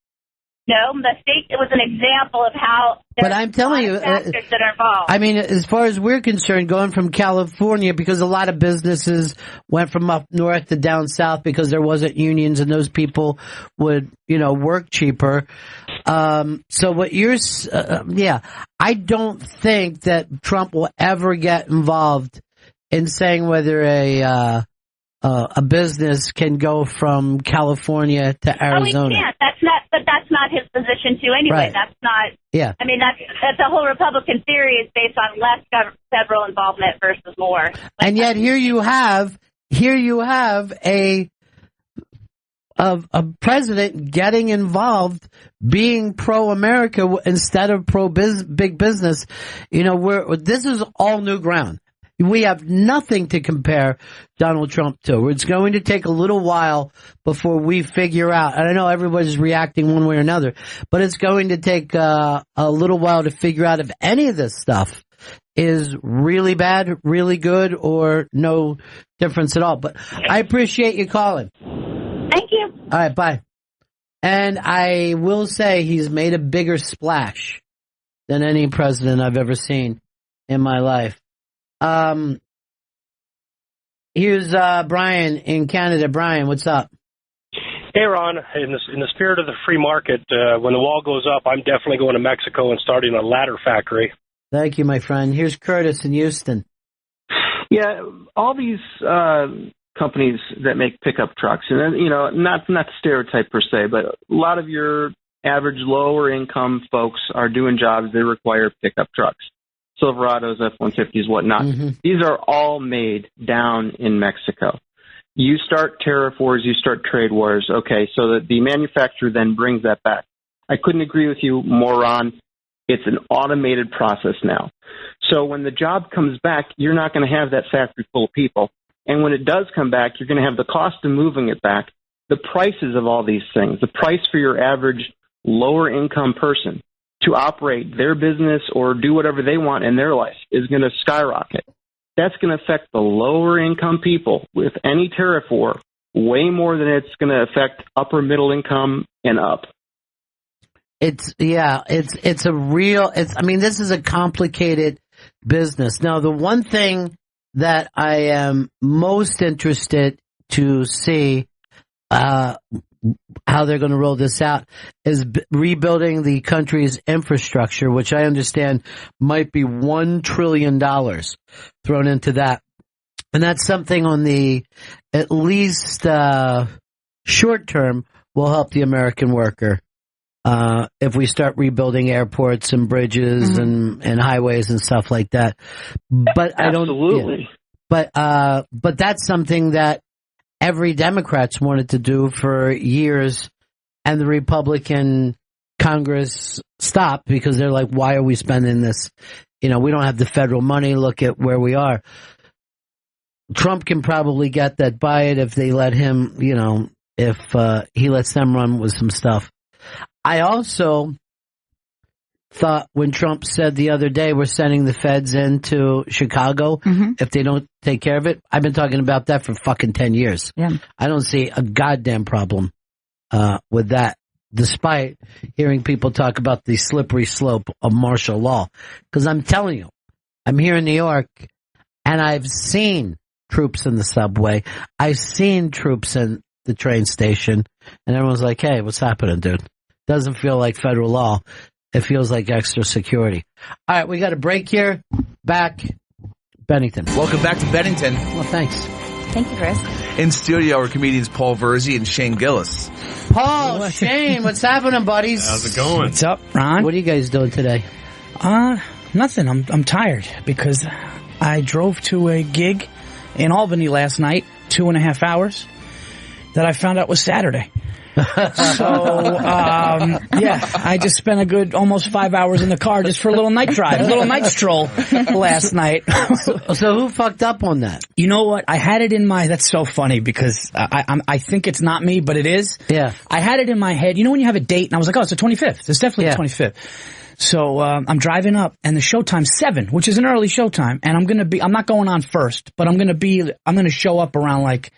[SPEAKER 4] No, the state, it was an example of how
[SPEAKER 1] but I'm telling you,
[SPEAKER 4] factors that are involved.
[SPEAKER 1] I mean, as far as we're concerned, going from California, because a lot of businesses went from up north to down south because there wasn't unions and those people would, work cheaper. So what you're, I don't think that Trump will ever get involved in saying whether a business can go from California to Arizona.
[SPEAKER 4] Oh, he can't. That's not his position too. Anyway,
[SPEAKER 1] Right.
[SPEAKER 4] That's not.
[SPEAKER 1] Yeah.
[SPEAKER 4] I mean, that's the whole Republican theory is based on less federal involvement versus more.
[SPEAKER 1] And yet here you have a president getting involved, being pro-America instead of pro-big business. This is all new ground. We have nothing to compare Donald Trump to. It's going to take a little while before we figure out, and I know everybody's reacting one way or another, but it's going to take a little while to figure out if any of this stuff is really bad, really good, or no difference at all. But I appreciate you calling.
[SPEAKER 4] Thank you.
[SPEAKER 1] All right, bye. And I will say he's made a bigger splash than any president I've ever seen in my life. Here's Brian in Canada. Brian, what's up?
[SPEAKER 6] Hey, Ron. In the spirit of the free market, when the wall goes up, I'm definitely going to Mexico and starting a ladder factory.
[SPEAKER 1] Thank you, my friend. Here's Curtis in Houston.
[SPEAKER 8] Yeah, all these companies that make pickup trucks, and not the stereotype per se, but a lot of your average lower income folks are doing jobs that require pickup trucks. Silverados, F-150s, whatnot. Mm-hmm. These are all made down in Mexico. You start tariff wars, you start trade wars. Okay, so that the manufacturer then brings that back. I couldn't agree with you more, Ron. It's an automated process now. So when the job comes back, you're not going to have that factory full of people. And when it does come back, you're going to have the cost of moving it back, the prices of all these things, the price for your average lower income person to operate their business or do whatever they want in their life is going to skyrocket. That's going to affect the lower income people with any tariff war way more than it's going to affect upper middle income and up.
[SPEAKER 1] This is a complicated business. Now, the one thing that I am most interested to see how they're going to roll this out is rebuilding the country's infrastructure, which I understand might be $1 trillion thrown into that. And that's something on the at least short term will help the American worker. If we start rebuilding airports and bridges and highways and stuff like that. But
[SPEAKER 8] Absolutely.
[SPEAKER 1] But that's something that every Democrat's wanted to do for years, and the Republican Congress stop because they're like, why are we spending this? We don't have the federal money. Look at where we are. Trump can probably get that by it if they let him, if he lets them run with some stuff. I also thought when Trump said the other day, we're sending the feds into Chicago if they don't take care of it. I've been talking about that for fucking 10 years.
[SPEAKER 2] Yeah.
[SPEAKER 1] I don't see a goddamn problem with that, despite hearing people talk about the slippery slope of martial law. Because I'm telling you, I'm here in New York, and I've seen troops in the subway. I've seen troops in the train station, and everyone's like, hey, what's happening, dude? Doesn't feel like federal law. It feels like extra security. All right, we got a break here. Back, Bennington.
[SPEAKER 3] Welcome back to Bennington.
[SPEAKER 1] Well, thanks.
[SPEAKER 2] Thank you, Chris.
[SPEAKER 3] In studio are comedians Paul Verzi and Shane Gillis.
[SPEAKER 1] Paul, Shane, what's happening, buddies?
[SPEAKER 9] How's it going?
[SPEAKER 10] What's up, Ron?
[SPEAKER 1] What are you guys doing today?
[SPEAKER 10] Nothing. I'm tired because I drove to a gig in Albany last night, 2.5 hours, that I found out was Saturday. So, I just spent a good almost 5 hours in the car just for a little night drive, a little night stroll last night.
[SPEAKER 1] So who fucked up on that?
[SPEAKER 10] You know what? I had it in my, that's so funny because I think it's not me, but it is.
[SPEAKER 1] Yeah. I
[SPEAKER 10] had it in my head. You know when you have a date and I was like, oh, it's the 25th. It's definitely the 25th. So, I'm driving up and the showtime's 7, which is an early showtime. And I'm not going on first, but I'm going to show up around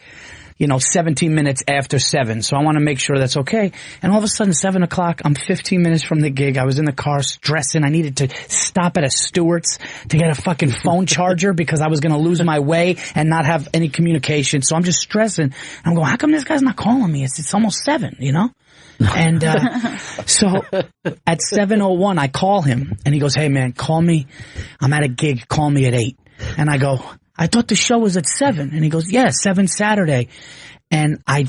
[SPEAKER 10] 17 minutes after 7. So I want to make sure that's okay. And all of a sudden, 7 o'clock, I'm 15 minutes from the gig. I was in the car stressing. I needed to stop at a Stewart's to get a fucking phone charger because I was going to lose my way and not have any communication. So I'm just stressing. I'm going, how come this guy's not calling me? It's almost 7, And so at 7:01, I call him and he goes, hey man, call me. I'm at a gig. Call me at 8. And I go, I thought the show was at 7. And he goes, yeah, 7 Saturday. And I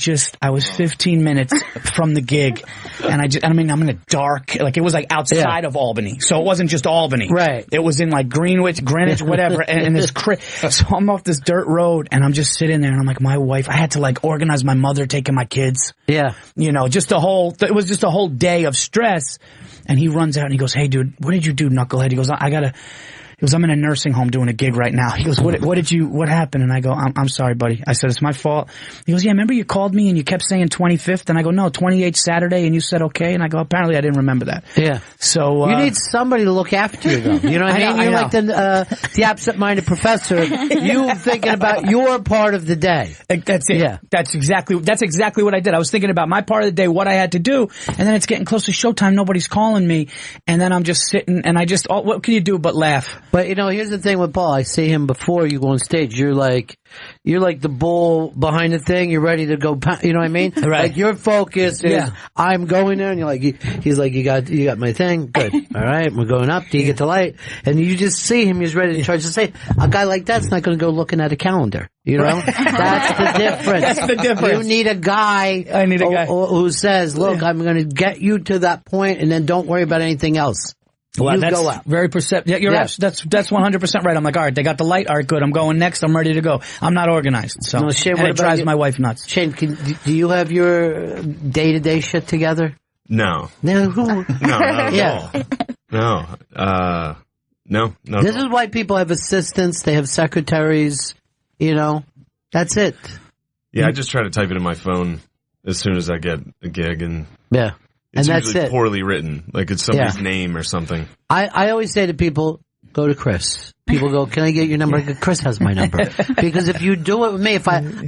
[SPEAKER 10] was 15 minutes from the gig. And I'm in a dark, it was outside of Albany. So it wasn't just Albany.
[SPEAKER 1] Right.
[SPEAKER 10] It was in Greenwich, whatever. and this so I'm off this dirt road and I'm just sitting there and I'm like, my wife, I had to organize my mother taking my kids.
[SPEAKER 1] Yeah.
[SPEAKER 10] It was just a whole day of stress. And he runs out and he goes, hey dude, what did you do, knucklehead? He goes, I'm in a nursing home doing a gig right now. He goes, what happened? And I go, I'm sorry, buddy. I said, it's my fault. He goes, yeah, remember you called me and you kept saying 25th? And I go, no, 28th Saturday. And you said okay. And I go, apparently I didn't remember that.
[SPEAKER 1] Yeah.
[SPEAKER 10] So,
[SPEAKER 1] you need somebody to look after you though. You know what I mean? You're like the absent-minded professor. You thinking about your part of the day.
[SPEAKER 10] That's it.
[SPEAKER 1] Yeah.
[SPEAKER 10] That's exactly what I did. I was thinking about my part of the day, what I had to do. And then it's getting close to showtime. Nobody's calling me. And then I'm just sitting and what can you do but laugh?
[SPEAKER 1] But here's the thing with Paul. I see him before you go on stage. You're like the bull behind the thing. You're ready to go. You know what I mean?
[SPEAKER 10] Right.
[SPEAKER 1] Like your focus is I'm going there, and you're like he's like you got my thing. Good. All right, we're going up. Do you get the light? And you just see him. He's ready to charge. To say a guy like that's not going to go looking at a calendar. You know,
[SPEAKER 10] right.
[SPEAKER 1] That's the difference.
[SPEAKER 10] That's the difference.
[SPEAKER 1] You need a guy.
[SPEAKER 10] I need a guy
[SPEAKER 1] who says, "Look, I'm going to get you to that point, and then don't worry about anything else."
[SPEAKER 10] Well, that's
[SPEAKER 1] go out.
[SPEAKER 10] Very perceptive. Yeah, that's 100% right. I'm like, all right, they got the light. All right, good. I'm going next. I'm ready to go. I'm not organized. So
[SPEAKER 1] Shane,
[SPEAKER 10] and it drives my wife nuts.
[SPEAKER 1] Shane, do you have your day-to-day shit together?
[SPEAKER 9] No.
[SPEAKER 1] No,
[SPEAKER 9] not at all. No.
[SPEAKER 1] This is why people have assistants. They have secretaries. That's it.
[SPEAKER 9] Yeah, I just try to type it in my phone as soon as I get a gig, and
[SPEAKER 1] and
[SPEAKER 9] it's
[SPEAKER 1] that's
[SPEAKER 9] usually
[SPEAKER 1] it.
[SPEAKER 9] Poorly written, like it's somebody's name or something.
[SPEAKER 1] I always say to people, go to Chris. People go, can I get your number? Chris has my number. Because if you do it with me,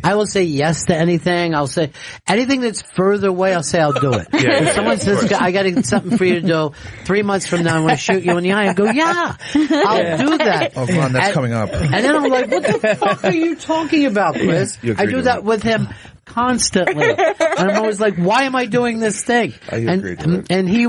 [SPEAKER 1] I will say yes to anything. I'll say anything that's further away, I'll say I'll do it.
[SPEAKER 9] Yeah,
[SPEAKER 1] if someone says, I got something for you to do 3 months from now, I'm going to shoot you in the eye, I go, I'll do that.
[SPEAKER 3] Oh, Ron, that's coming up.
[SPEAKER 1] And then I'm like, what the fuck are you talking about, Chris? I do that with him constantly. And I'm always like, why am I doing this thing?
[SPEAKER 3] I agree to it.
[SPEAKER 1] And he,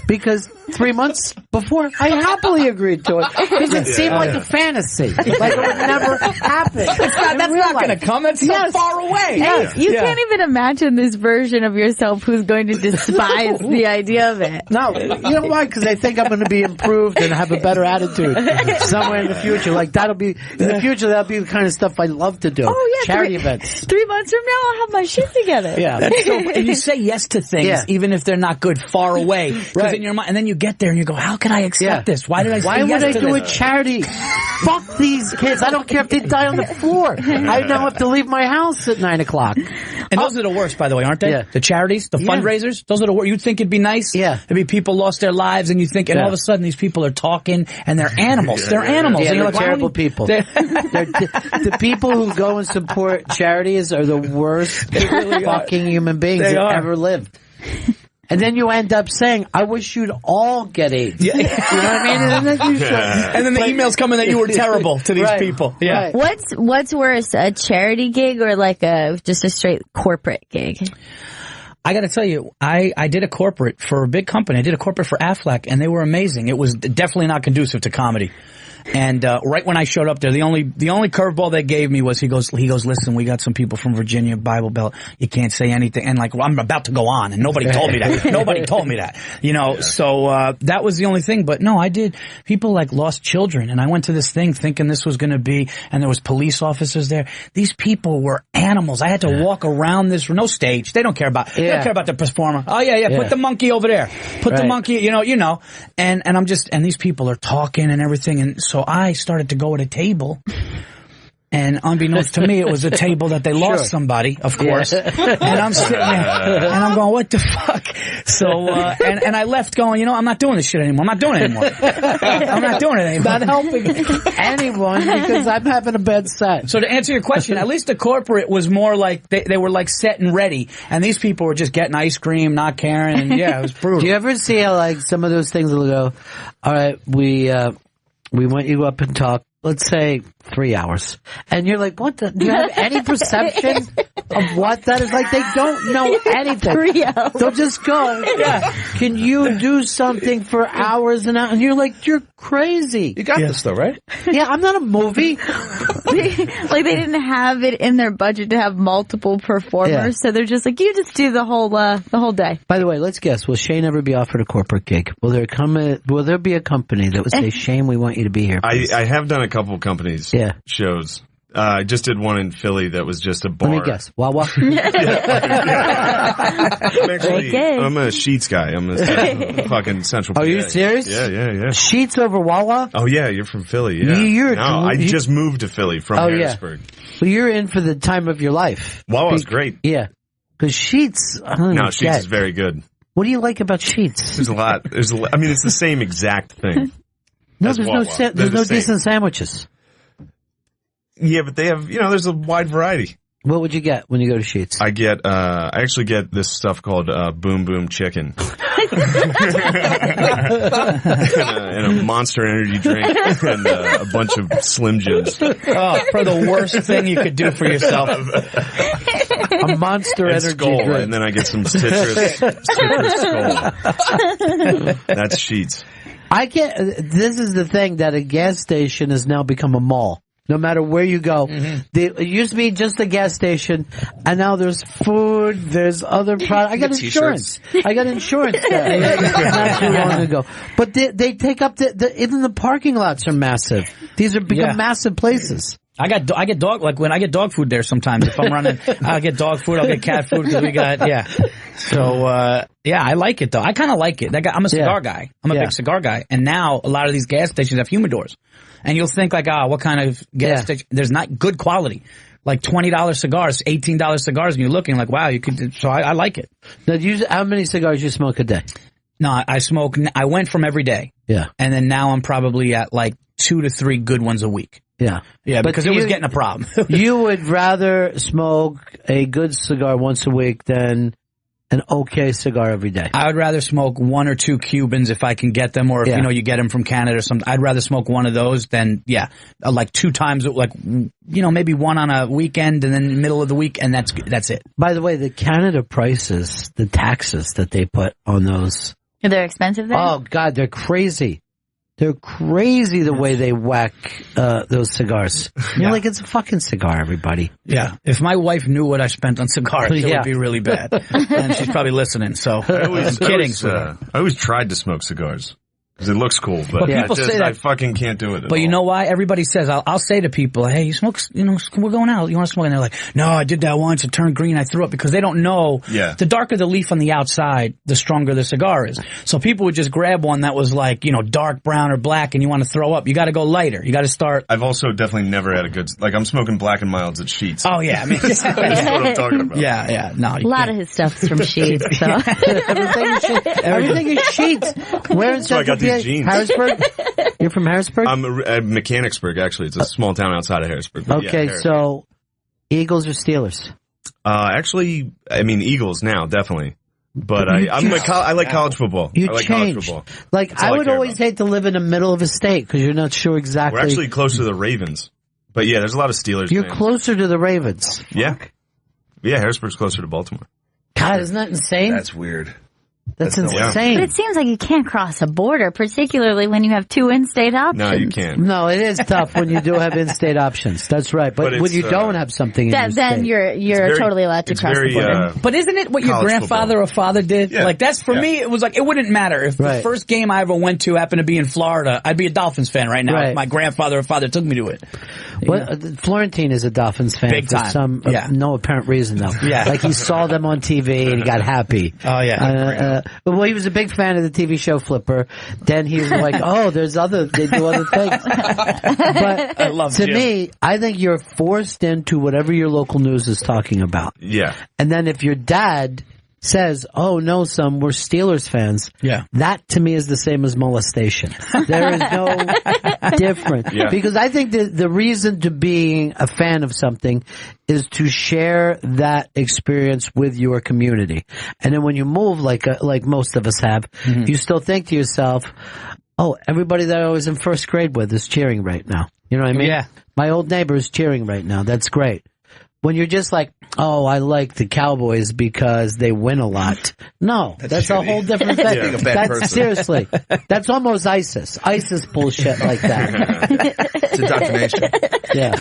[SPEAKER 1] because 3 months before, I happily agreed to it because it seemed like a fantasy, like it would never happen.
[SPEAKER 10] That's not going to come. That's so far away.
[SPEAKER 2] Hey, you can't even imagine this version of yourself who's going to despise the idea of it.
[SPEAKER 1] No, you know why? Because I think I'm going to be improved and have a better attitude somewhere in the future. Like that'll be the kind of stuff I love to do.
[SPEAKER 2] Oh yeah,
[SPEAKER 1] charity events.
[SPEAKER 2] 3 months from now, I'll have my shit together.
[SPEAKER 10] Yeah, and you say yes to things even if they're not good, far away. Because in your mind, and then you get there and you go, "How can I accept this? Why did I? Why would I do a charity?
[SPEAKER 1] Fuck these kids! I don't care if they die on the floor. I now have to leave my house at 9 o'clock."
[SPEAKER 10] And those are the worst, by the way, aren't they? The charities, the fundraisers. Those are the worst. You'd think it'd be nice. It'd be people lost their lives, and you think, and all of a sudden these people are talking, and they're animals. They're animals.
[SPEAKER 1] Yeah,
[SPEAKER 10] and
[SPEAKER 1] they're
[SPEAKER 10] you're like,
[SPEAKER 1] terrible people. The people who go and support charities are the worst fucking human beings that ever lived. And then you end up saying, "I wish you'd all get AIDS." You know what I mean?
[SPEAKER 10] And then the emails coming that you were terrible to these people. Yeah.
[SPEAKER 2] What's worse, a charity gig or like just a straight corporate gig?
[SPEAKER 10] I got to tell you, I did a corporate for a big company. I did a corporate for Aflac, and they were amazing. It was definitely not conducive to comedy. And right when I showed up there, the only curveball they gave me was he goes, "Listen, we got some people from Virginia, Bible Belt. You can't say anything." And like, well, I'm about to go on, and nobody told me that. Nobody told me that. You know, so that was the only thing. But no, I did. People like lost children, and I went to this thing thinking this was going to be, and there was police officers there. These people were animals. I had to walk around this. No stage. They don't care about. They don't care about the performer. Oh yeah. Put the monkey over there. Put the monkey. You know. And I'm just, and these people are talking and everything, and so I started to go at a table, and unbeknownst to me, it was a table that they lost somebody, of course. And I'm sitting there, and I'm going, "What the fuck?" So, and I left going, I'm not doing this shit anymore. I'm not doing it anymore. I'm not doing it anymore.
[SPEAKER 1] Not helping anyone because I'm having a bad set.
[SPEAKER 10] So to answer your question, at least the corporate was more like, they were like set and ready, and these people were just getting ice cream, not caring, and it was brutal.
[SPEAKER 1] Do you ever see how like some of those things will go, "All right, we want you up and talk, let's say 3 hours." And you're like, what the, do you have any perception of what that is? Like, they don't know anything.
[SPEAKER 2] 3 hours.
[SPEAKER 1] They'll just go, "Can you do something for hours and hours?" And you're like, "You're crazy."
[SPEAKER 3] You got this though, right?
[SPEAKER 1] Yeah, I'm not a movie.
[SPEAKER 2] Like they didn't have it in their budget to have multiple performers, so they're just like, "You just do the whole day."
[SPEAKER 1] By the way, let's guess. Will Shane ever be offered a corporate gig? Will there be a company that would say, "Shane, we want you to be here"?
[SPEAKER 9] I have done a couple companies shows. I just did one in Philly that was just a bar.
[SPEAKER 1] Let me guess. Wawa?
[SPEAKER 9] I'm a Sheets guy. I'm a fucking Central PA.
[SPEAKER 1] Are you serious?
[SPEAKER 9] Yeah.
[SPEAKER 1] Sheets over Wawa?
[SPEAKER 9] Oh, yeah, you're from Philly, yeah. I just moved to Philly from Harrisburg.
[SPEAKER 1] Well, you're in for the time of your life.
[SPEAKER 9] Wawa's great.
[SPEAKER 1] Yeah. Because Sheets,
[SPEAKER 9] Sheets is very good.
[SPEAKER 1] What do you like about Sheets?
[SPEAKER 9] There's a lot. I mean, it's the same exact thing.
[SPEAKER 1] No, there's no decent sandwiches.
[SPEAKER 9] Yeah, but they have, there's a wide variety.
[SPEAKER 1] What would you get when you go to Sheets?
[SPEAKER 9] I actually get this stuff called Boom Boom Chicken. and a Monster Energy drink and a bunch of Slim Jims.
[SPEAKER 10] Oh, for the worst thing you could do for yourself.
[SPEAKER 1] A Monster Energy
[SPEAKER 9] Skull,
[SPEAKER 1] drink.
[SPEAKER 9] and then I get some citrus Skull. That's Sheets.
[SPEAKER 1] This is the thing, that a gas station has now become a mall. No matter where you go. It used to be just a gas station, and now there's food, there's other products. I got insurance. I got insurance there. Not too long ago. But they take up even the parking lots are massive. These are become massive places.
[SPEAKER 10] I get dog, like when I get dog food there sometimes. If I'm running, I'll get dog food, I'll get cat food, because we got, So, I like it though. I kind of like it. I'm a cigar guy. I'm a big cigar guy. And now a lot of these gas stations have humidors. And you'll think like, what kind of gas station? There's not good quality. Like $20 cigars, $18 cigars, and you're looking like, wow, you could, so I like it.
[SPEAKER 1] Now, how many cigars you smoke a day?
[SPEAKER 10] No, I went from every day.
[SPEAKER 1] Yeah.
[SPEAKER 10] And then now I'm probably at like 2 to 3 good ones a week.
[SPEAKER 1] Yeah.
[SPEAKER 10] Yeah, because it was getting a problem.
[SPEAKER 1] You would rather smoke a good cigar once a week than an okay cigar every day?
[SPEAKER 10] I would rather smoke 1 or 2 Cubans if I can get them, or if you get them from Canada or something. I'd rather smoke one of those than like 2 times, like maybe one on a weekend and then in the middle of the week, and that's it.
[SPEAKER 1] By the way, the Canada prices, the taxes that they put on those,
[SPEAKER 2] they're expensive there?
[SPEAKER 1] Oh God, they're crazy. They're crazy the way they whack those cigars. You're like, it's a fucking cigar, everybody.
[SPEAKER 10] Yeah. If my wife knew what I spent on cigars, it would be really bad. And she's probably listening, so I'm kidding.
[SPEAKER 9] I always tried to smoke cigars. Because it looks cool, but
[SPEAKER 10] people say that,
[SPEAKER 9] I fucking can't do it at
[SPEAKER 10] But
[SPEAKER 9] all.
[SPEAKER 10] you know why? Everybody says, I'll say to people, hey, you smoke, we're going out, you want to smoke? And they're like, no, I did that once, it turned green, I threw up, because they don't know. The darker the leaf on the outside, the stronger the cigar is. So people would just grab one that was like, dark brown or black, and you want to throw up. You got to go lighter. You got to start.
[SPEAKER 9] I've also definitely never had a good, I'm smoking Black and Milds at Sheets.
[SPEAKER 10] Oh yeah, I mean,
[SPEAKER 9] that's what I'm talking about.
[SPEAKER 10] Yeah, no.
[SPEAKER 2] A lot of his stuff is from Sheets, so.
[SPEAKER 1] Everything is Sheets. Where in
[SPEAKER 9] So I got these
[SPEAKER 1] Central
[SPEAKER 9] jeans.
[SPEAKER 1] Harrisburg? You're from Harrisburg?
[SPEAKER 9] I'm at Mechanicsburg, actually. It's a small town outside of Harrisburg. But
[SPEAKER 1] Okay,
[SPEAKER 9] Harrisburg.
[SPEAKER 1] so Eagles or Steelers?
[SPEAKER 9] Actually, I mean, Eagles now, definitely. But I like college football.
[SPEAKER 1] You
[SPEAKER 9] I like
[SPEAKER 1] changed.
[SPEAKER 9] college football.
[SPEAKER 1] Like,
[SPEAKER 9] That's all
[SPEAKER 1] I would
[SPEAKER 9] care
[SPEAKER 1] always hate to live in the middle of a state because you're not sure exactly.
[SPEAKER 9] We're actually close to the Ravens. But yeah, there's a lot of Steelers
[SPEAKER 1] You're
[SPEAKER 9] fans.
[SPEAKER 1] closer to the Ravens.
[SPEAKER 9] Yeah. Yeah, Harrisburg's closer to Baltimore.
[SPEAKER 1] God, isn't that insane?
[SPEAKER 3] That's weird.
[SPEAKER 1] That's
[SPEAKER 3] no way.
[SPEAKER 1] insane.
[SPEAKER 2] But it seems like you can't cross a border, particularly when you have two in-state options.
[SPEAKER 9] No, you can't.
[SPEAKER 1] No, it is tough when you do have in-state options. That's right. But
[SPEAKER 9] But
[SPEAKER 1] when you
[SPEAKER 9] it's,
[SPEAKER 1] don't have something in your
[SPEAKER 2] Then
[SPEAKER 1] state.
[SPEAKER 2] you're totally allowed to cross the border.
[SPEAKER 10] But isn't it what your
[SPEAKER 9] college
[SPEAKER 10] grandfather or father did?
[SPEAKER 9] Yeah.
[SPEAKER 10] Like, that's for me, it was like, it wouldn't matter. If the first game I ever went to happened to be in Florida, I'd be a Dolphins fan right now
[SPEAKER 1] Right.
[SPEAKER 10] if my grandfather or father took me to it.
[SPEAKER 1] Florentine is a Dolphins fan
[SPEAKER 10] Big
[SPEAKER 1] for
[SPEAKER 10] time.
[SPEAKER 1] some no apparent reason, though.
[SPEAKER 10] Yeah.
[SPEAKER 1] Like he saw them on TV and he got happy.
[SPEAKER 10] Oh, yeah.
[SPEAKER 1] Well, he was a big fan of the TV show Flipper. Then he was like, oh, they do other things. But
[SPEAKER 10] I love
[SPEAKER 1] to
[SPEAKER 10] Jim.
[SPEAKER 1] me, I think you're forced into whatever your local news is talking about.
[SPEAKER 9] Yeah.
[SPEAKER 1] And then if your dad says, oh, no, son, we're Steelers fans, that to me is the same as molestation. There is no difference.
[SPEAKER 9] Yeah.
[SPEAKER 1] Because I think the reason to being a fan of something is to share that experience with your community. And then when you move, like most of us have, you still think to yourself, oh, everybody that I was in first grade with is cheering right now. You know what I mean?
[SPEAKER 10] Yeah.
[SPEAKER 1] My old neighbor is cheering right now. That's great. When you're just like, oh, I like the Cowboys because they win a lot. No, that's a whole different thing.
[SPEAKER 3] Being a bad person.
[SPEAKER 1] Seriously, that's almost ISIS. ISIS bullshit like that.
[SPEAKER 3] It's indoctrination.
[SPEAKER 1] Yeah.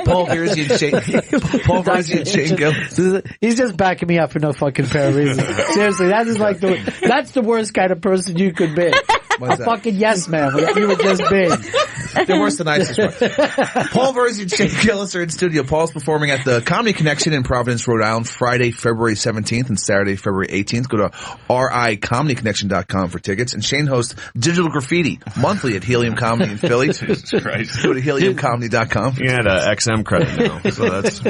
[SPEAKER 3] Paul Verzi and Shane Gill.
[SPEAKER 1] He's just backing me up for no fucking fair reason. Seriously, that is like that's the worst kind of person you could be.
[SPEAKER 3] Why's
[SPEAKER 1] A
[SPEAKER 3] that?
[SPEAKER 1] fucking yes man, what you would just be.
[SPEAKER 3] They're worse than ISIS. Paul Verzi and Shane Gillis are in studio. Paul's performing at the Comedy Connection in Providence, Rhode Island, Friday, February 17th and Saturday, February 18th. Go to ricomedyconnection.com for tickets. And Shane hosts Digital Graffiti monthly at Helium Comedy in Philly.
[SPEAKER 9] Jesus Christ.
[SPEAKER 3] Go to heliumcomedy.com.
[SPEAKER 9] You had a XM credit now, so that's, I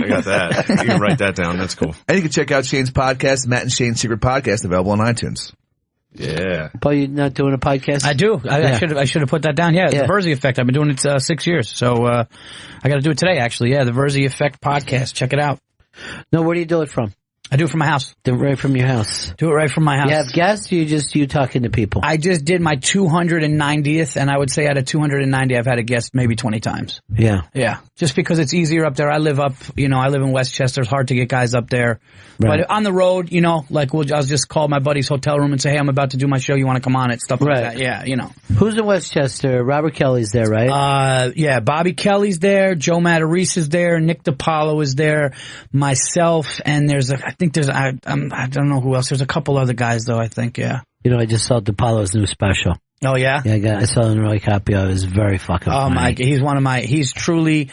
[SPEAKER 9] got that. You can write that down. That's cool.
[SPEAKER 3] And you can check out Shane's podcast, Matt and Shane's Secret Podcast, available on iTunes.
[SPEAKER 9] Yeah.
[SPEAKER 1] Paul, you're not doing a podcast?
[SPEAKER 10] I do. I should have put that down. Yeah,
[SPEAKER 1] Yeah.
[SPEAKER 10] the Verzi Effect. I've been doing it 6 years, so I got to do it today. Actually, yeah, the Verzi Effect podcast. Check it out.
[SPEAKER 1] No, where do you do it from?
[SPEAKER 10] I do it from my house.
[SPEAKER 1] Do it right from your house.
[SPEAKER 10] Do it right from my house.
[SPEAKER 1] You have guests, or you talking to people?
[SPEAKER 10] I just did my 290th, and I would say out of 290, I've had a guest maybe 20 times.
[SPEAKER 1] Yeah.
[SPEAKER 10] Yeah. Just because it's easier up there. I live in Westchester. It's hard to get guys up there.
[SPEAKER 1] Right.
[SPEAKER 10] But on the road, I'll just call my buddy's hotel room and say, hey, I'm about to do my show. You want to come on it? Stuff like
[SPEAKER 1] Right.
[SPEAKER 10] that. Yeah,
[SPEAKER 1] Who's in Westchester? Robert Kelly's there, right?
[SPEAKER 10] Yeah, Bobby Kelly's there, Joe Matarese is there, Nick Depalo is there, myself, and I don't know who else. There's a couple other guys though, I think, yeah.
[SPEAKER 1] I just saw Depalo's new special.
[SPEAKER 10] Oh yeah?
[SPEAKER 1] Yeah, I saw it in Roy Capio. It was very fucking funny.
[SPEAKER 10] He's truly,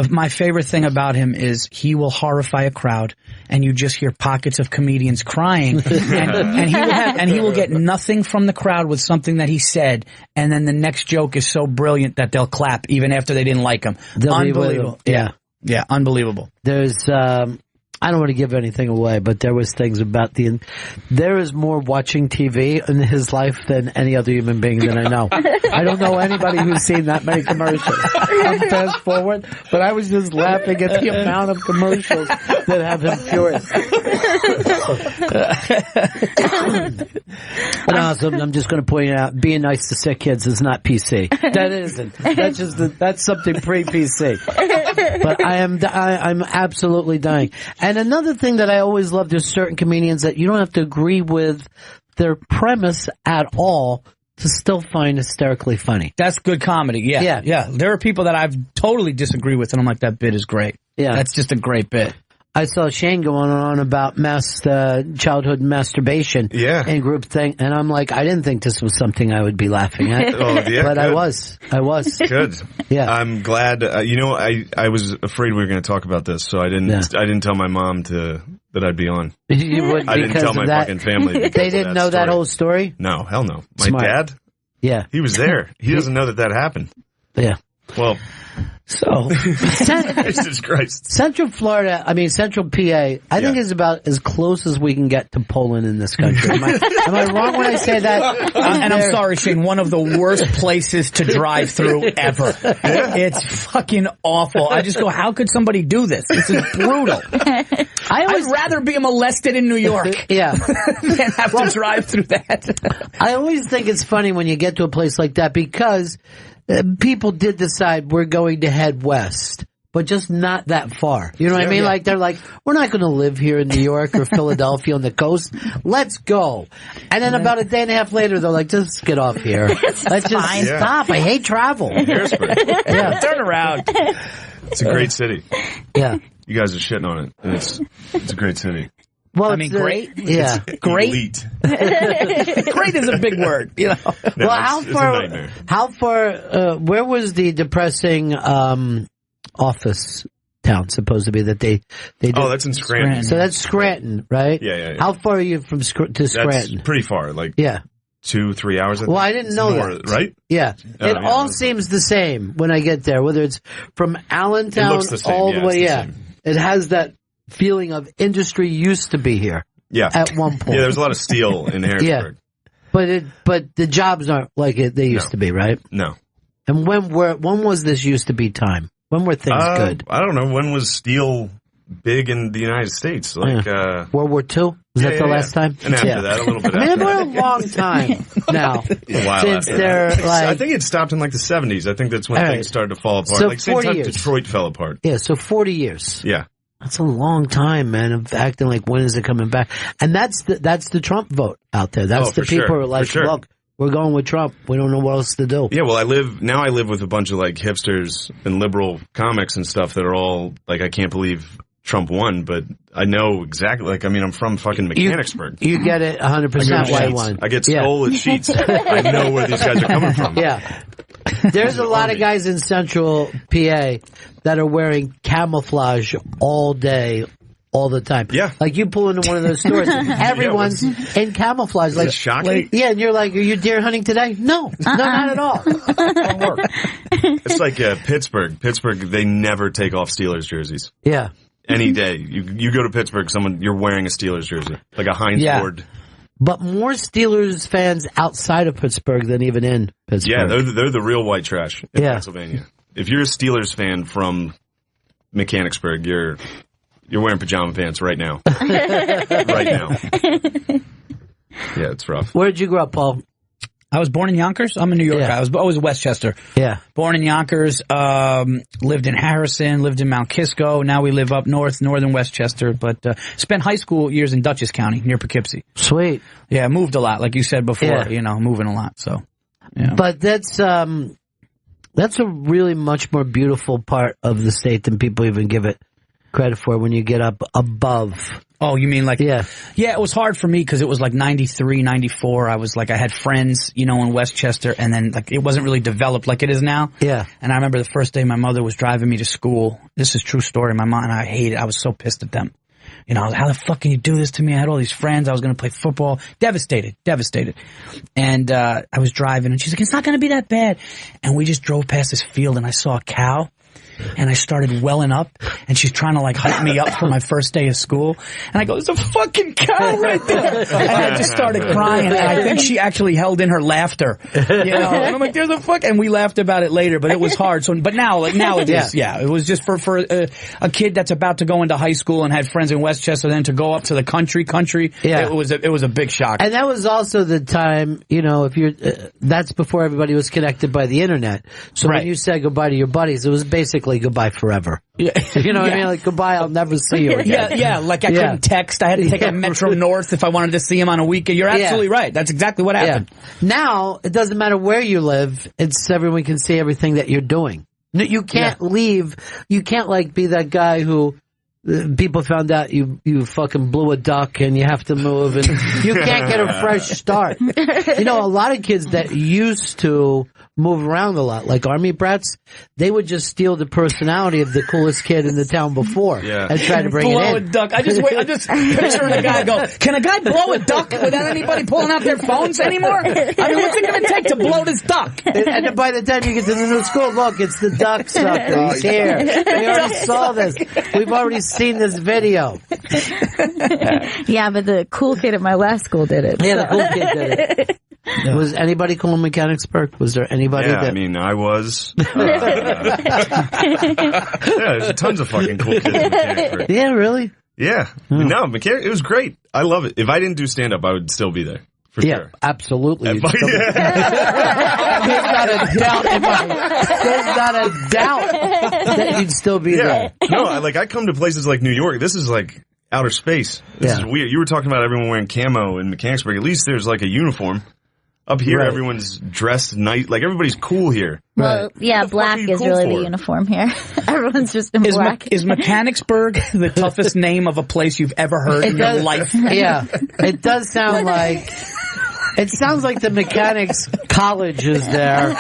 [SPEAKER 10] my favorite thing about him is he will horrify a crowd and you just hear pockets of comedians crying and he will get nothing from the crowd with something that he said, and then the next joke is so brilliant that they'll clap even after they didn't like him. Unbelievable. Yeah, unbelievable.
[SPEAKER 1] There's, I don't want to give anything away, but there was things about there is more watching TV in his life than any other human being that I know. I don't know anybody who's seen that many commercials. I'm fast forward, but I was just laughing at the amount of commercials that have him furious. But also, I'm just going to point out, being nice to sick kids is not PC. That isn't. That's something pre-PC. But I'm absolutely dying. And another thing that I always love, there's certain comedians that you don't have to agree with their premise at all, to still find hysterically funny.
[SPEAKER 10] That's good comedy. Yeah. There are people that I've totally disagree with, and I'm like, that bit is great.
[SPEAKER 1] Yeah.
[SPEAKER 10] That's just a great bit.
[SPEAKER 1] I saw Shane going on about childhood masturbation in group thing, and I'm like, I didn't think this was something I would be laughing at.
[SPEAKER 9] But
[SPEAKER 1] good. I was.
[SPEAKER 9] Good.
[SPEAKER 1] Yeah.
[SPEAKER 9] I'm glad. I was afraid we were going to talk about this, so I didn't tell my mom that I'd be on.
[SPEAKER 1] You wouldn't,
[SPEAKER 9] I didn't tell my fucking family.
[SPEAKER 1] They didn't know that whole story?
[SPEAKER 9] No, hell no. My
[SPEAKER 1] Smart.
[SPEAKER 9] dad?
[SPEAKER 1] Yeah.
[SPEAKER 9] He was there. He doesn't know that happened.
[SPEAKER 1] Yeah.
[SPEAKER 9] Well,
[SPEAKER 1] so
[SPEAKER 9] Jesus Christ.
[SPEAKER 1] Central PA, I think is about as close as we can get to Poland in this country. Am I wrong when I say that?
[SPEAKER 10] And I'm sorry, Shane, one of the worst places to drive through ever. It's fucking awful. I just go, how could somebody do this? This is brutal. I'd rather be molested in New York than have to drive through that.
[SPEAKER 1] I always think it's funny when you get to a place like that because people did decide we're going to head west, but just not that far. You know what I mean? Like, they're like, we're not going to live here in New York or Philadelphia on the coast. Let's go. And then about a day and a half later, they're like, just get off here. Let's just stop. I hate travel.
[SPEAKER 10] Turn around.
[SPEAKER 9] It's a great city.
[SPEAKER 1] Yeah.
[SPEAKER 9] You guys are shitting on it. And it's a great city.
[SPEAKER 1] Well,
[SPEAKER 10] I mean, great.
[SPEAKER 1] Yeah,
[SPEAKER 10] great.
[SPEAKER 9] Elite.
[SPEAKER 10] Great is a big word, you know.
[SPEAKER 9] No,
[SPEAKER 1] well,
[SPEAKER 9] it's a nightmare.
[SPEAKER 1] how far? Where was the depressing office town supposed to be that they did?
[SPEAKER 9] Oh, that's in Scranton.
[SPEAKER 1] So that's Scranton, right?
[SPEAKER 9] Yeah.
[SPEAKER 1] How far are you from to Scranton?
[SPEAKER 9] That's pretty far. Like 2-3 hours.
[SPEAKER 1] Well, I didn't know that.
[SPEAKER 9] Right?
[SPEAKER 1] Yeah. It all seems the same when I get there, whether it's from Allentown
[SPEAKER 9] it looks the same.
[SPEAKER 1] all the way.
[SPEAKER 9] Same.
[SPEAKER 1] It has that feeling of industry used to be here.
[SPEAKER 9] Yeah.
[SPEAKER 1] At one point.
[SPEAKER 9] Yeah, there's a lot of steel in Harrisburg.
[SPEAKER 1] But the jobs aren't like they used to be, right?
[SPEAKER 9] No.
[SPEAKER 1] And when was this used to be time? When were things good?
[SPEAKER 9] I don't know. When was steel big in the United States? Like
[SPEAKER 1] World War II? Was that the last time?
[SPEAKER 9] And after that, a little bit
[SPEAKER 1] I mean,
[SPEAKER 9] after
[SPEAKER 1] it's been a long time now.
[SPEAKER 9] A while
[SPEAKER 1] since
[SPEAKER 9] after
[SPEAKER 1] they're
[SPEAKER 9] that.
[SPEAKER 1] like,
[SPEAKER 9] I think it stopped in like the 70s. I think that's when things started to fall apart.
[SPEAKER 1] So
[SPEAKER 9] like same
[SPEAKER 1] 40
[SPEAKER 9] time
[SPEAKER 1] years.
[SPEAKER 9] Detroit fell apart.
[SPEAKER 1] Yeah, so 40 years.
[SPEAKER 9] Yeah.
[SPEAKER 1] That's a long time, man, of acting like when is it coming back? And that's the Trump vote out there. That's the people who are like, look, we're going with Trump. We don't know what else to do.
[SPEAKER 9] Yeah, well, I live with a bunch of like hipsters and liberal comics and stuff that are all like, I can't believe Trump won, but I know exactly. Like, I mean, I'm from fucking Mechanicsburg.
[SPEAKER 1] You get it 100% why he won.
[SPEAKER 9] I get stolen sheets. I know where these guys are coming from.
[SPEAKER 1] Yeah. There's a lot of guys in Central PA that are wearing camouflage all day, all the time. Yeah. Like you pull into one of those stores, everyone's in camouflage. Like,
[SPEAKER 9] shocking.
[SPEAKER 1] Yeah, and you're like, are you deer hunting today? No, not at all.
[SPEAKER 9] It's like Pittsburgh. Pittsburgh, they never take off Steelers jerseys.
[SPEAKER 1] Yeah.
[SPEAKER 9] Any day. You go to Pittsburgh, you're wearing a Steelers jersey. Like a Heinz Ward.
[SPEAKER 1] But more Steelers fans outside of Pittsburgh than even in Pittsburgh.
[SPEAKER 9] Yeah, they're the real white trash in Pennsylvania. If you're a Steelers fan from Mechanicsburg, you're wearing pajama pants right now. Right now. Yeah, it's rough.
[SPEAKER 1] Where did you grow up, Paul?
[SPEAKER 10] I was born in Yonkers. I'm a New York guy. I was always in Westchester.
[SPEAKER 1] Yeah.
[SPEAKER 10] Born in Yonkers, lived in Harrison, lived in Mount Kisco. Now we live up north, northern Westchester, but spent high school years in Dutchess County near Poughkeepsie.
[SPEAKER 1] Sweet.
[SPEAKER 10] Yeah, moved a lot, like you said before, moving a lot. So, yeah.
[SPEAKER 1] But that's a really much more beautiful part of the state than people even give it credit for when you get up above.
[SPEAKER 10] Oh, you mean like... Yeah, it was hard for me because it was like 93, 94. I had friends, in Westchester, and then like it wasn't really developed like it is now.
[SPEAKER 1] Yeah.
[SPEAKER 10] And I remember the first day my mother was driving me to school. This is true story. My mom and I hated it. I was so pissed at them. How the fuck can you do this to me? I had all these friends. I was going to play football. Devastated. And I was driving, and she's like, it's not going to be that bad. And we just drove past this field, and I saw a cow. And I started welling up, and she's trying to like hype me up for my first day of school. And I go, there's a fucking cow right there. And I just started crying, and I think she actually held in her laughter. And I'm like, there's a fuck. And we laughed about it later, but it was hard. So, but now it is, it was just for a kid that's about to go into high school and had friends in Westchester, then to go up to the country.
[SPEAKER 1] Yeah.
[SPEAKER 10] It was a big shock.
[SPEAKER 1] And that was also the time, if you're, that's before everybody was connected by the internet. So when you said goodbye to your buddies, it was basically basically goodbye forever. Yeah. You know what I mean? Like, goodbye, I'll never see you again.
[SPEAKER 10] Yeah, like I couldn't text. I had to take a Metro North if I wanted to see him on a weekend. You're absolutely right. That's exactly what happened.
[SPEAKER 1] Now, it doesn't matter where you live. It's everyone can see everything that you're doing. You can't leave. You can't, like, be that guy who people found out you fucking blew a duck and you have to move and you can't get a fresh start. You know, a lot of kids that used to move around a lot, like army brats, they would just steal the personality of the coolest kid in the town before and try to bring it in.
[SPEAKER 10] Blow a duck. I'm just picturing a guy go, can a guy blow a duck without anybody pulling out their phones anymore? I mean, what's it going to take to blow this duck?
[SPEAKER 1] And then by the time you get to the new school, look, it's the duck sucker. He's here. We already saw this. We've already seen this video.
[SPEAKER 2] Yeah, but the cool kid at my last school did it.
[SPEAKER 1] Yeah, the cool kid did it. Was anybody cool in Mechanicsburg? Was there anybody?
[SPEAKER 9] Yeah, I mean, I was. Yeah, there's tons of fucking cool kids in Mechanicsburg.
[SPEAKER 1] Yeah, really?
[SPEAKER 9] Yeah. No, it was great. I love it. If I didn't do stand-up, I would still be there. For sure.
[SPEAKER 1] Absolutely.
[SPEAKER 9] There's
[SPEAKER 1] There's not a doubt that you'd still be there.
[SPEAKER 9] No, I come to places like New York. This is like outer space. This is weird. You were talking about everyone wearing camo in Mechanicsburg. At least there's like a uniform. Up here, everyone's dressed nice. Like, everybody's cool here.
[SPEAKER 2] Well, yeah, black is
[SPEAKER 9] cool
[SPEAKER 2] really
[SPEAKER 9] for?
[SPEAKER 2] the uniform here. Everyone's just in black.
[SPEAKER 10] Is Mechanicsburg the toughest name of a place you've ever heard in your life?
[SPEAKER 1] Yeah. It does sound like... It sounds like the mechanics college is there.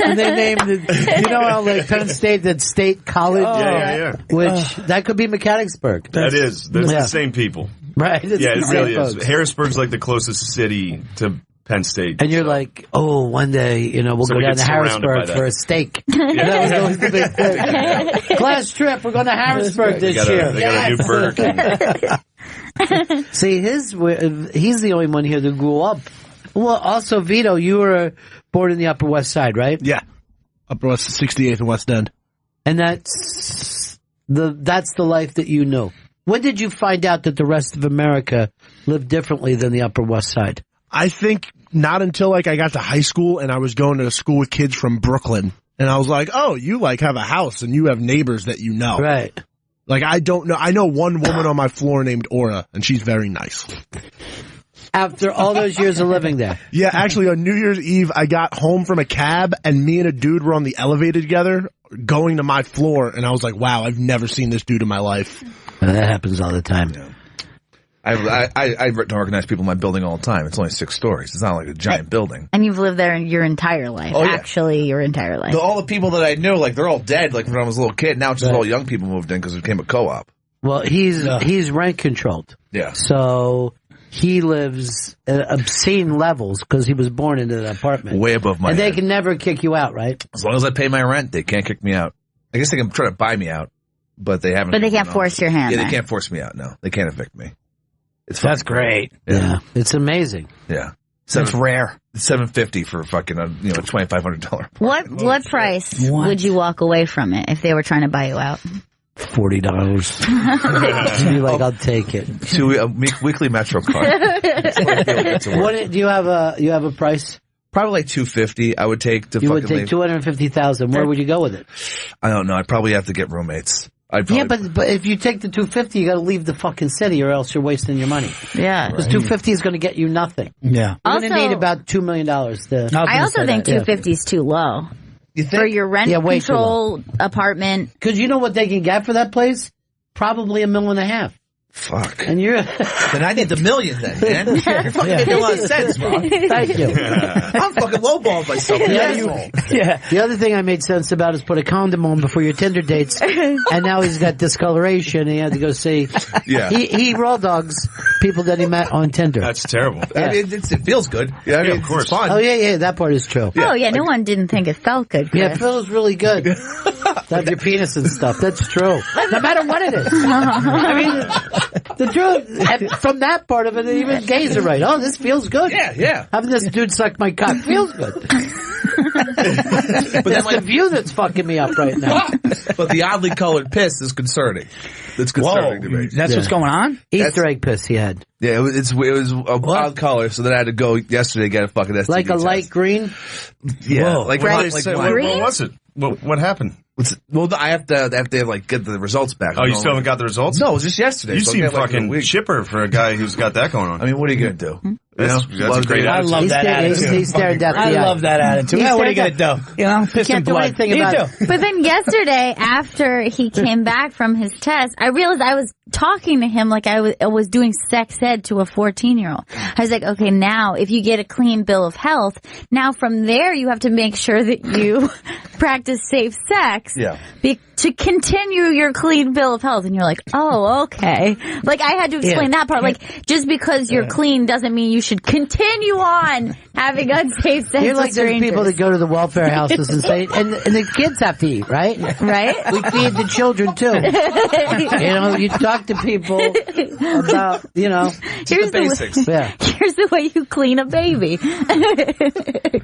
[SPEAKER 1] And they named it, you know how like Penn State, that state college?
[SPEAKER 9] Yeah.
[SPEAKER 1] Which, that could be Mechanicsburg.
[SPEAKER 9] That is. There's the same people.
[SPEAKER 1] Right.
[SPEAKER 9] Yeah, it really is. Harrisburg's like the closest city to Penn State.
[SPEAKER 1] And you're like, oh, one day, we'll go down to Harrisburg for a steak. That was always the big thing. Class trip, we're going to Harrisburg this year.
[SPEAKER 9] They got a new Burger King.
[SPEAKER 1] See, he's the only one here that grew up. Well, also, Vito, you were born in the Upper West Side, right?
[SPEAKER 5] Yeah. Upper West, 68th and West End.
[SPEAKER 1] And that's the life that you knew. When did you find out that the rest of America lived differently than the Upper West Side?
[SPEAKER 5] I think not until I got to high school and I was going to school with kids from Brooklyn. And I was like, oh, you have a house and you have neighbors that you know.
[SPEAKER 1] Right.
[SPEAKER 5] Like, I don't know. I know one woman on my floor named Aura, and she's very nice.
[SPEAKER 1] After all those years of living there?
[SPEAKER 5] Yeah, actually, on New Year's Eve, I got home from a cab, and me and a dude were on the elevator together, going to my floor, and I was like, wow, I've never seen this dude in my life.
[SPEAKER 1] That happens all the time.
[SPEAKER 3] Yeah. I don't recognize people in my building all the time. It's only 6 stories. It's not like a giant building.
[SPEAKER 2] And you've lived there your entire life.
[SPEAKER 3] Oh, yeah.
[SPEAKER 2] Actually, your entire life.
[SPEAKER 3] All the people that I knew, they're all dead, when I was a little kid. Now it's just all young people moved in because it became a co-op.
[SPEAKER 1] Well, he's rent controlled.
[SPEAKER 3] Yeah.
[SPEAKER 1] So he lives at obscene levels because he was born into that apartment.
[SPEAKER 3] Way above my
[SPEAKER 1] head.
[SPEAKER 3] And
[SPEAKER 1] they can never kick you out, right?
[SPEAKER 3] As long as I pay my rent, they can't kick me out. I guess they can try to buy me out, but they haven't.
[SPEAKER 2] But they can't force your hand.
[SPEAKER 3] Yeah, they can't force me out, no. They can't evict me.
[SPEAKER 1] That's great. Yeah. It's amazing.
[SPEAKER 3] Yeah.
[SPEAKER 10] It's rare.
[SPEAKER 3] $750 for fucking $2,500.
[SPEAKER 2] What price would you walk away from it if they were trying to buy you out?
[SPEAKER 1] $40. Be like, I'll take it.
[SPEAKER 3] Weekly Metro card.
[SPEAKER 1] What do you have a price?
[SPEAKER 3] Probably $250. I would take to.
[SPEAKER 1] You would take $250,000. Where would you go with it?
[SPEAKER 3] I don't know. I'd probably have to get roommates.
[SPEAKER 1] But if you take the $250, you got to leave the fucking city, or else you're wasting your money.
[SPEAKER 2] Yeah,
[SPEAKER 1] because $250 is going to get you nothing.
[SPEAKER 10] Yeah,
[SPEAKER 1] you're going to need about $2 million.
[SPEAKER 2] I also think $250 is too low.
[SPEAKER 1] You think?
[SPEAKER 2] For your rent control apartment?
[SPEAKER 1] Because you know what they can get for that place? Probably $1.5 million.
[SPEAKER 3] Fuck.
[SPEAKER 1] And you're
[SPEAKER 3] then I need the million then, man. You're fucking making a lot of sense, Ron.
[SPEAKER 1] Thank you.
[SPEAKER 3] I'm fucking lowballing myself.
[SPEAKER 1] The other thing I made sense about is put a condom on before your Tinder dates, and now he's got discoloration, and he had to go see.
[SPEAKER 3] Yeah.
[SPEAKER 1] He raw dogs people that he met on Tinder.
[SPEAKER 9] That's terrible.
[SPEAKER 1] Yeah.
[SPEAKER 3] It feels good. Yeah, I mean,
[SPEAKER 9] of course.
[SPEAKER 3] It's fun.
[SPEAKER 1] Oh yeah, that part is true.
[SPEAKER 2] Yeah. Oh yeah, no one didn't think it felt good, Chris.
[SPEAKER 1] Yeah, it feels really good. To have your penis and stuff. That's true. No matter what it is. I mean, the truth, from that part of it, even gays are right. Oh, this feels good.
[SPEAKER 3] Yeah.
[SPEAKER 1] Having this dude suck my cock feels good. But that's the view that's fucking me up right now.
[SPEAKER 3] But the oddly colored piss is concerning. It's concerning to me.
[SPEAKER 10] That's what's going on?
[SPEAKER 1] Easter egg piss he had.
[SPEAKER 3] Yeah, it was a wild color, so then I had to go yesterday to get a fucking STD
[SPEAKER 1] Like a
[SPEAKER 3] test.
[SPEAKER 1] light green?
[SPEAKER 3] Yeah.
[SPEAKER 9] Whoa.
[SPEAKER 3] Like
[SPEAKER 9] what
[SPEAKER 3] green?
[SPEAKER 9] was it? What happened?
[SPEAKER 3] Well, I have to like get the results back.
[SPEAKER 9] Oh, you still haven't got the results?
[SPEAKER 3] No, it was just yesterday.
[SPEAKER 9] You
[SPEAKER 3] so
[SPEAKER 9] seem fucking chipper for a guy who's got that going on.
[SPEAKER 3] I mean, what are you going to do?
[SPEAKER 9] That's a great attitude.
[SPEAKER 10] I love that attitude.
[SPEAKER 1] He's staring down the
[SPEAKER 10] I
[SPEAKER 1] eye.
[SPEAKER 10] love that attitude. Yeah, what are you going to do? You know, piss and blood.
[SPEAKER 1] Can't do anything about it.
[SPEAKER 2] But then yesterday, after he came back from his test, I realized I was talking to him like I was doing sex ed to a 14-year-old. I was like, okay, now if you get a clean bill of health, now from there you have to make sure that you practice safe sex to continue your clean bill of health. And you're like, oh, okay. Like I had to explain that part. Like just because you're clean doesn't mean you should continue on having unsafe sex
[SPEAKER 1] You're like
[SPEAKER 2] with
[SPEAKER 1] those
[SPEAKER 2] strangers.
[SPEAKER 1] people that go to the welfare houses and say, and the kids have to eat, right?
[SPEAKER 2] Right?
[SPEAKER 1] We feed the children too. You know, you talk to people about, you know,
[SPEAKER 2] Here's
[SPEAKER 3] the basics.
[SPEAKER 2] Here's the way you clean a baby.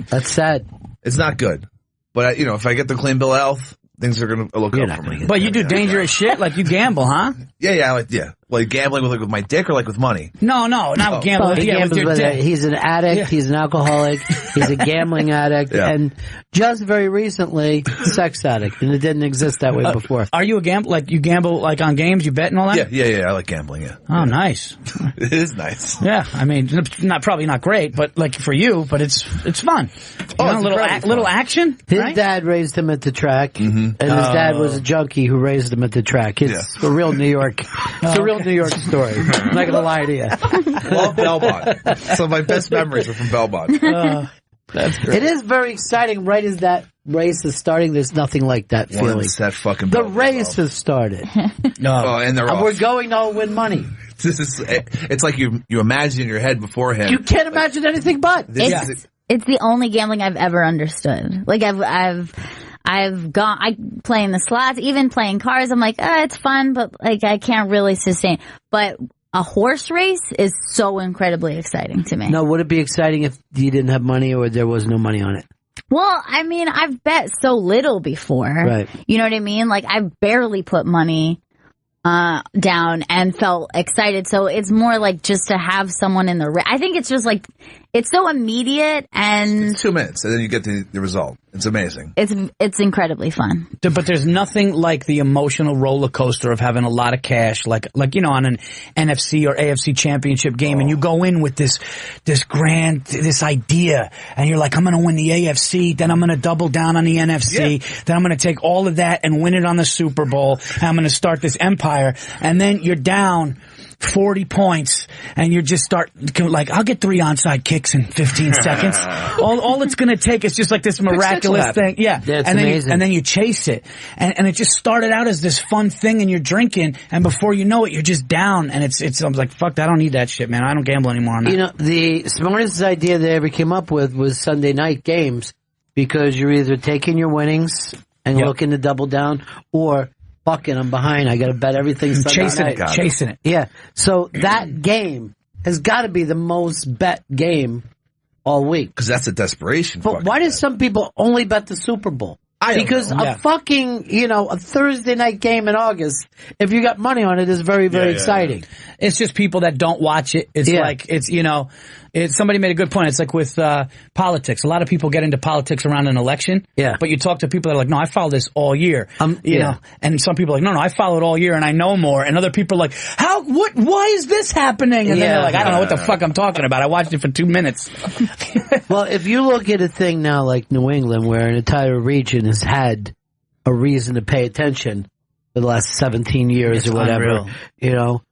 [SPEAKER 1] That's sad.
[SPEAKER 3] It's not good. But, you know, if I get the clean bill of health, things are going to look up for me.
[SPEAKER 10] But you do dangerous shit, like you gamble, huh?
[SPEAKER 3] Yeah. Like gambling with my dick or like with money?
[SPEAKER 10] No, not gambling.
[SPEAKER 1] He gambles
[SPEAKER 10] with your
[SPEAKER 1] with
[SPEAKER 10] dick.
[SPEAKER 1] he's an addict. He's an alcoholic. He's a gambling addict, and just very recently, sex addict, and it didn't exist that way before.
[SPEAKER 10] Are you a gambler? Like you gamble like on games, you bet and all that?
[SPEAKER 3] Yeah. I like gambling. Yeah.
[SPEAKER 10] Oh, nice.
[SPEAKER 3] It is nice.
[SPEAKER 10] Yeah, I mean, probably not great, but like for you, but it's fun.
[SPEAKER 3] Oh,
[SPEAKER 10] you know,
[SPEAKER 3] it's
[SPEAKER 10] little action.
[SPEAKER 1] His
[SPEAKER 10] right?
[SPEAKER 1] dad raised him at the track, and his dad was a junkie who raised him at the track. It's a real New York. It's a real New York story. I'm not gonna lie to you.
[SPEAKER 3] Love Belmont. Some of my best memories were from Belmont.
[SPEAKER 1] That's great. It is very exciting. Right as that race is starting, there's nothing like that feeling.
[SPEAKER 3] Once that fucking
[SPEAKER 1] the race has started.
[SPEAKER 3] And they're off.
[SPEAKER 1] We're going to win money.
[SPEAKER 3] It's like you imagine in your head beforehand.
[SPEAKER 1] You can't imagine anything but.
[SPEAKER 2] It's the only gambling I've ever understood. Like I've playing the slots, even playing cars. I'm like, it's fun, but like I can't really sustain. But a horse race is so incredibly exciting to me.
[SPEAKER 1] No, would it be exciting if you didn't have money or there was no money on it?
[SPEAKER 2] Well, I mean, I've bet so little before.
[SPEAKER 1] Right.
[SPEAKER 2] You know what I mean? Like I've barely put money down and felt excited. So it's more like just to have someone in the I think it's just like it's so immediate and
[SPEAKER 3] it's 2 minutes and then you get the result. It's amazing.
[SPEAKER 2] It's incredibly fun.
[SPEAKER 10] But there's nothing like the emotional roller coaster of having a lot of cash, like you know, on an NFC or AFC championship game, and you go in with this idea, and you're like, I'm going to win the AFC, then I'm going to double down on the NFC, then I'm going to take all of that and win it on the Super Bowl, and I'm going to start this empire, and then you're down 40 points, and you just start like, I'll get 3 onside kicks in 15 seconds. All it's going to take is just like this miraculous thing. Yeah.
[SPEAKER 1] It's
[SPEAKER 10] and
[SPEAKER 1] amazing.
[SPEAKER 10] then you chase it. And it just started out as this fun thing, and you're drinking, and before you know it, you're just down. And I'm like, fuck, I don't need that shit, man. I don't gamble anymore on that.
[SPEAKER 1] You know, the smartest idea they ever came up with was Sunday night games, because you're either taking your winnings and looking to double down, or fucking, I'm behind. I got to bet everything Sunday night.
[SPEAKER 10] Chasing it.
[SPEAKER 1] Yeah. So that game has got to be the most bet game all week.
[SPEAKER 3] Because that's a desperation.
[SPEAKER 1] But why do some people only bet the Super Bowl? Because
[SPEAKER 3] a
[SPEAKER 1] fucking, a Thursday night game in August, if you got money on it, is very, very exciting.
[SPEAKER 10] It's just people that don't watch it. It's like, somebody made a good point. It's like with politics. A lot of people get into politics around an election. Yeah. But you talk to people that are like, no, I follow this all year. You know, and some people are like, no, I follow it all year and I know more. And other people are like, why is this happening? And then they're like, I don't know what the fuck I'm talking about. I watched it for 2 minutes.
[SPEAKER 1] Well, if you look at a thing now like New England, where an entire region has had a reason to pay attention for the last 17 years or whatever,
[SPEAKER 10] unreal.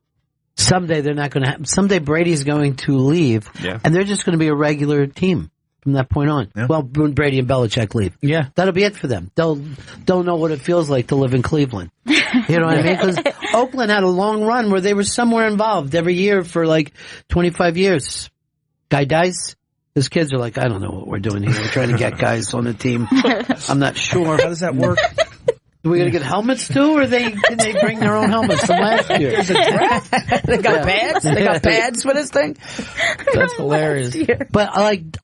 [SPEAKER 1] Someday they're not going to someday Brady's going to leave, and they're just going to be a regular team from that point on. Yeah. Well, when Brady and Belichick leave.
[SPEAKER 10] Yeah.
[SPEAKER 1] That'll be it for them. They'll don't know what it feels like to live in Cleveland. You know what I mean? Because Oakland had a long run where they were somewhere involved every year for like 25 years. Guy dies. His kids are like, I don't know what we're doing here. We're trying to get guys on the team. I'm not sure. How does that work? Do we got to get helmets too, or can they bring their own helmets from last year?
[SPEAKER 10] There's a draft. They got pads. They got pads for this thing. That's hilarious.
[SPEAKER 1] But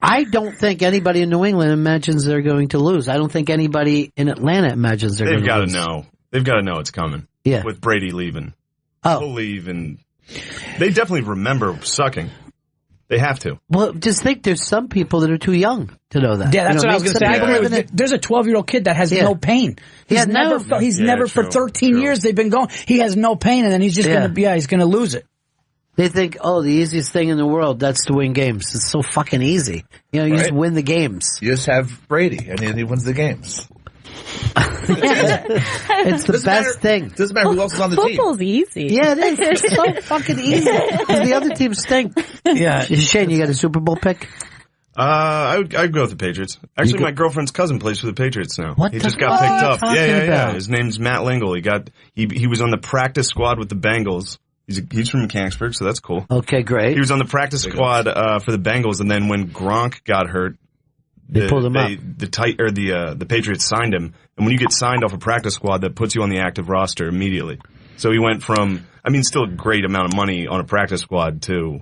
[SPEAKER 1] I don't think anybody in New England imagines they're going to lose. I don't think anybody in Atlanta imagines they're going to lose.
[SPEAKER 9] They've got to know. They've got to know it's coming.
[SPEAKER 1] Yeah.
[SPEAKER 9] With Brady leaving.
[SPEAKER 1] Oh.
[SPEAKER 9] He'll leave, and they definitely remember sucking. They have to.
[SPEAKER 1] Well, just think there's some people that are too young to know that.
[SPEAKER 10] Yeah, that's what I was going to say. I agree. There's a 12-year-old kid that has no pain. He's never for 13 years they've been going. He has no pain, and then he's just he's going to lose it.
[SPEAKER 1] They think, the easiest thing in the world, that's to win games. It's so fucking easy. You just win the games.
[SPEAKER 3] You just have Brady, and he wins the games.
[SPEAKER 1] It's the best thing.
[SPEAKER 3] Doesn't matter who else is on the team.
[SPEAKER 2] Football's easy.
[SPEAKER 1] Yeah, it is. It's so fucking easy. The other teams stink.
[SPEAKER 10] Yeah.
[SPEAKER 1] Shane, you got a Super Bowl pick?
[SPEAKER 9] I'd go with the Patriots. Actually, my girlfriend's cousin plays for the Patriots now.
[SPEAKER 1] What
[SPEAKER 9] he
[SPEAKER 1] the
[SPEAKER 9] just got
[SPEAKER 1] fuck
[SPEAKER 9] picked up.
[SPEAKER 1] are you talking
[SPEAKER 9] Yeah.
[SPEAKER 1] about?
[SPEAKER 9] His name's Matt Lingle. He was on the practice squad with the Bengals. He's from Mechanicsburg, so that's cool.
[SPEAKER 1] Okay, great.
[SPEAKER 9] He was on the practice squad for the Bengals, and then when Gronk got hurt,
[SPEAKER 1] they pulled him up.
[SPEAKER 9] The Patriots signed him, and when you get signed off a practice squad, that puts you on the active roster immediately. So he went from, still a great amount of money on a practice squad to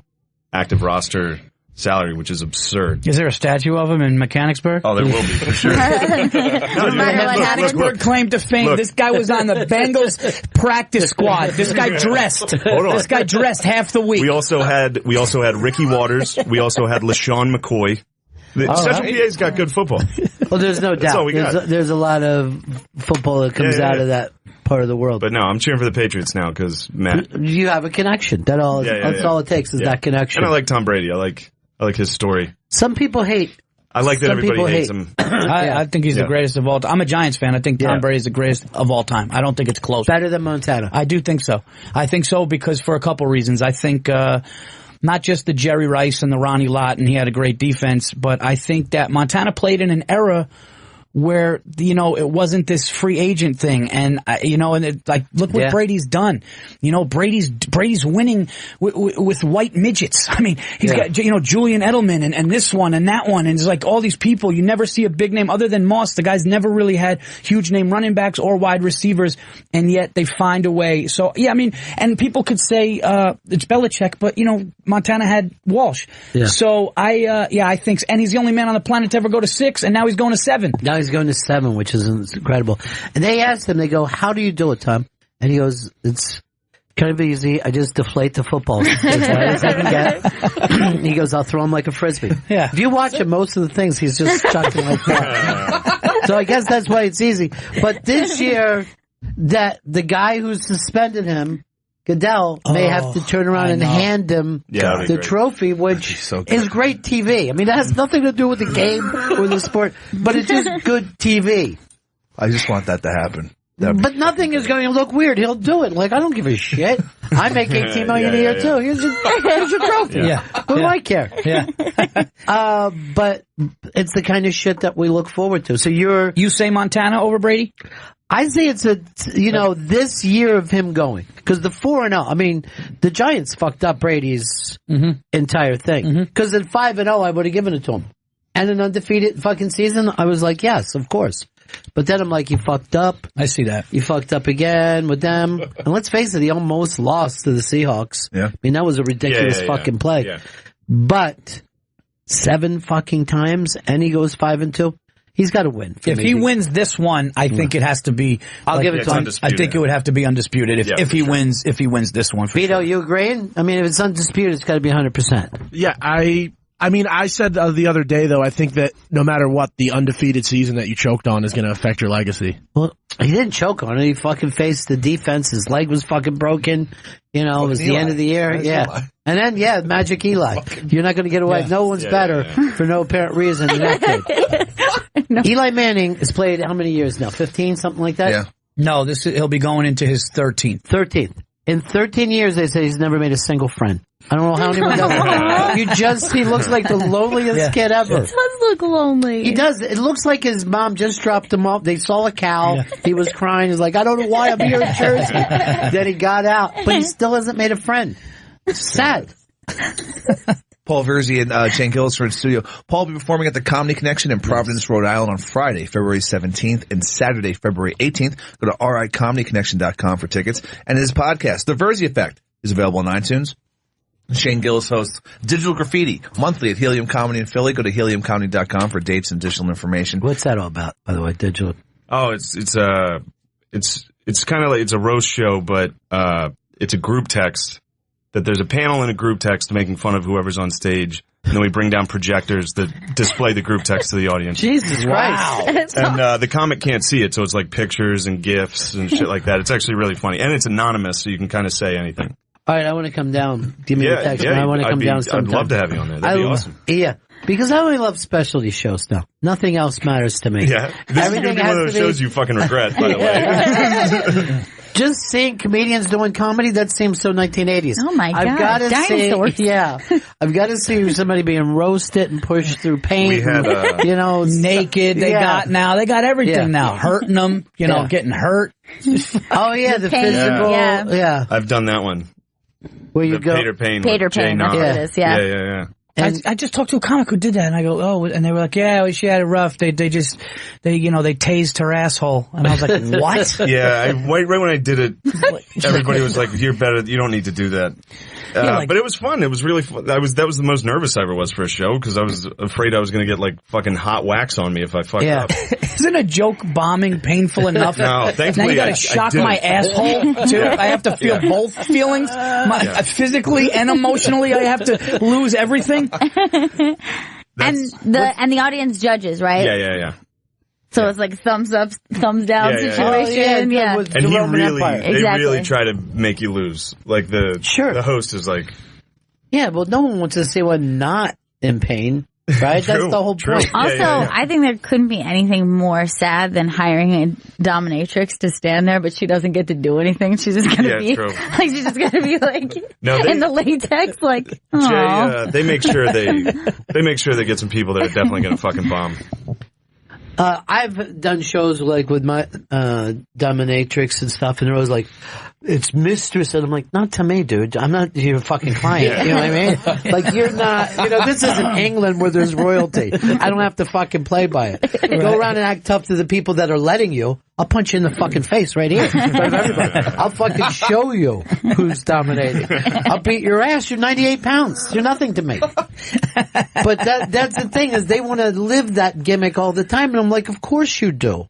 [SPEAKER 9] active roster salary, which is absurd.
[SPEAKER 10] Is there a statue of him in Mechanicsburg?
[SPEAKER 9] Oh, there will be, for sure.
[SPEAKER 10] Mechanicsburg claim to fame.
[SPEAKER 9] Look.
[SPEAKER 10] This guy was on the Bengals practice squad. This guy dressed.
[SPEAKER 9] Hold on.
[SPEAKER 10] This guy dressed half the week.
[SPEAKER 9] We also had Ricky Waters. We also had LaShawn McCoy. Central PA's got good football.
[SPEAKER 1] Well, there's no
[SPEAKER 9] That's all we
[SPEAKER 1] doubt.
[SPEAKER 9] got.
[SPEAKER 1] There's a lot of football that comes out of that part of the world.
[SPEAKER 9] But no, I'm cheering for the Patriots now because Matt.
[SPEAKER 1] You have a connection. That's all it takes is that connection.
[SPEAKER 9] And I like Tom Brady. I like his story.
[SPEAKER 1] Some people hate.
[SPEAKER 9] I like that everybody hates him.
[SPEAKER 10] I think he's the greatest of all time. I'm a Giants fan. I think Tom Brady's the greatest of all time. I don't think it's close.
[SPEAKER 1] Better than Montana.
[SPEAKER 10] I do think so. I think so because for a couple reasons. I think not just the Jerry Rice and the Ronnie Lott, and he had a great defense, but I think that Montana played in an era where, it wasn't this free agent thing. And, look what Brady's done. Brady's winning with white midgets. He's got, Julian Edelman and this one and that one. And it's like all these people, you never see a big name other than Moss. The guy's never really had huge name running backs or wide receivers. And yet they find a way. So, and people could say, it's Belichick, but, Montana had Walsh. Yeah. So I think, and he's the only man on the planet to ever go to 6, and now he's going to 7.
[SPEAKER 1] Now he's going to 7, which is incredible. And they asked him, they go, how do you do it, Tom? And he goes, it's kind of easy. I just deflate the football as wide as I can get. He goes, I'll throw him like a frisbee.
[SPEAKER 10] Yeah.
[SPEAKER 1] If you watch him, most of the things he's just chucking like that. So I guess that's why it's easy. But this year, that the guy who suspended him, Goodell, may have to turn around and hand him the trophy, which is great TV. That has nothing to do with the game or the sport, but it's just good TV.
[SPEAKER 3] I just want that to happen.
[SPEAKER 1] But nothing is going to look weird. He'll do it. I don't give a shit. I make $18 million a year too. Here's your trophy. Who do I care?
[SPEAKER 10] Yeah.
[SPEAKER 1] But it's the kind of shit that we look forward to. So
[SPEAKER 10] you say Montana over Brady?
[SPEAKER 1] I say it's this year of him going. Because the 4-0, the Giants fucked up Brady's entire thing. Because at 5-0, I would have given it to him. And an undefeated fucking season, I was like, yes, of course. But then I'm like, you fucked up.
[SPEAKER 10] I see that.
[SPEAKER 1] You fucked up again with them. And let's face it, he almost lost to the Seahawks.
[SPEAKER 3] Yeah.
[SPEAKER 1] That was a ridiculous fucking play. Yeah. But 7 fucking times, and he goes 5-2. He's got to win.
[SPEAKER 10] If he wins this one, I think it has to be.
[SPEAKER 1] I'll give it to him.
[SPEAKER 10] I think it would have to be undisputed if he wins. If he wins this one,
[SPEAKER 1] Vito, you agreeing? If it's undisputed, it's got to be 100%.
[SPEAKER 5] Yeah, I said the other day though, I think that no matter what, the undefeated season that you choked on is going to affect your legacy.
[SPEAKER 1] Well, he didn't choke on it. He fucking faced the defense. His leg was fucking broken. It was the end of the year. Yeah. And then, Magic Eli. You're not going to get away. No one's better for no apparent reason than that kid. No. Eli Manning has played how many years now? 15, something like that?
[SPEAKER 3] Yeah.
[SPEAKER 10] No, he'll be going into his 13th.
[SPEAKER 1] 13th. In 13 years, they say he's never made a single friend. I don't know how anyone does it. He looks like the loneliest kid ever.
[SPEAKER 2] He does look lonely.
[SPEAKER 1] He does. It looks like his mom just dropped him off. They saw a cow. Yeah. He was crying. He's like, I don't know why I'm here in Jersey. Then he got out. But he still hasn't made a friend. Sad.
[SPEAKER 3] Paul Verzi and Shane Gillis are in studio. Paul will be performing at the Comedy Connection in Providence, Rhode Island on Friday, February 17th and Saturday, February 18th. Go to ricomedyconnection.com for tickets. And his podcast, The Verzi Effect, is available on iTunes. Shane Gillis hosts Digital Graffiti monthly at Helium Comedy in Philly. Go to heliumcomedy.com for dates and additional information.
[SPEAKER 1] What's that all about, by the way, Digital?
[SPEAKER 9] Oh, it's kind of like, it's a roast show, but it's a group text that there's a panel in a group text making fun of whoever's on stage, and then we bring down projectors that display the group text to the audience.
[SPEAKER 1] Jesus Christ.
[SPEAKER 9] And the comic can't see it, so it's like pictures and GIFs and shit like that. It's actually really funny. And it's anonymous, so you can kind of say anything.
[SPEAKER 1] All right, I want to come down. Give me the text. I want to come down sometime.
[SPEAKER 9] I'd love to have you on there. That'd be awesome.
[SPEAKER 1] Yeah. Because I only love specialty shows now. Nothing else matters to me.
[SPEAKER 9] Yeah. This is going to be one of those shows you fucking regret, by the way.
[SPEAKER 1] Just seeing comedians doing comedy, that seems so 1980s.
[SPEAKER 2] Oh my God.
[SPEAKER 1] I've got to
[SPEAKER 2] Dinosaurs.
[SPEAKER 1] see, I've got to see somebody being roasted and pushed through paint.
[SPEAKER 9] We had,
[SPEAKER 10] naked. They got everything now. Hurting them, getting hurt.
[SPEAKER 1] Oh yeah, the
[SPEAKER 2] pain.
[SPEAKER 1] physical. Yeah.
[SPEAKER 9] I've done that one.
[SPEAKER 1] Where you go.
[SPEAKER 9] Pater Payne.
[SPEAKER 2] Pater Payne, that's what it is, yeah.
[SPEAKER 9] Yeah.
[SPEAKER 10] And I just talked to a comic who did that, and I go, oh, and they were like, yeah, she had it rough. They tased her asshole, and I was like, what?
[SPEAKER 9] Yeah, right when I did it, everybody was like, you're better. You don't need to do that. But it was fun. It was really fun. That was the most nervous I ever was for a show, because I was afraid I was going to get like fucking hot wax on me if I fucked up.
[SPEAKER 10] Isn't a joke bombing painful enough?
[SPEAKER 9] No, thankfully
[SPEAKER 10] now you got to shock my asshole too. I have to feel both feelings, physically and emotionally. I have to lose everything.
[SPEAKER 2] And the audience judges, right?
[SPEAKER 9] Yeah.
[SPEAKER 2] So it's like thumbs up, thumbs down situation.
[SPEAKER 9] And he really tried to make you lose. Like the host is like,
[SPEAKER 1] yeah, well, no one wants to see one not in pain, right? That's the whole point.
[SPEAKER 2] Also, I think there couldn't be anything more sad than hiring a dominatrix to stand there, but she doesn't get to do anything. She's just gonna be like, she's just gonna be like in the latex, like.
[SPEAKER 9] Jay, they make sure they get some people that are definitely gonna fucking bomb.
[SPEAKER 1] I've done shows like with my dominatrix and stuff, and they're always like, it's mistress, and I'm like, not to me, dude. I'm not your fucking client. You know what I mean? Like, you're not, this isn't England where there's royalty. I don't have to fucking play by it. Go around and act tough to the people that are letting you. I'll punch you in the fucking face right here in front of everybody. I'll fucking show you who's dominating. I'll beat your ass. You're 98 pounds. You're nothing to me. But that's the thing, is they want to live that gimmick all the time, and I'm like, of course you do.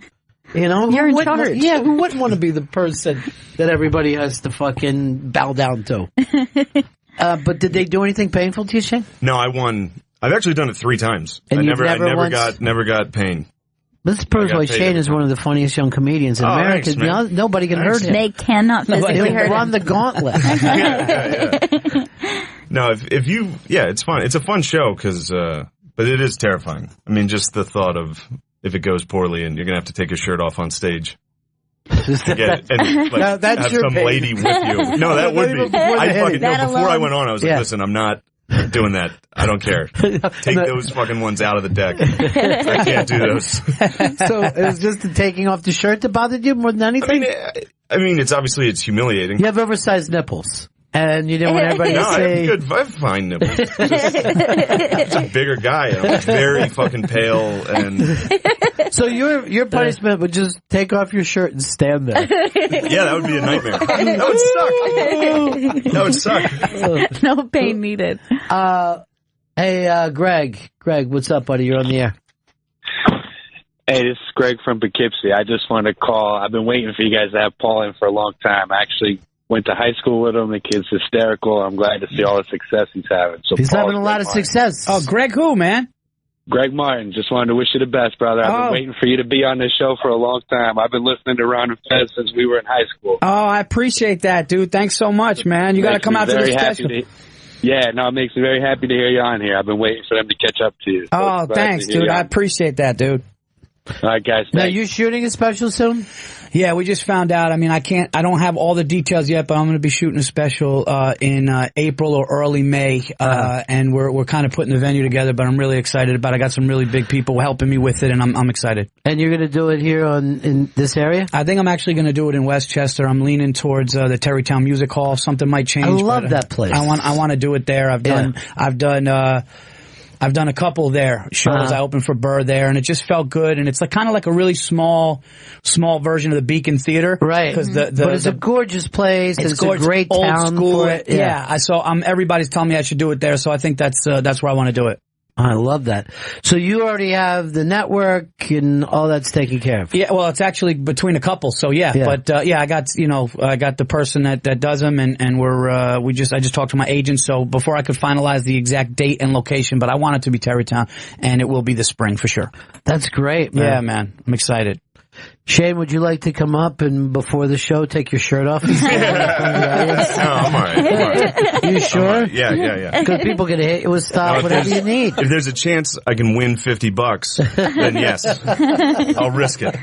[SPEAKER 2] You're in charge.
[SPEAKER 1] Yeah, who wouldn't want to be the person that everybody has to fucking bow down to? But did they do anything painful to you, Shane?
[SPEAKER 9] No, I won. I've actually done it 3 times.
[SPEAKER 1] And
[SPEAKER 9] I never got pain.
[SPEAKER 1] This proves why Shane is one of the funniest young comedians in America.
[SPEAKER 9] Thanks,
[SPEAKER 1] nobody can hurt him.
[SPEAKER 2] They cannot physically hurt him.
[SPEAKER 1] Run the gauntlet.
[SPEAKER 9] No, it's fun. It's a fun show but it is terrifying. I mean, just the thought of if it goes poorly and you're gonna have to take your shirt off on stage. To get it, and have some lady with you. No, that would be. Before I went on, I was like, listen, I'm not doing that. I don't care. Take those fucking ones out of the deck. I can't do those.
[SPEAKER 1] So it was just the taking off the shirt that bothered you more than anything?
[SPEAKER 9] I mean, it's humiliating.
[SPEAKER 1] You have oversized nipples. And you didn't want everybody to say...
[SPEAKER 9] I have fine nipples. Just a bigger guy. I'm very fucking pale and...
[SPEAKER 1] So your punishment would just take off your shirt and stand there.
[SPEAKER 9] Yeah, that would be a nightmare. That would suck.
[SPEAKER 2] No pain needed.
[SPEAKER 1] Hey, Greg. Greg, what's up, buddy? You're on the air.
[SPEAKER 11] Hey, this is Greg from Poughkeepsie. I just wanted to call. I've been waiting for you guys to have Paul in for a long time. I actually went to high school with him. The kid's hysterical. I'm glad to see all the success he's having. So
[SPEAKER 1] he's having a lot of success.
[SPEAKER 10] Oh, Greg who, man?
[SPEAKER 11] Greg Martin. Just wanted to wish you the best, brother. I've been waiting for you to be on this show for a long time. I've been listening to Ron and Fez since we were in high school.
[SPEAKER 10] Oh, I appreciate that, dude. Thanks so much, man. You got to come out to the special.
[SPEAKER 11] It makes me very happy to hear you on here. I've been waiting for them to catch up to you.
[SPEAKER 10] So thanks, dude. I appreciate that, dude.
[SPEAKER 11] All right, guys.
[SPEAKER 1] Now, you shooting a special soon?
[SPEAKER 10] Yeah, we just found out. I mean, I don't have all the details yet, but I'm going to be shooting a special in April or early May, and we're kind of putting the venue together. But I'm really excited about it. I got some really big people helping me with it, and I'm excited.
[SPEAKER 1] And you're going to do it here in this area?
[SPEAKER 10] I think I'm actually going to do it in Westchester. I'm leaning towards the Terrytown Music Hall. Something might change.
[SPEAKER 1] I love that place.
[SPEAKER 10] I want to do it there. I've done a couple there shows. I opened for Burr there, and it just felt good. And it's kind of like a really small version of the Beacon Theater,
[SPEAKER 1] right? But it's a gorgeous place. It's a great
[SPEAKER 10] old
[SPEAKER 1] town
[SPEAKER 10] school.
[SPEAKER 1] for it.
[SPEAKER 10] Yeah. So everybody's telling me I should do it there. So I think that's where I want to do it.
[SPEAKER 1] I love that. So you already have the network and all that's taken care of.
[SPEAKER 10] Yeah, well, it's actually between a couple, so yeah. But I got the person that does them, and I just talked to my agent, so before I could finalize the exact date and location, but I want it to be Terrytown, and it will be this spring for sure.
[SPEAKER 1] That's great, man.
[SPEAKER 10] Yeah, man, I'm excited.
[SPEAKER 1] Shane, would you like to come up and before the show take your shirt off?
[SPEAKER 9] No, I'm all right.
[SPEAKER 1] You sure?
[SPEAKER 9] Right. Yeah.
[SPEAKER 1] Because people can hit you with stuff, whatever you need.
[SPEAKER 9] If there's a chance I can win $50, then yes, I'll risk it.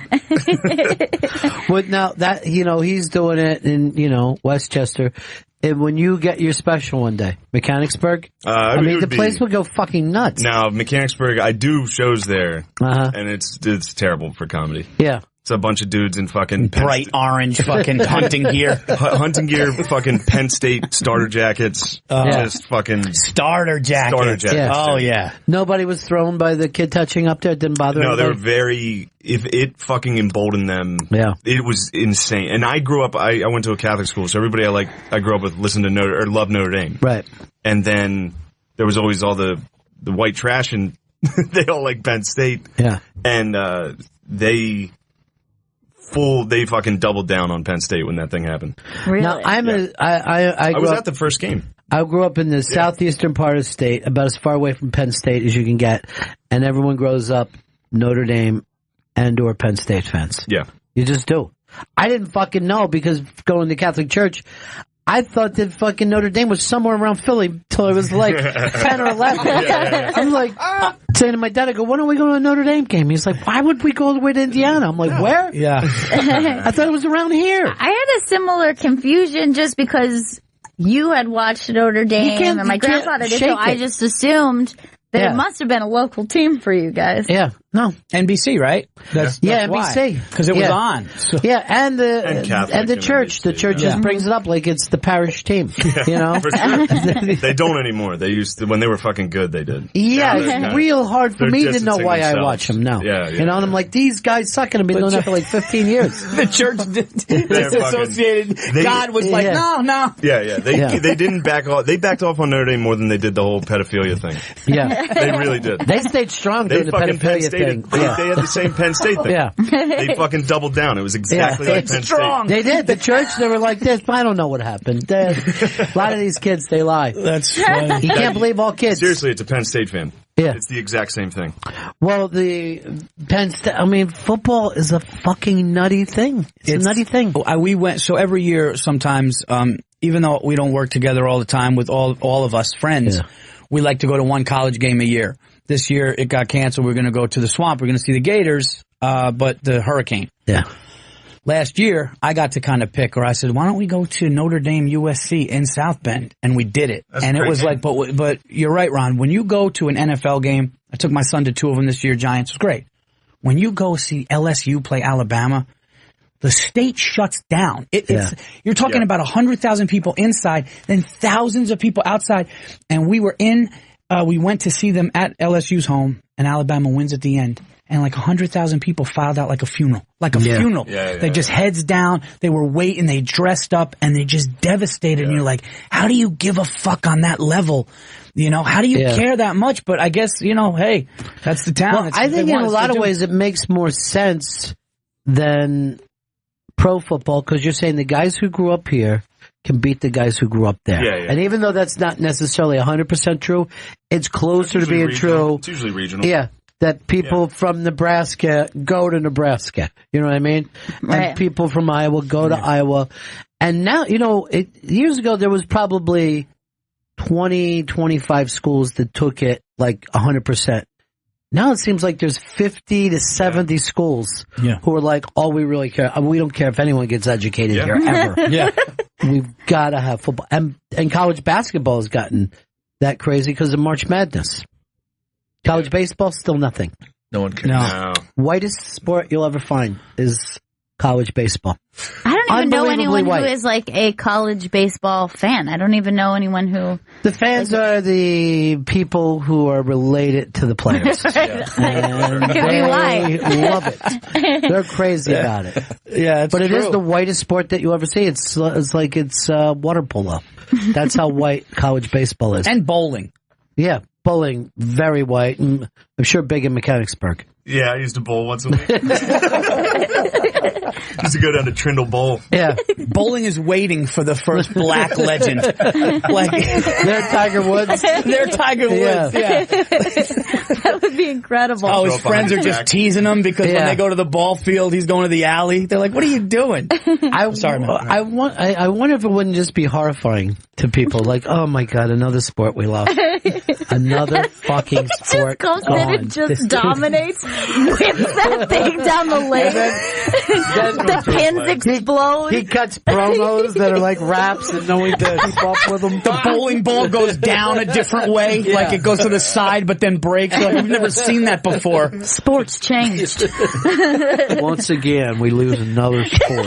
[SPEAKER 1] But now that, he's doing it in, Westchester. And when you get your special one day, Mechanicsburg, the place would go fucking nuts.
[SPEAKER 9] Now, Mechanicsburg, I do shows there, and it's terrible for comedy.
[SPEAKER 1] Yeah.
[SPEAKER 9] It's a bunch of dudes in fucking
[SPEAKER 10] bright orange fucking hunting gear.
[SPEAKER 9] Hunting gear, fucking Penn State starter jackets. Just fucking
[SPEAKER 10] starter jackets.
[SPEAKER 1] Yeah.
[SPEAKER 10] Oh, yeah.
[SPEAKER 1] Nobody was thrown by the kid touching up there? It didn't bother
[SPEAKER 9] No,
[SPEAKER 1] anybody?
[SPEAKER 9] they were very... If it fucking emboldened them, it was insane. And I grew up... I went to a Catholic school, so everybody I grew up with listened to loved Notre Dame.
[SPEAKER 1] Right.
[SPEAKER 9] And then there was always all the white trash, and they all like Penn State.
[SPEAKER 1] Yeah.
[SPEAKER 9] And they fucking doubled down on Penn State when that thing happened.
[SPEAKER 2] Really?
[SPEAKER 1] Now, I
[SPEAKER 9] was at the first game.
[SPEAKER 1] I grew up in the southeastern part of the state, about as far away from Penn State as you can get, and everyone grows up Notre Dame and or Penn State fans.
[SPEAKER 9] Yeah.
[SPEAKER 1] You just do. I didn't fucking know because going to Catholic church, I thought that fucking Notre Dame was somewhere around Philly till I was like 10 or 11. I'm like saying to my dad, I go, when are we going to a Notre Dame game? He's like, why would we go all the way to Indiana? I'm like, where?
[SPEAKER 10] Yeah.
[SPEAKER 1] I thought it was around here.
[SPEAKER 2] I had a similar confusion just because you had watched Notre Dame and my grandfather did, so I just assumed that it must have been a local team for you guys.
[SPEAKER 1] Yeah. No.
[SPEAKER 10] NBC,
[SPEAKER 1] right?
[SPEAKER 10] That's
[SPEAKER 1] NBC.
[SPEAKER 10] Because it was on. So.
[SPEAKER 1] Yeah, and the church. The church just brings it up like it's the parish team. You know?
[SPEAKER 9] For sure. They don't anymore. They used to, when they were fucking good, they did.
[SPEAKER 1] Yeah, it's real hard for me to know why
[SPEAKER 9] themselves.
[SPEAKER 1] I watch them now.
[SPEAKER 9] Yeah,
[SPEAKER 1] you know, and I'm like, these guys suck, and I've been doing that for like 15 years.
[SPEAKER 10] The church disassociated. God was like, no.
[SPEAKER 9] Yeah. They didn't back off. They backed off on Notre Dame more than they did the whole pedophilia thing.
[SPEAKER 1] Yeah.
[SPEAKER 9] They really did.
[SPEAKER 1] They stayed strong during the pedophilia thing.
[SPEAKER 9] They had the same Penn State thing.
[SPEAKER 1] Yeah.
[SPEAKER 9] They fucking doubled down. It was exactly like Penn State.
[SPEAKER 1] They did. The church, they were like this. I don't know what happened. A lot of these kids, they lie.
[SPEAKER 10] That's funny.
[SPEAKER 1] You can't believe all kids.
[SPEAKER 9] Seriously, it's a Penn State fan.
[SPEAKER 1] Yeah.
[SPEAKER 9] It's the exact same thing.
[SPEAKER 1] Well, the Penn State, football is a fucking nutty thing. It's a nutty thing.
[SPEAKER 10] We went, so every year sometimes, even though we don't work together all the time with all of us friends, we like to go to one college game a year. This year it got canceled. We're going to go to the Swamp. We're going to see the Gators, but the Hurricane.
[SPEAKER 1] Yeah.
[SPEAKER 10] Last year, I got to kind of pick, or I said, why don't we go to Notre Dame USC in South Bend? And we did it.
[SPEAKER 9] That's
[SPEAKER 10] and it was
[SPEAKER 9] great.
[SPEAKER 10] like, but you're right, Ron. When you go to an NFL game, I took my son to 2 of them this year, Giants. It was great. When you go see LSU play Alabama, the state shuts down. You're talking about 100,000 people inside, then thousands of people outside. And we went to see them at LSU's home, and Alabama wins at the end. And like 100,000 people filed out like a funeral. Funeral. They just heads down. They were waiting. They dressed up, and they just devastated. And you're like, how do you give a fuck on that level? You know, how do you care that much? But I guess, hey, that's the town.
[SPEAKER 1] Well, I think in a lot of ways it makes more sense than pro football, because you're saying the guys who grew up here can beat the guys who grew up there.
[SPEAKER 9] Yeah.
[SPEAKER 1] And even though that's not necessarily 100% true, it's closer to being
[SPEAKER 9] regional.
[SPEAKER 1] true.
[SPEAKER 9] It's usually regional.
[SPEAKER 1] Yeah. That people from Nebraska go to Nebraska. You know what I mean?
[SPEAKER 2] Right.
[SPEAKER 1] And people from Iowa go to Iowa. And now, years ago there was probably 20, 25 schools that took it like 100%. Now it seems like there's 50 to 70 schools who are like, all we really care. We don't care if anyone gets educated here ever. We've got to have football. And college basketball has gotten that crazy because of March Madness. College baseball, still nothing.
[SPEAKER 3] No one cares.
[SPEAKER 10] No.
[SPEAKER 1] Whitest sport you'll ever find is college baseball.
[SPEAKER 2] I don't even know anyone
[SPEAKER 1] white.
[SPEAKER 2] who is like a college baseball fan. I don't even know anyone who...
[SPEAKER 1] The fans are the people who are related to the players. And
[SPEAKER 2] Could be why.
[SPEAKER 1] they love it. They're crazy about it.
[SPEAKER 10] Yeah,
[SPEAKER 1] but it is the whitest sport that you ever see. It's like water polo. That's how white college baseball is.
[SPEAKER 10] And bowling.
[SPEAKER 1] Yeah. bowling, very white, and I'm sure big in Mechanicsburg.
[SPEAKER 9] Yeah, I used to bowl once a week. Used to go down to Trindle Bowl.
[SPEAKER 1] Yeah.
[SPEAKER 10] Bowling is waiting for the first black legend. Like
[SPEAKER 1] they're Tiger Woods.
[SPEAKER 10] They're Tiger Woods. Yeah.
[SPEAKER 2] That would be incredible.
[SPEAKER 10] Oh, his friends are just teasing him because when they go to the ball field, he's going to the alley. They're like, "What are you doing?" Sorry, man.
[SPEAKER 1] I wonder if it wouldn't just be horrifying to people. Like, oh my God, another sport we love. Another fucking sport.
[SPEAKER 2] Just comes in and just dominates. Whips that thing down the lane. The pins explode.
[SPEAKER 1] He cuts promos that are like raps and no one does keep up with them.
[SPEAKER 10] The bowling ball goes down a different way. Yeah. Like it goes to the side but then breaks. Like, we've never seen that before.
[SPEAKER 2] Sports changed.
[SPEAKER 1] Once again, we lose another sport.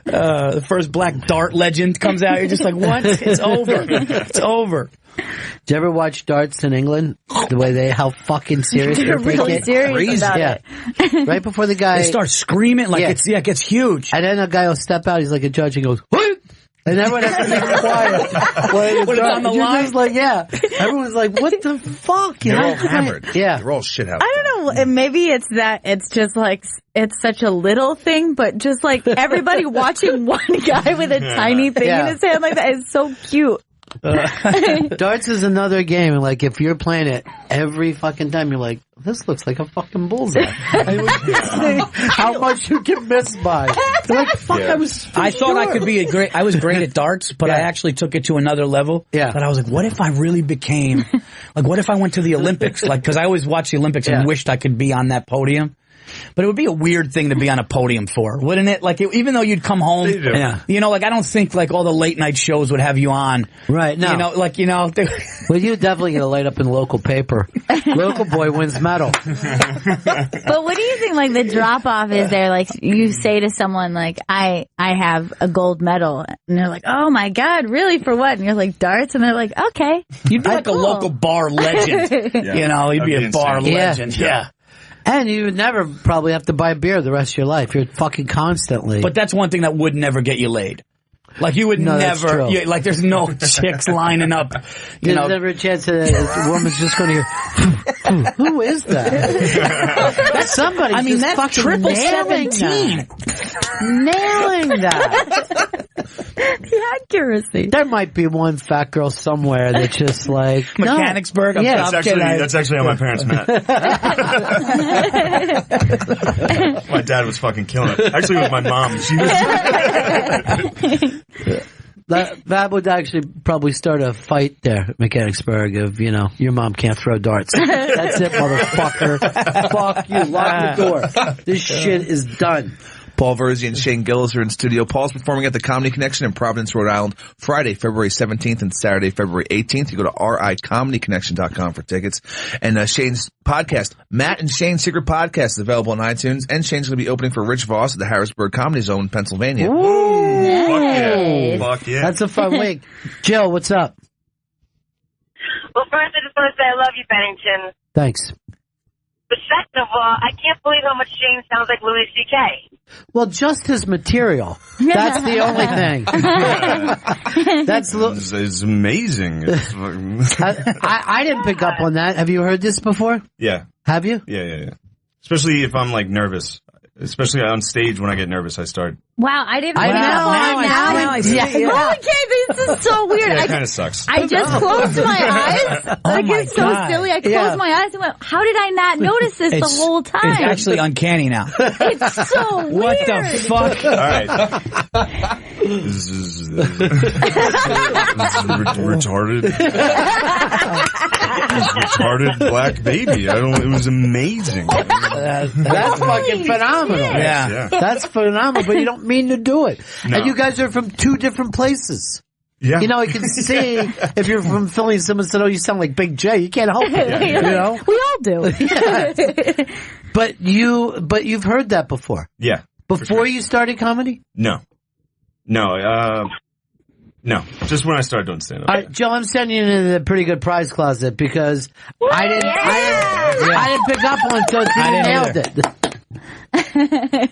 [SPEAKER 10] The first black dart legend comes out. You're just like, what? It's over. It's over.
[SPEAKER 1] Did you ever watch darts in England? The way how fucking serious
[SPEAKER 2] they're really serious
[SPEAKER 1] crazy.
[SPEAKER 2] about it.
[SPEAKER 1] Right before the guy
[SPEAKER 10] they start screaming like it gets huge.
[SPEAKER 1] And then a guy will step out. He's like a judge and goes, "What?" And everyone has to be quiet. When it's on the line. Just like, everyone's like, "What the fuck?"
[SPEAKER 3] They're all hammered.
[SPEAKER 1] Yeah,
[SPEAKER 3] they're all shit house.
[SPEAKER 2] I don't know. Maybe it's that it's just like it's such a little thing, but just like everybody watching one guy with a tiny thing in his hand like that is so cute.
[SPEAKER 1] Darts is another game, and like if you're playing it every fucking time, you're like, this looks like a fucking bullseye. How much you can miss by. You're like, fuck,
[SPEAKER 10] I thought I could be I was great at darts, but I actually took it to another level.
[SPEAKER 1] Yeah.
[SPEAKER 10] But I was like, what if I really became, like, what if I went to the Olympics? Like, cause I always watched the Olympics and wished I could be on that podium. But it would be a weird thing to be on a podium for, wouldn't it? Like, even though you'd come home, you know, like, I don't think, like, all the late night shows would have you on.
[SPEAKER 1] Right, no.
[SPEAKER 10] You know, like, you know.
[SPEAKER 1] Well, you definitely get a light up in the local paper. Local boy wins medal.
[SPEAKER 2] But what do you think, like, the drop-off is there? Like, you say to someone, like, I have a gold medal. And they're like, oh, my God, really? For what? And you're like, darts? And they're like, okay.
[SPEAKER 10] You'd be like a local bar legend. You know, you'd be a bar legend. Yeah.
[SPEAKER 1] And you would never probably have to buy beer the rest of your life. You're fucking constantly.
[SPEAKER 10] But that's one thing that would never get you laid. Like, you would never, like, there's no chicks lining up.
[SPEAKER 1] There's never a chance that a woman's just going to hear, who is that? That's somebody.
[SPEAKER 10] I mean, that's
[SPEAKER 1] fucking
[SPEAKER 10] triple
[SPEAKER 1] nailing
[SPEAKER 10] 17.
[SPEAKER 1] Nailing that.
[SPEAKER 2] The accuracy.
[SPEAKER 1] There might be one fat girl somewhere that's just like
[SPEAKER 10] Mechanicsburg.
[SPEAKER 1] No.
[SPEAKER 9] That's actually how my parents met. My dad was fucking killing it. Actually, with my mom, she was.
[SPEAKER 1] That would actually probably start a fight there at Mechanicsburg of, you know, your mom can't throw darts. That's it, motherfucker. Fuck you. Lock the door. This shit is done.
[SPEAKER 3] Paul Verzi and Shane Gillis are in studio. Paul's performing at the Comedy Connection in Providence, Rhode Island, Friday, February 17th and Saturday, February 18th. You go to ricomedyconnection.com for tickets. And Shane's podcast, Matt and Shane's Secret Podcast, is available on iTunes. And Shane's going to be opening for Rich Voss at the Harrisburg Comedy Zone in Pennsylvania.
[SPEAKER 1] Ooh,
[SPEAKER 9] nice. Fuck yeah.
[SPEAKER 1] That's a fun week. Jill, what's up?
[SPEAKER 12] Well, first, I just want to say I love you, Bennington.
[SPEAKER 1] Thanks.
[SPEAKER 12] But second of all, I can't believe how much Shane sounds like Louis C.K.
[SPEAKER 1] Well, just his material. That's the only thing.
[SPEAKER 9] It's amazing.
[SPEAKER 1] I didn't pick up on that. Have you heard this before?
[SPEAKER 9] Yeah.
[SPEAKER 1] Have you?
[SPEAKER 9] Yeah. Especially if I'm like nervous. Especially on stage when I get nervous, I start.
[SPEAKER 2] Wow, I didn't.
[SPEAKER 10] Now I see.
[SPEAKER 2] Okay, this is so weird.
[SPEAKER 9] Yeah, it kind of sucks.
[SPEAKER 2] I just closed my eyes. Like, it's so silly. I closed my eyes and went, how did I not notice this the whole time?
[SPEAKER 10] It's actually uncanny now.
[SPEAKER 2] It's so weird.
[SPEAKER 10] What the fuck?
[SPEAKER 9] All right. This is retarded. Retarded black baby. It was amazing.
[SPEAKER 1] That's fucking phenomenal.
[SPEAKER 9] Yeah.
[SPEAKER 1] That's phenomenal, but you don't mean to do it.
[SPEAKER 9] No.
[SPEAKER 1] And you guys are from two different places.
[SPEAKER 9] Yeah.
[SPEAKER 1] You know, I can see if you're from Philly and someone said, oh, you sound like Big J. You can't help it. You know?
[SPEAKER 2] We all do.
[SPEAKER 1] Yeah. But you've heard that before.
[SPEAKER 9] Yeah.
[SPEAKER 1] Before you started comedy?
[SPEAKER 9] No. Just when I started doing stand-up.
[SPEAKER 1] All right, Jill, I'm sending you into the pretty good prize closet because I didn't pick up on it until you nailed it.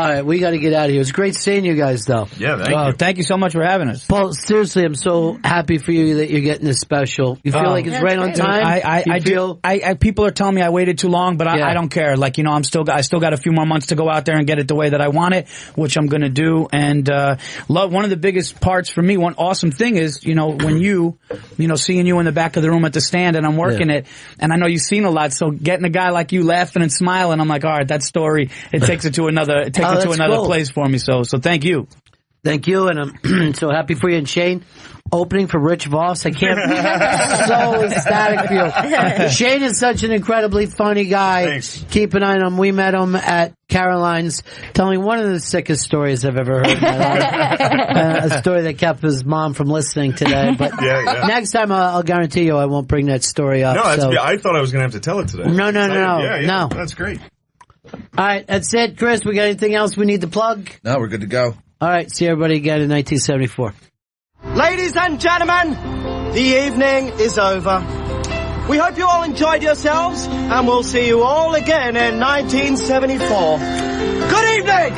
[SPEAKER 1] right, we got to get out of here. It was great seeing you guys, though.
[SPEAKER 9] Yeah, thank you.
[SPEAKER 10] Thank you so much for having us.
[SPEAKER 1] Paul, seriously, I'm so happy for you that you're getting this special. You feel like it's right on time?
[SPEAKER 10] I do. People are telling me I waited too long, but I don't care. Like, I still got a few more months to go out there and get it the way that I want it, which I'm going to do. And one of the biggest parts for me, one awesome thing is, when seeing you in the back of the room at the stand and I'm working it, and I know you've seen a lot, so getting a guy like you laughing and smiling, I'm like, all right, that story, it takes it to another place for me. So thank you.
[SPEAKER 1] Thank you, and I'm so happy for you. And Shane, opening for Rich Voss. I can't. So ecstatic for you. Shane is such an incredibly funny guy.
[SPEAKER 9] Thanks.
[SPEAKER 1] Keep an eye on him. We met him at Caroline's, telling one of the sickest stories I've ever heard in my life. A story that kept his mom from listening today. But next time, I'll guarantee you I won't bring that story up.
[SPEAKER 9] No, I thought I was going to have to tell it today.
[SPEAKER 1] No.
[SPEAKER 9] No. That's great.
[SPEAKER 1] All right, that's it. Chris, we got anything else we need to plug?
[SPEAKER 3] No, we're good to go.
[SPEAKER 1] All right, see everybody again in 1974.
[SPEAKER 13] Ladies and gentlemen, the evening is over. We hope you all enjoyed yourselves, and we'll see you all again in 1974. Good evening!